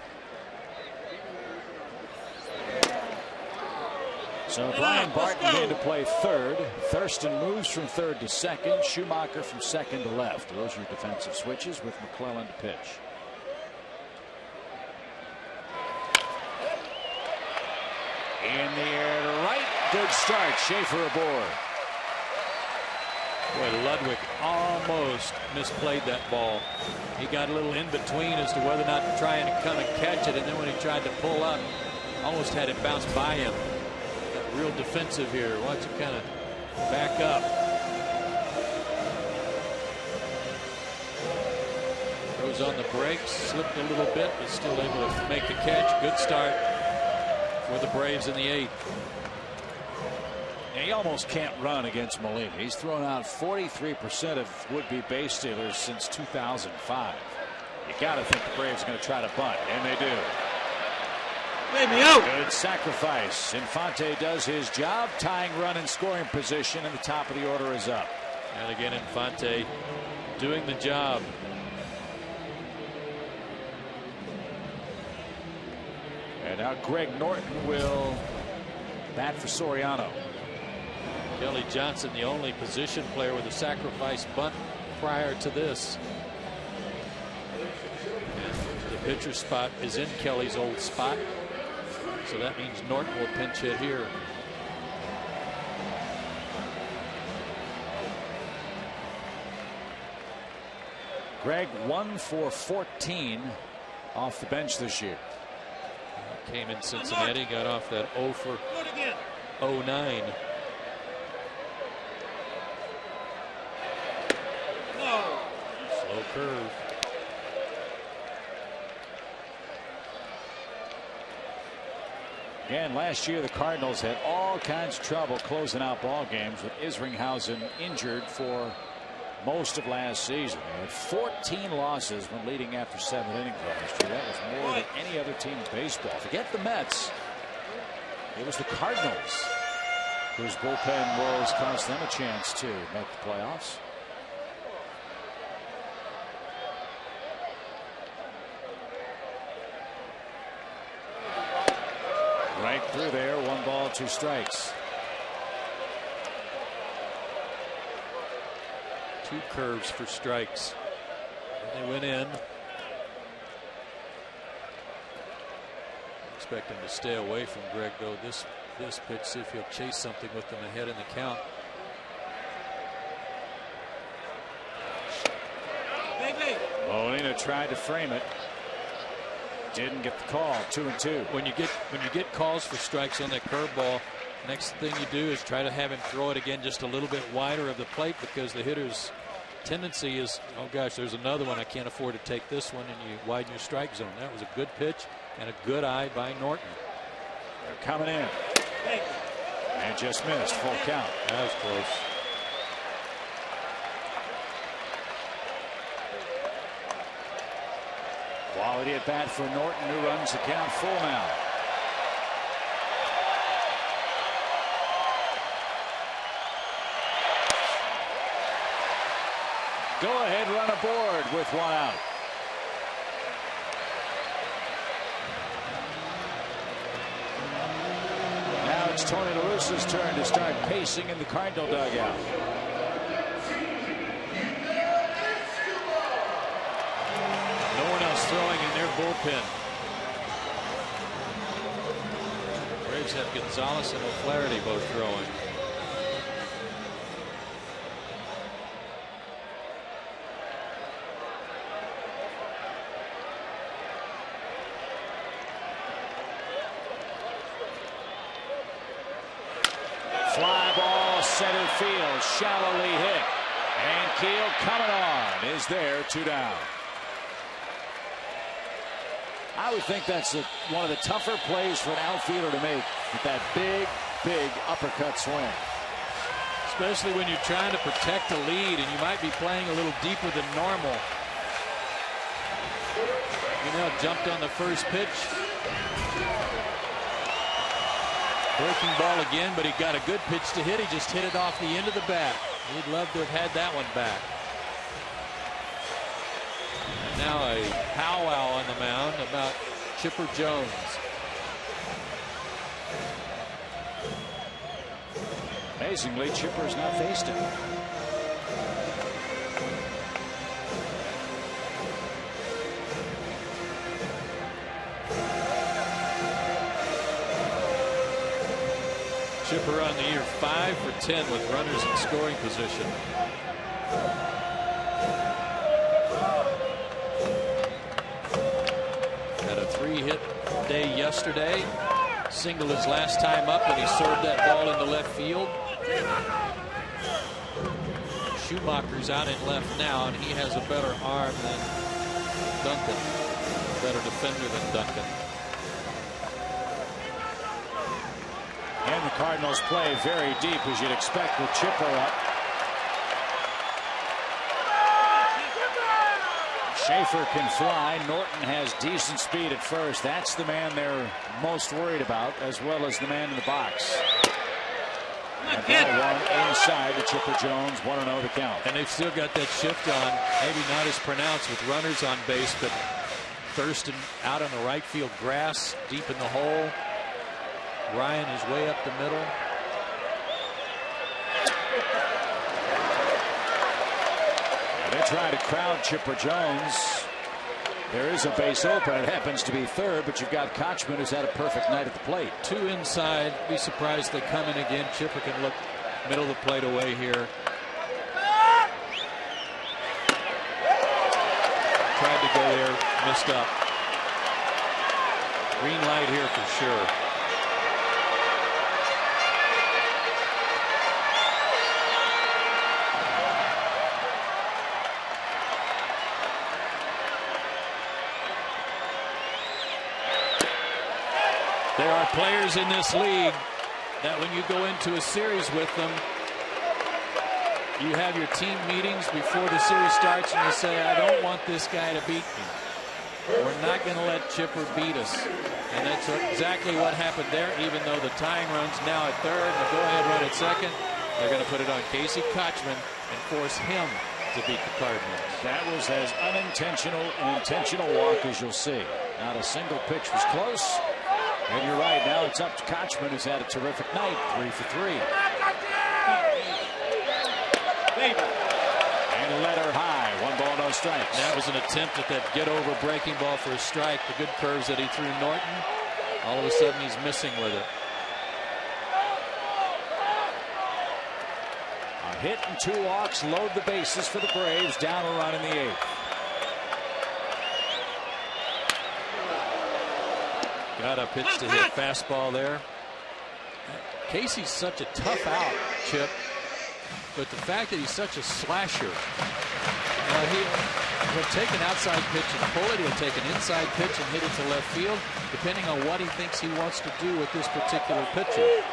So Brian Barton going to play third. Thurston moves from third to second. Schumacher from second to left. Those are your defensive switches with McClellan to pitch. In the air to right. Good start. Schaefer aboard. Boy, Ludwig almost misplayed that ball. He got a little in between as to whether or not to try and come and catch it, and then when he tried to pull up, almost had it bounce by him. Real defensive here. Watch it kind of back up. Goes on the brakes, slipped a little bit, but still able to make the catch. Good start for the Braves in the 8th. He almost can't run against Molina. He's thrown out 43% of would-be base stealers since 2005. You got to think the Braves are going to try to bunt, and they do. Baby out. Good sacrifice. Infante does his job. Tying run in scoring position, and the top of the order is up. And again, Infante doing the job. And now Greg Norton will bat for Soriano. Kelly Johnson, the only position player with a sacrifice bunt prior to this. And the pitcher spot is in Kelly's old spot. So that means Norton will pinch hit here. Greg 1 for 14 off the bench this year. Came in Cincinnati, got off that 0 for 09. Slow curve. Again, last year the Cardinals had all kinds of trouble closing out ball games with Isringhausen injured for most of last season. They had 14 losses when leading after 7 innings last year. That was more than any other team in baseball. Forget the Mets. It was the Cardinals whose bullpen woes cost them a chance to make the playoffs. Right through there. 1 ball, 2 strikes. 2 curves for strikes. And they went in. Expect him to stay away from Greg, though. This pitch, see if he'll chase something with them ahead in the count. Molina tried to frame it. Didn't get the call. 2-2. When you get calls for strikes on that curveball, next thing you do is try to have him throw it again just a little bit wider of the plate, because the hitter's tendency is, oh gosh, there's another one, I can't afford to take this one, and you widen your strike zone. That was a good pitch and a good eye by Norton. They're coming in. And just missed. Full count. That was close. Quality at bat for Norton, who runs the count full now. Go ahead, run aboard with 1 out. Now it's Tony La Russa's turn to start pacing in the Cardinal dugout. No one else throwing in their bullpen. Braves have Gonzalez and O'Flaherty both throwing. Fly ball, center field, shallowly hit. And Keel coming on is there, 2 down. I would think that's one of the tougher plays for an outfielder to make, with that big uppercut swing. Especially when you're trying to protect a lead and you might be playing a little deeper than normal. You know, jumped on the first pitch. Breaking ball again, but he got a good pitch to hit. He just hit it off the end of the bat. He'd love to have had that one back. And now a powwow on the mound about Chipper Jones. Amazingly, Chipper's not faced him. Chipper on the year 5 for 10 with runners in scoring position. Had a 3-hit day yesterday. Singled his last time up, and he served that ball into left field. Schumacher's out in left now, and he has a better arm than Duncan. Better defender than Duncan. And the Cardinals play very deep, as you'd expect, with Chipper up. Schaefer can fly. Norton has decent speed at first. That's the man they're most worried about, as well as the man in the box. And ball 1 inside to Chipper Jones. 1-0 the count. And they've still got that shift on. Maybe not as pronounced with runners on base, but Thurston out on the right field grass, deep in the hole. Ryan is way up the middle. They're trying to crowd Chipper Jones. There is a base open. It happens to be third, but you've got Kochman, who's had a perfect night at the plate. 2 inside. Be surprised they come in again. Chipper can look middle of the plate away here. Tried to go there, missed up. Green light here for sure. There are players in this league that when you go into a series with them, you have your team meetings before the series starts and you say, I don't want this guy to beat me. We're not going to let Chipper beat us. And that's exactly what happened there, even though the tying run's now at third, the go-ahead run at second. They're going to put it on Casey Kochman and force him to beat the Cardinals. That was as unintentional an intentional walk as you'll see. Not a single pitch was close. And you're right. Now it's up to Kochman, who's had a terrific night. 3 for 3. And let her high. 1 ball, no strikes. That was an attempt at that get-over breaking ball for a strike. The good curves that he threw Norton. All of a sudden, he's missing with it. A hit and 2 walks load the bases for the Braves. Down a run in the 8th. Got a pitch to hit fastball there. Casey's such a tough out, Chip, but the fact that he's such a slasher, he'll take an outside pitch and pull it. He'll take an inside pitch and hit it to left field, depending on what he thinks he wants to do with this particular pitcher.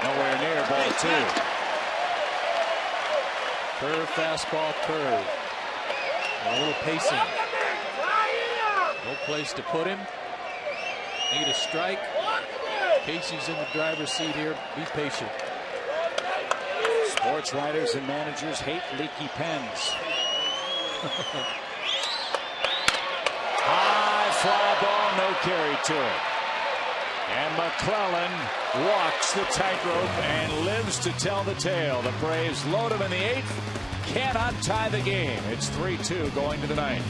Nowhere near ball 2. Curve, fastball, curve. A little pacing. No place to put him. Need a strike. Casey's in the driver's seat here. Be patient. Sports writers and managers hate leaky pens. High fly ball, no carry to it. And McClellan walks the tightrope and lives to tell the tale. The Braves load him in the 8th. Cannot tie the game. It's 3-2 going to the 9th.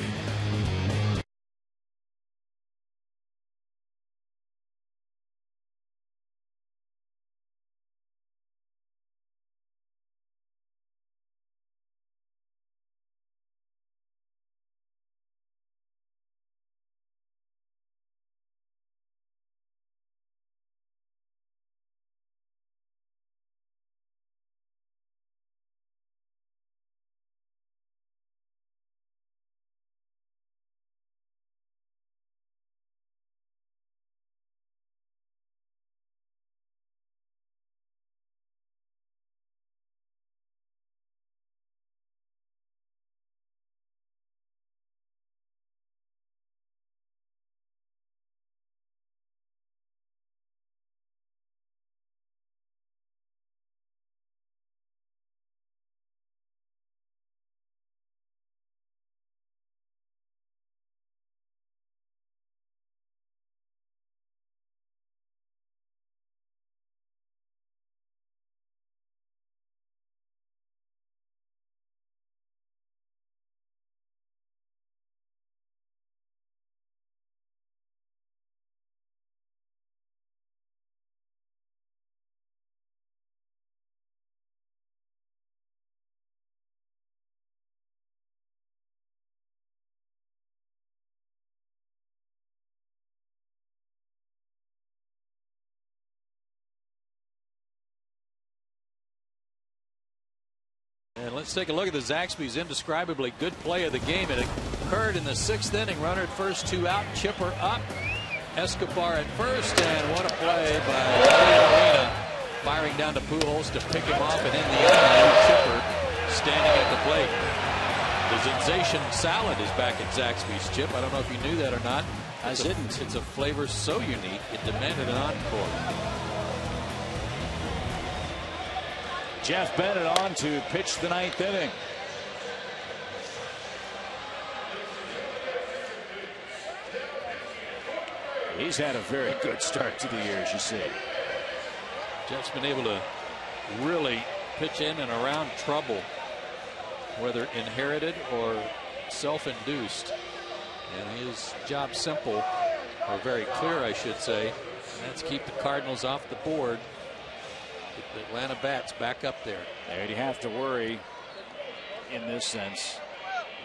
And let's take a look at the Zaxby's indescribably good play of the game. It occurred in the 6th inning. Runner at first, 2 out. Chipper up. Escobar at first. And what a play by Arena. Firing down to Pujols to pick him off. And in the end, Chipper standing at the plate. The sensation salad is back at Zaxby's, Chip. I don't know if you knew that or not. I didn't. It's a flavor so unique, it demanded an encore. Jeff Bennett on to pitch the 9th inning. He's had a very good start to the year, as you see. Jeff's been able to really pitch in and around trouble, whether inherited or self-induced. And his job simple, or very clear, I should say. And that's keep the Cardinals off the board. Get the Atlanta bats back up there. There you have to worry in this sense.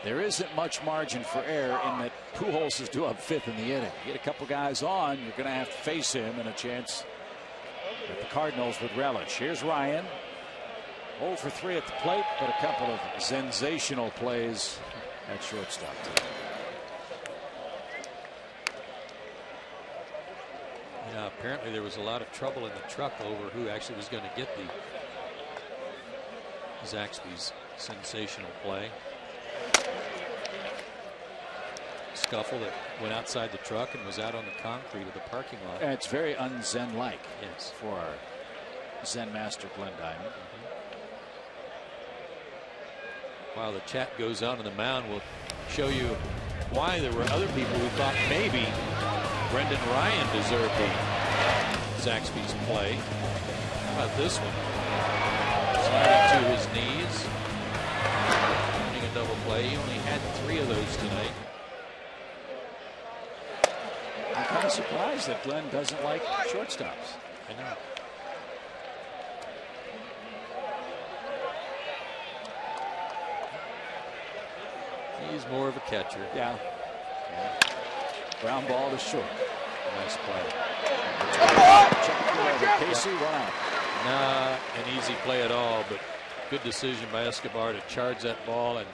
There isn't much margin for error in that Pujols is due up 5th in the inning. Get a couple guys on, you're going to have to face him, and a chance that the Cardinals would relish. Here's Ryan. 0 for 3 at the plate, but a couple of sensational plays at shortstop. Yeah, apparently there was a lot of trouble in the truck over who actually was going to get the Zaxby's sensational play. Scuffle that went outside the truck and was out on the concrete of the parking lot. And it's very un-Zen-like, yes, for our Zen master Glenn Diamond. While the chat goes on the mound, we'll show you why there were other people who thought maybe Brendan Ryan deserved Zaxby's play. How about this one? Sliding to his knees. Running a double play. He only had 3 of those tonight. I'm kind of surprised that Glenn doesn't like shortstops. I know. He's more of a catcher. Yeah. Ground ball to short. Nice play. Casey, 1 out. Not an easy play at all, but good decision by Escobar to charge that ball and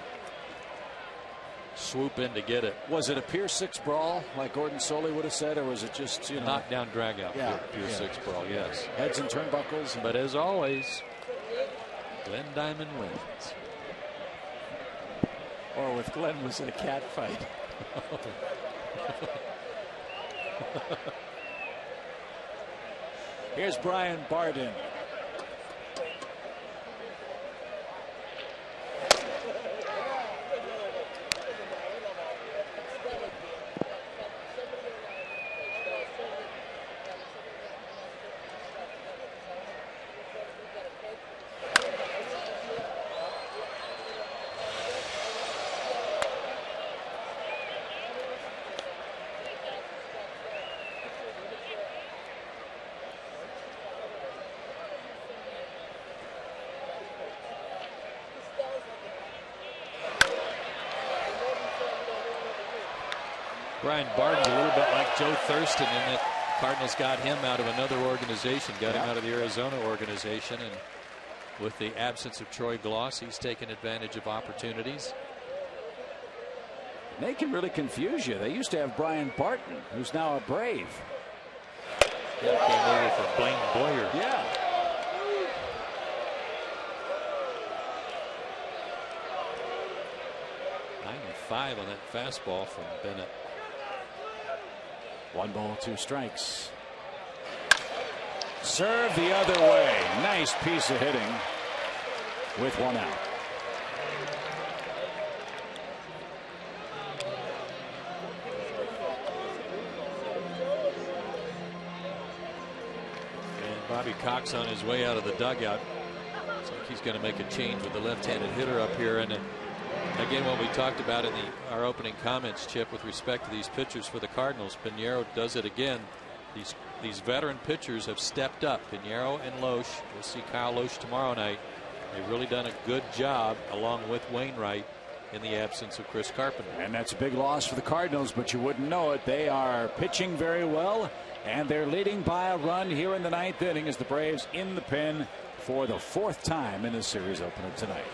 swoop in to get it. Was it a Pier 6 brawl like Gordon Soley would have said, or was it just, you know, knockdown drag out? Yeah, Pier 6 brawl, yes. Heads and turnbuckles. But as always, Glenn Diamond wins. Or with Glenn was it a cat fight? Here's Brian Barden. Brian Barden's a little bit like Joe Thurston in that Cardinals got him out of another organization, got him out of the Arizona organization, and with the absence of Troy Gloss, he's taken advantage of opportunities. They can really confuse you. They used to have Brian Barton, who's now a Brave. Yeah, came over for Blaine Boyer. Yeah. .95 on that fastball from Bennett. 1 ball, 2 strikes. Serve the other way. Nice piece of hitting with 1 out. And Bobby Cox on his way out of the dugout. Looks like he's going to make a change with the left-handed hitter up here. And again, what we talked about in our opening comments, Chip, with respect to these pitchers for the Cardinals, Pinheiro does it again. These veteran pitchers have stepped up. Pinheiro and Loesch. We'll see Kyle Loesch tomorrow night. They've really done a good job, along with Wainwright, in the absence of Chris Carpenter. And that's a big loss for the Cardinals, but you wouldn't know it. They are pitching very well, and they're leading by a run here in the 9th inning as the Braves in the pen for the 4th time in the series opener tonight.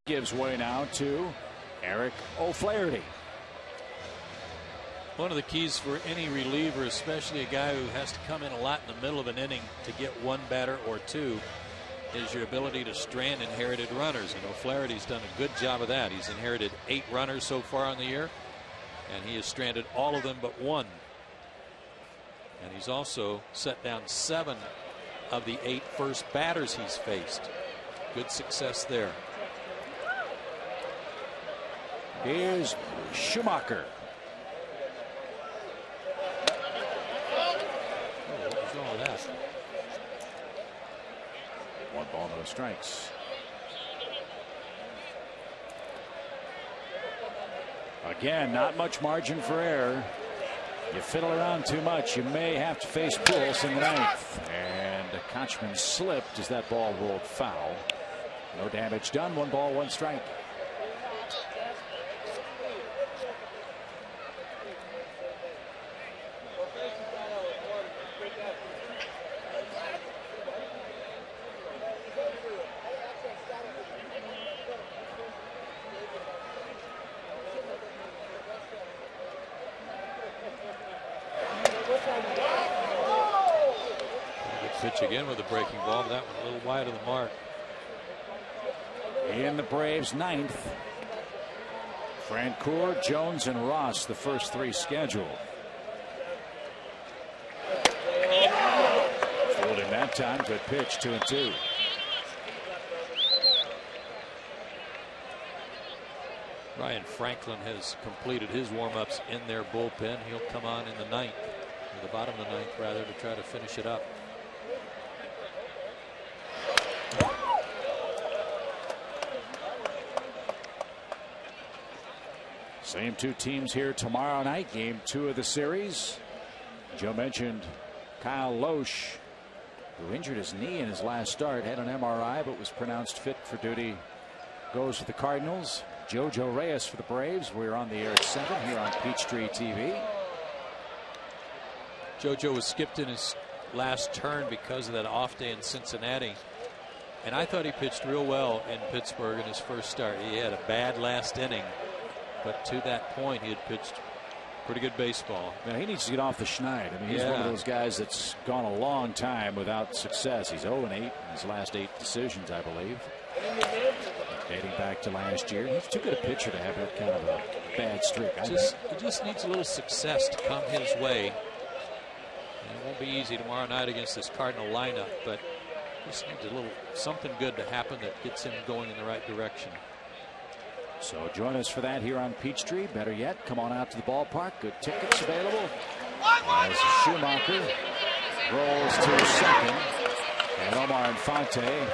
Gives way now to Eric O'Flaherty. One of the keys for any reliever, especially a guy who has to come in a lot in the middle of an inning to get 1 batter or 2, is your ability to strand inherited runners. And O'Flaherty's done a good job of that. He's inherited 8 runners so far on the year, and he has stranded all of them but 1. And he's also set down 7 of the 8 first batters he's faced. good success there. Here's Schumacher. What was wrong with that? 1 ball, no strikes. Again, not much margin for error. You fiddle around too much, you may have to face Pujols in the 9th. And Kochman slipped as that ball rolled foul. No damage done. 1 ball, 1 strike. Pitch again with a breaking ball, but that was a little wide of the mark. In the Braves 9th, Francoeur, Jones, and Ross, the first 3 scheduled. Fooled him that time. Good pitch, 2-2. Ryan Franklin has completed his warm-ups in their bullpen. He'll come on in the 9th, or the bottom of the 9th rather, to try to finish it up. Same 2 teams here tomorrow night. Game 2 of the series. Joe mentioned Kyle Loesch, who injured his knee in his last start, had an MRI but was pronounced fit for duty. Goes for the Cardinals. Jojo Reyes for the Braves. We're on the air at 7 here on Peachtree TV. Jojo was skipped in his last turn because of that off day in Cincinnati. And I thought he pitched real well in Pittsburgh in his first start. He had a bad last inning, but to that point he had pitched pretty good baseball. Now he needs to get off the schneid. I mean, he's one of those guys that's gone a long time without success. He's 0-8 in his last 8 decisions, I believe, dating back to last year. He's too good a pitcher to have that kind of a bad streak. He just needs a little success to come his way. And it won't be easy tomorrow night against this Cardinal lineup, but just needs a little something good to happen that gets him going in the right direction. So join us for that here on Peachtree. Better yet, come on out to the ballpark. Good tickets available. As Schumacher rolls to second, and Omar Infante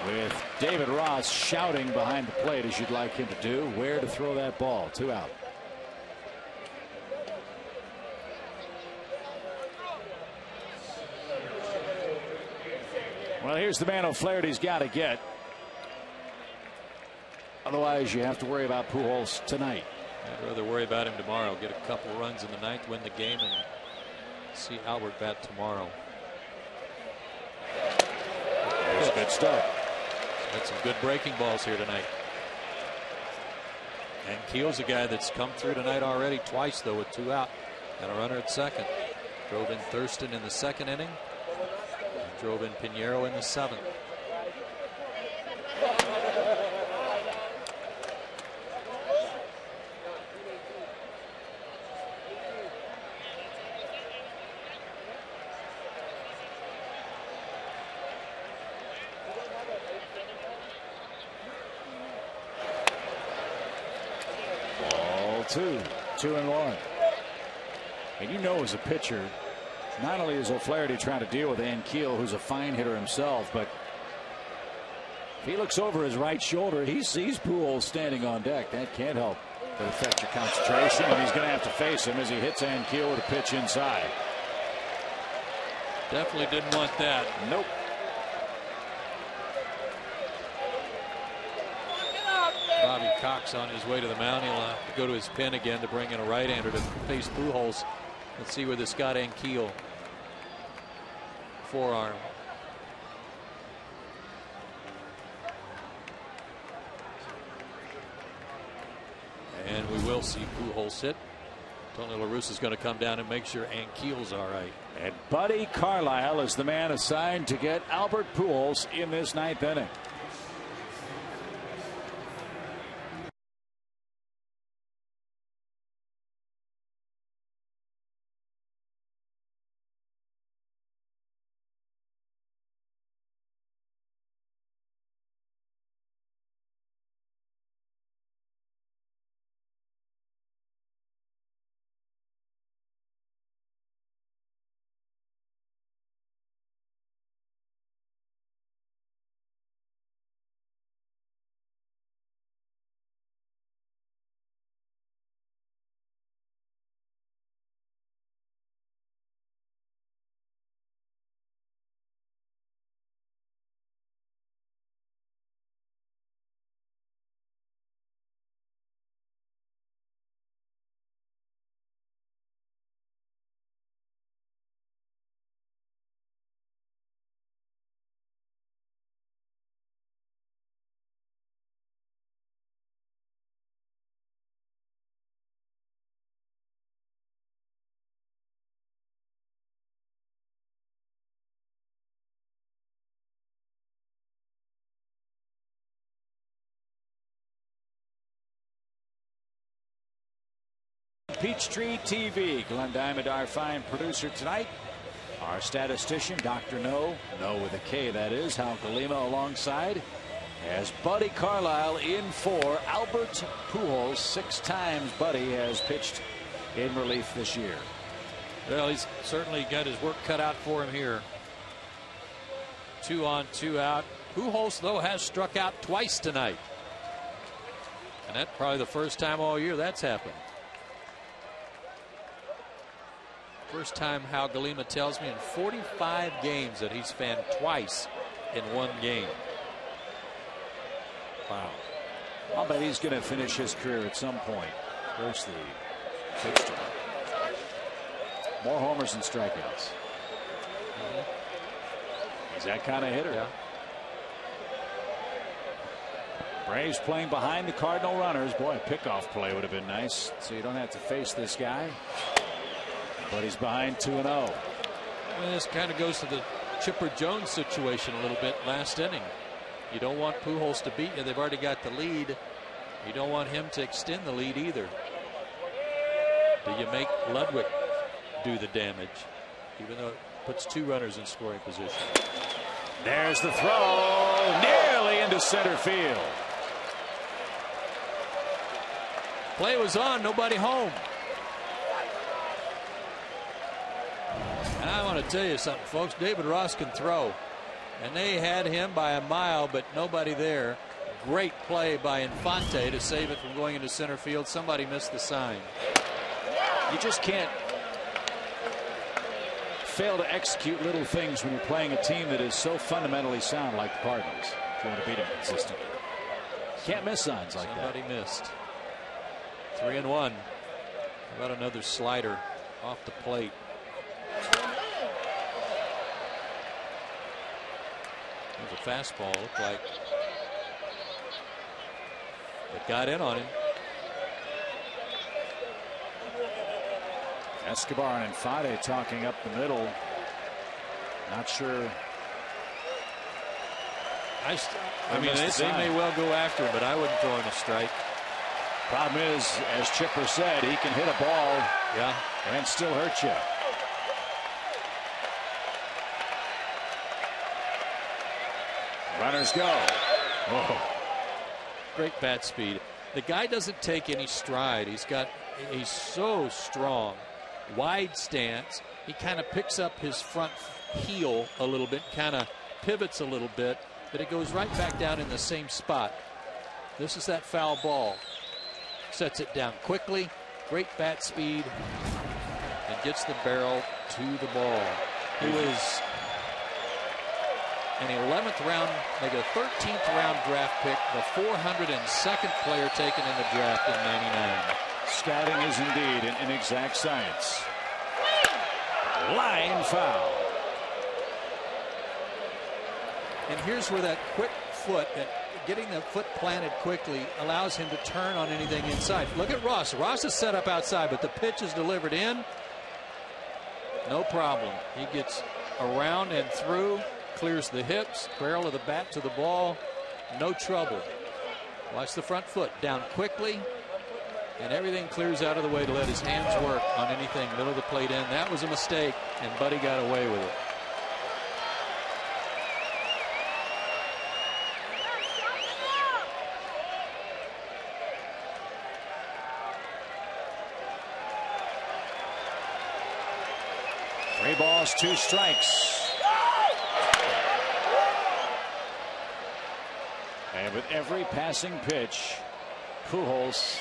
with David Ross shouting behind the plate, as you'd like him to do, where to throw that ball. 2 out. Well, here's the man O'Flaherty's got to get. Otherwise, you have to worry about Pujols tonight. I'd rather worry about him tomorrow. Get a couple runs in the 9th, win the game, and see Albert bat tomorrow. There's a good start. Got some good breaking balls here tonight. And Keel's a guy that's come through tonight already twice, though, with 2 out. Got a runner at second. Drove in Thurston in the 2nd inning. And drove in Pinheiro in the 7th. Two and one. And you know, as a pitcher, not only is O'Flaherty trying to deal with Keel, who's a fine hitter himself, but if he looks over his right shoulder, he sees Pujols standing on deck. That can't help but affect your concentration, and he's going to have to face him as he hits Keel with a pitch inside. Definitely didn't want that. Nope. Bobby Cox on his way to the mound. He'll have to go to his pen again to bring in a right-hander to face Pujols. Let's see where this got Keel. Forearm. And we will see Pujols hit. Tony La Russa is going to come down and make sure Keel's all right. And Buddy Carlisle is the man assigned to get Albert Pujols in this 9th inning. Peachtree TV. Glenn Diamond, our fine producer tonight. Our statistician, Dr. No with a K, that is, Hal Galima alongside. As Buddy Carlisle in for Albert Pujols. 6 times Buddy has pitched in relief this year. Well, he's certainly got his work cut out for him here. 2 on, 2 out. Pujols, though, has struck out twice tonight. And that's probably the first time all year that's happened. First time, Hal Galima tells me, in 45 games that he's fanned twice in one game. Wow. I'll bet he's going to finish his career at some point. There's the fixture. More homers and strikeouts. He's that kind of hitter. Yeah. Braves playing behind the Cardinal runners. Boy, a pickoff play would have been nice, so you don't have to face this guy. But he's behind 2-0. Well, this kind of goes to the Chipper Jones situation a little bit last inning. You don't want Pujols to beat you. They've already got the lead. You don't want him to extend the lead either. Do you make Ludwig do the damage, even though it puts 2 runners in scoring position? There's the throw, nearly into center field. Play was on, nobody home. And I want to tell you something, folks. David Ross can throw, and they had him by a mile, but nobody there. Great play by Infante to save it from going into center field. Somebody missed the sign. You just can't fail to execute little things when you're playing a team that is so fundamentally sound like the Cardinals. If you want to beat them consistently, can't miss signs like that. Somebody missed. 3-1. How about another slider off the plate? There's a fastball, looked like it got in on him. Escobar and Infante talking up the middle. Not sure. I mean, they may well go after him, but I wouldn't throw him a strike. Problem is, as Chipper said, he can hit a ball, yeah, and still hurt you. Runners go. Whoa. Great bat speed. The guy doesn't take any stride. He's so strong. Wide stance. He kind of picks up his front heel a little bit, kind of pivots a little bit, but it goes right back down in the same spot. This is that foul ball. Sets it down quickly. Great bat speed, and gets the barrel to the ball. He was an 11th round, like a 13th round draft pick, the 402nd player taken in the draft in '99. Scouting is indeed an inexact science. Line foul. And here's where that quick foot, getting the foot planted quickly, allows him to turn on anything inside. Look at Ross. Ross is set up outside, but the pitch is delivered in. No problem. He gets around and through, clears the hips, barrel of the bat to the ball. No trouble. Watch the front foot down quickly, and everything clears out of the way to let his hands work on anything middle of the plate in. That was a mistake, and Buddy got away with it. Three balls, 2 strikes. And with every passing pitch, Pujols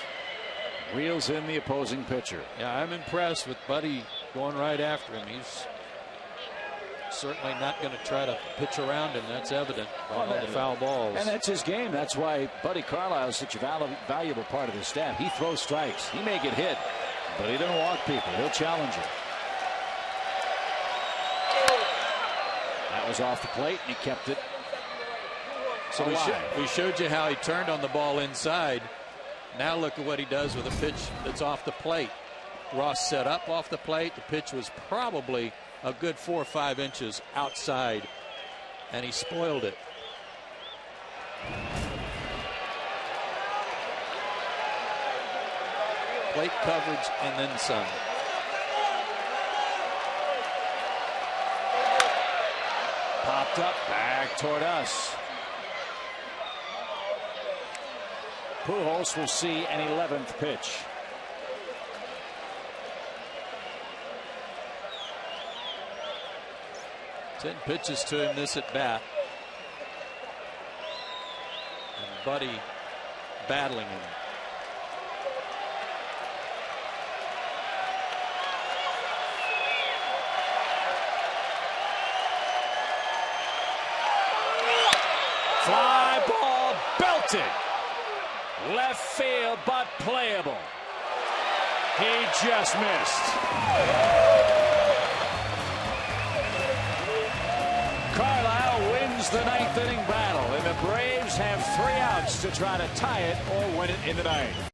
reels in the opposing pitcher. Yeah, I'm impressed with Buddy going right after him. He's certainly not going to try to pitch around him. That's evident by all the foul balls. And that's his game. That's why Buddy Carlisle is such a valuable part of his staff. He throws strikes. He may get hit, but he doesn't walk people. He'll challenge you. That was off the plate, and he kept it. So we showed you how he turned on the ball inside. Now look at what he does with a pitch that's off the plate. Ross set up off the plate. The pitch was probably a good 4 or 5 inches outside, and he spoiled it. Plate coverage and then some. Popped up, back toward us. Pujols will see an 11th pitch. Ten pitches to him this at bat. And Buddy battling him. Fly ball belted. Left field, but playable. He just missed. Carlisle wins the 9th inning battle, and the Braves have 3 outs to try to tie it or win it in the 9th.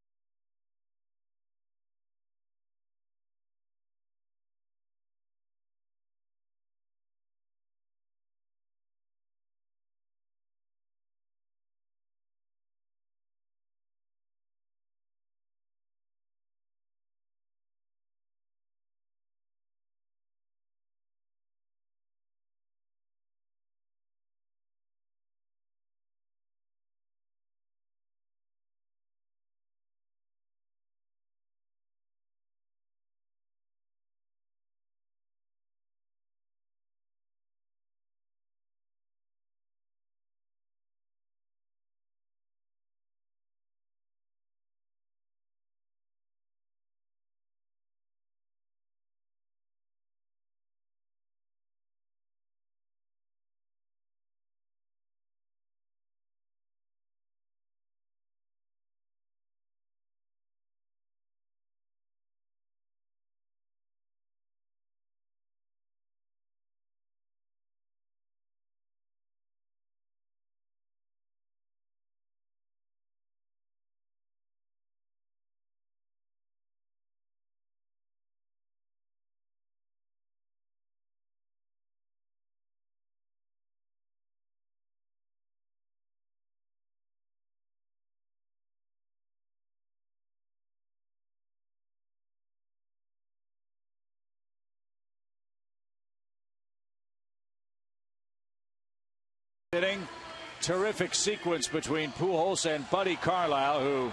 Terrific sequence between Pujols and Buddy Carlisle, who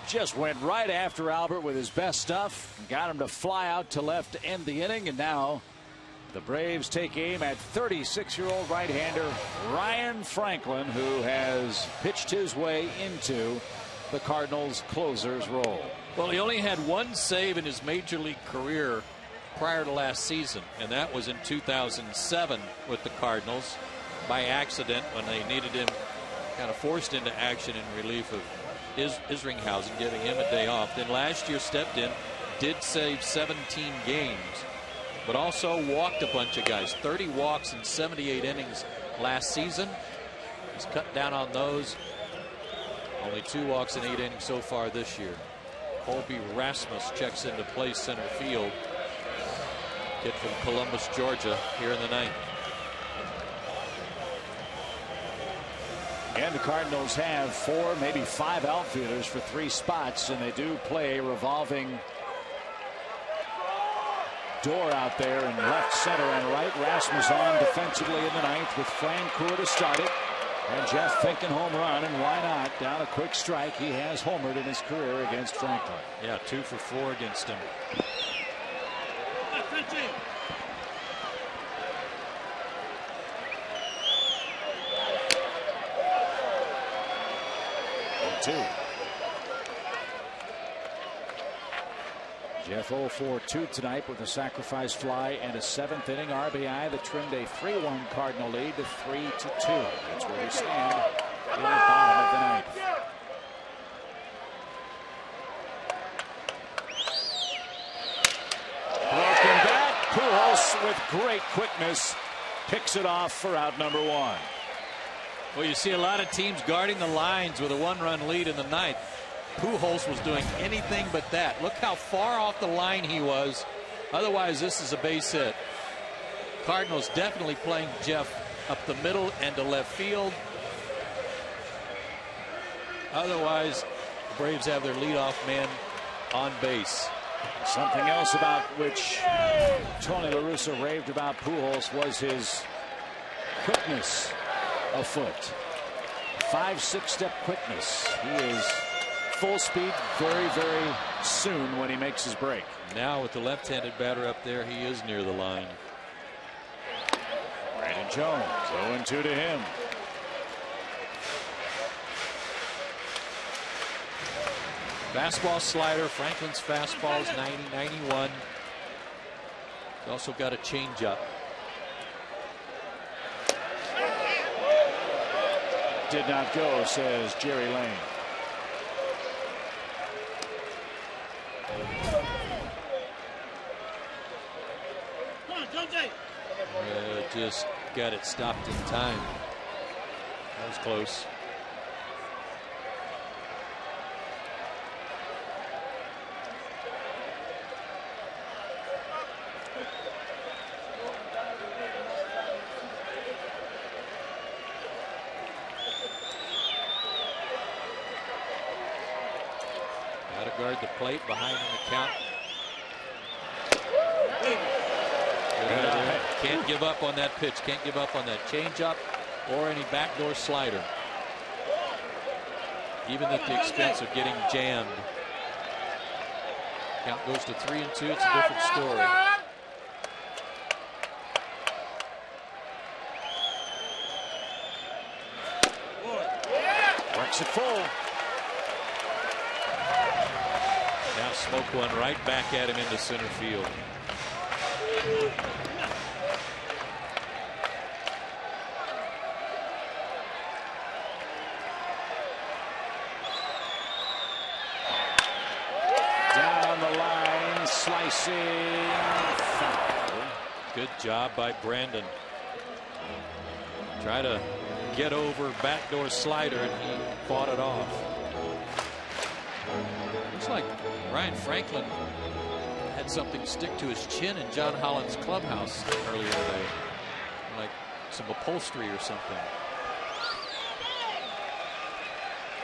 just went right after Albert with his best stuff, got him to fly out to left to end the inning, and now the Braves take aim at 36-year-old right-hander Ryan Franklin, who has pitched his way into the Cardinals' closer's role. Well, he only had 1 save in his major league career prior to last season, and that was in 2007 with the Cardinals. By accident, when they needed him kind of forced into action in relief of Isringhausen, giving him a day off. Then last year stepped in, did save 17 games, but also walked a bunch of guys. 30 walks in 78 innings last season. He's cut down on those. Only 2 walks in 8 innings so far this year. Colby Rasmus checks into place center field. Kid from Columbus, Georgia, here in the 9th. And the Cardinals have 4, maybe 5 outfielders for 3 spots, and they do play a revolving door out there in left, center, and right. Rasmus on defensively in the 9th with Francoeur to start it. And Jeff thinking home run, and why not? Down a quick strike. He has homered in his career against Franklin. Yeah, 2 for 4 against him. Jeff 0 for 2 tonight with a sacrifice fly and a 7th inning RBI that trimmed a 3-1 Cardinal lead to 3-2. That's where we stand in the bottom of the 9th. Broken bat. Pujols with great quickness picks it off for out number 1. Well, you see a lot of teams guarding the lines with a 1-run lead in the 9th. Pujols was doing anything but that. Look how far off the line he was. Otherwise, this is a base hit. Cardinals definitely playing Jeff up the middle and to left field. Otherwise, the Braves have their leadoff man on base. Something else about which Tony La Russa raved about Pujols was his quickness of foot. 5-6 step quickness. He is full speed very, very soon when he makes his break. Now with the left-handed batter up there, he is near the line. Brandon Jones, 0-2 to him. Fastball slider. Franklin's fastball is 90-91. He's also got a changeup. Did not go, says Jerry Lane. Just got it stopped in time. That was close. Got to guard the plate, behind in the count. Can't give up on that pitch. Can't give up on that changeup or any backdoor slider. Even at the expense of getting jammed. Count goes to 3-2. It's a different story. Works it full. Now smoke one right back at him into center field. Down the line, slicing. Foul. Good job by Brandon. Try to get over backdoor slider, and he fought it off. Looks like Ryan Franklin had something stick to his chin in John Holland's clubhouse earlier today, like some upholstery or something.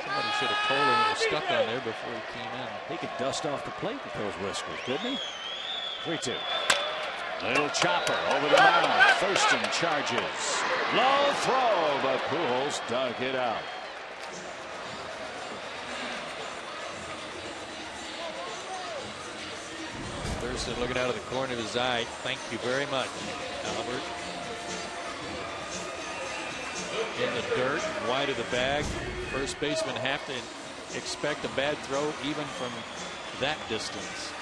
Somebody should have told him it was stuck on there before he came in. He could dust off the plate with those whiskers, couldn't he? 3-2. Little chopper over the mound. Thurston charges. Low throw, but Pujols dug it out. Thurston looking out of the corner of his eye. Thank you very much, Albert. In the dirt, wide of the bag. First baseman have to expect a bad throw even from that distance.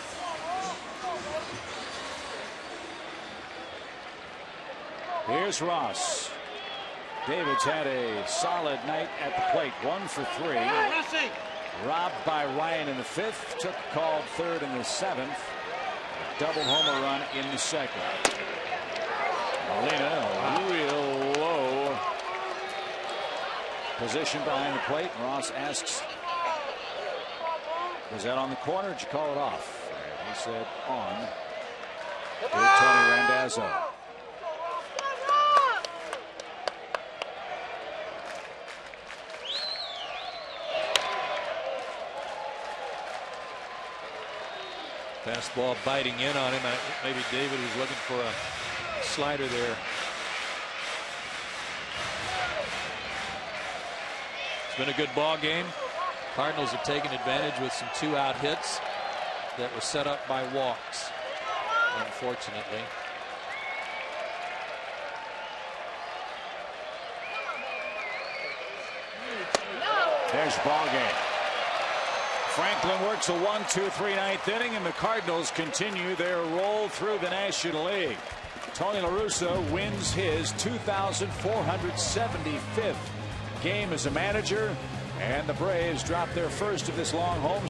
Here's Ross. David's had a solid night at the plate. 1 for 3. Robbed by Ryan in the 5th. Took a called 3rd in the 7th. Double homer run in the 2nd. Molina, real low position behind the plate. Ross asks, was that on the corner or did you call it off? And he said on. Good Tony Randazzo. Fastball biting in on him. Maybe David was looking for a slider there. It's been a good ball game. Cardinals have taken advantage with some 2-out hits that were set up by walks, unfortunately. There's ball game. Franklin works a 1-2-3 ninth inning, and the Cardinals continue their roll through the National League. Tony La Russa wins his 2,475th game as a manager, and the Braves drop their first of this long home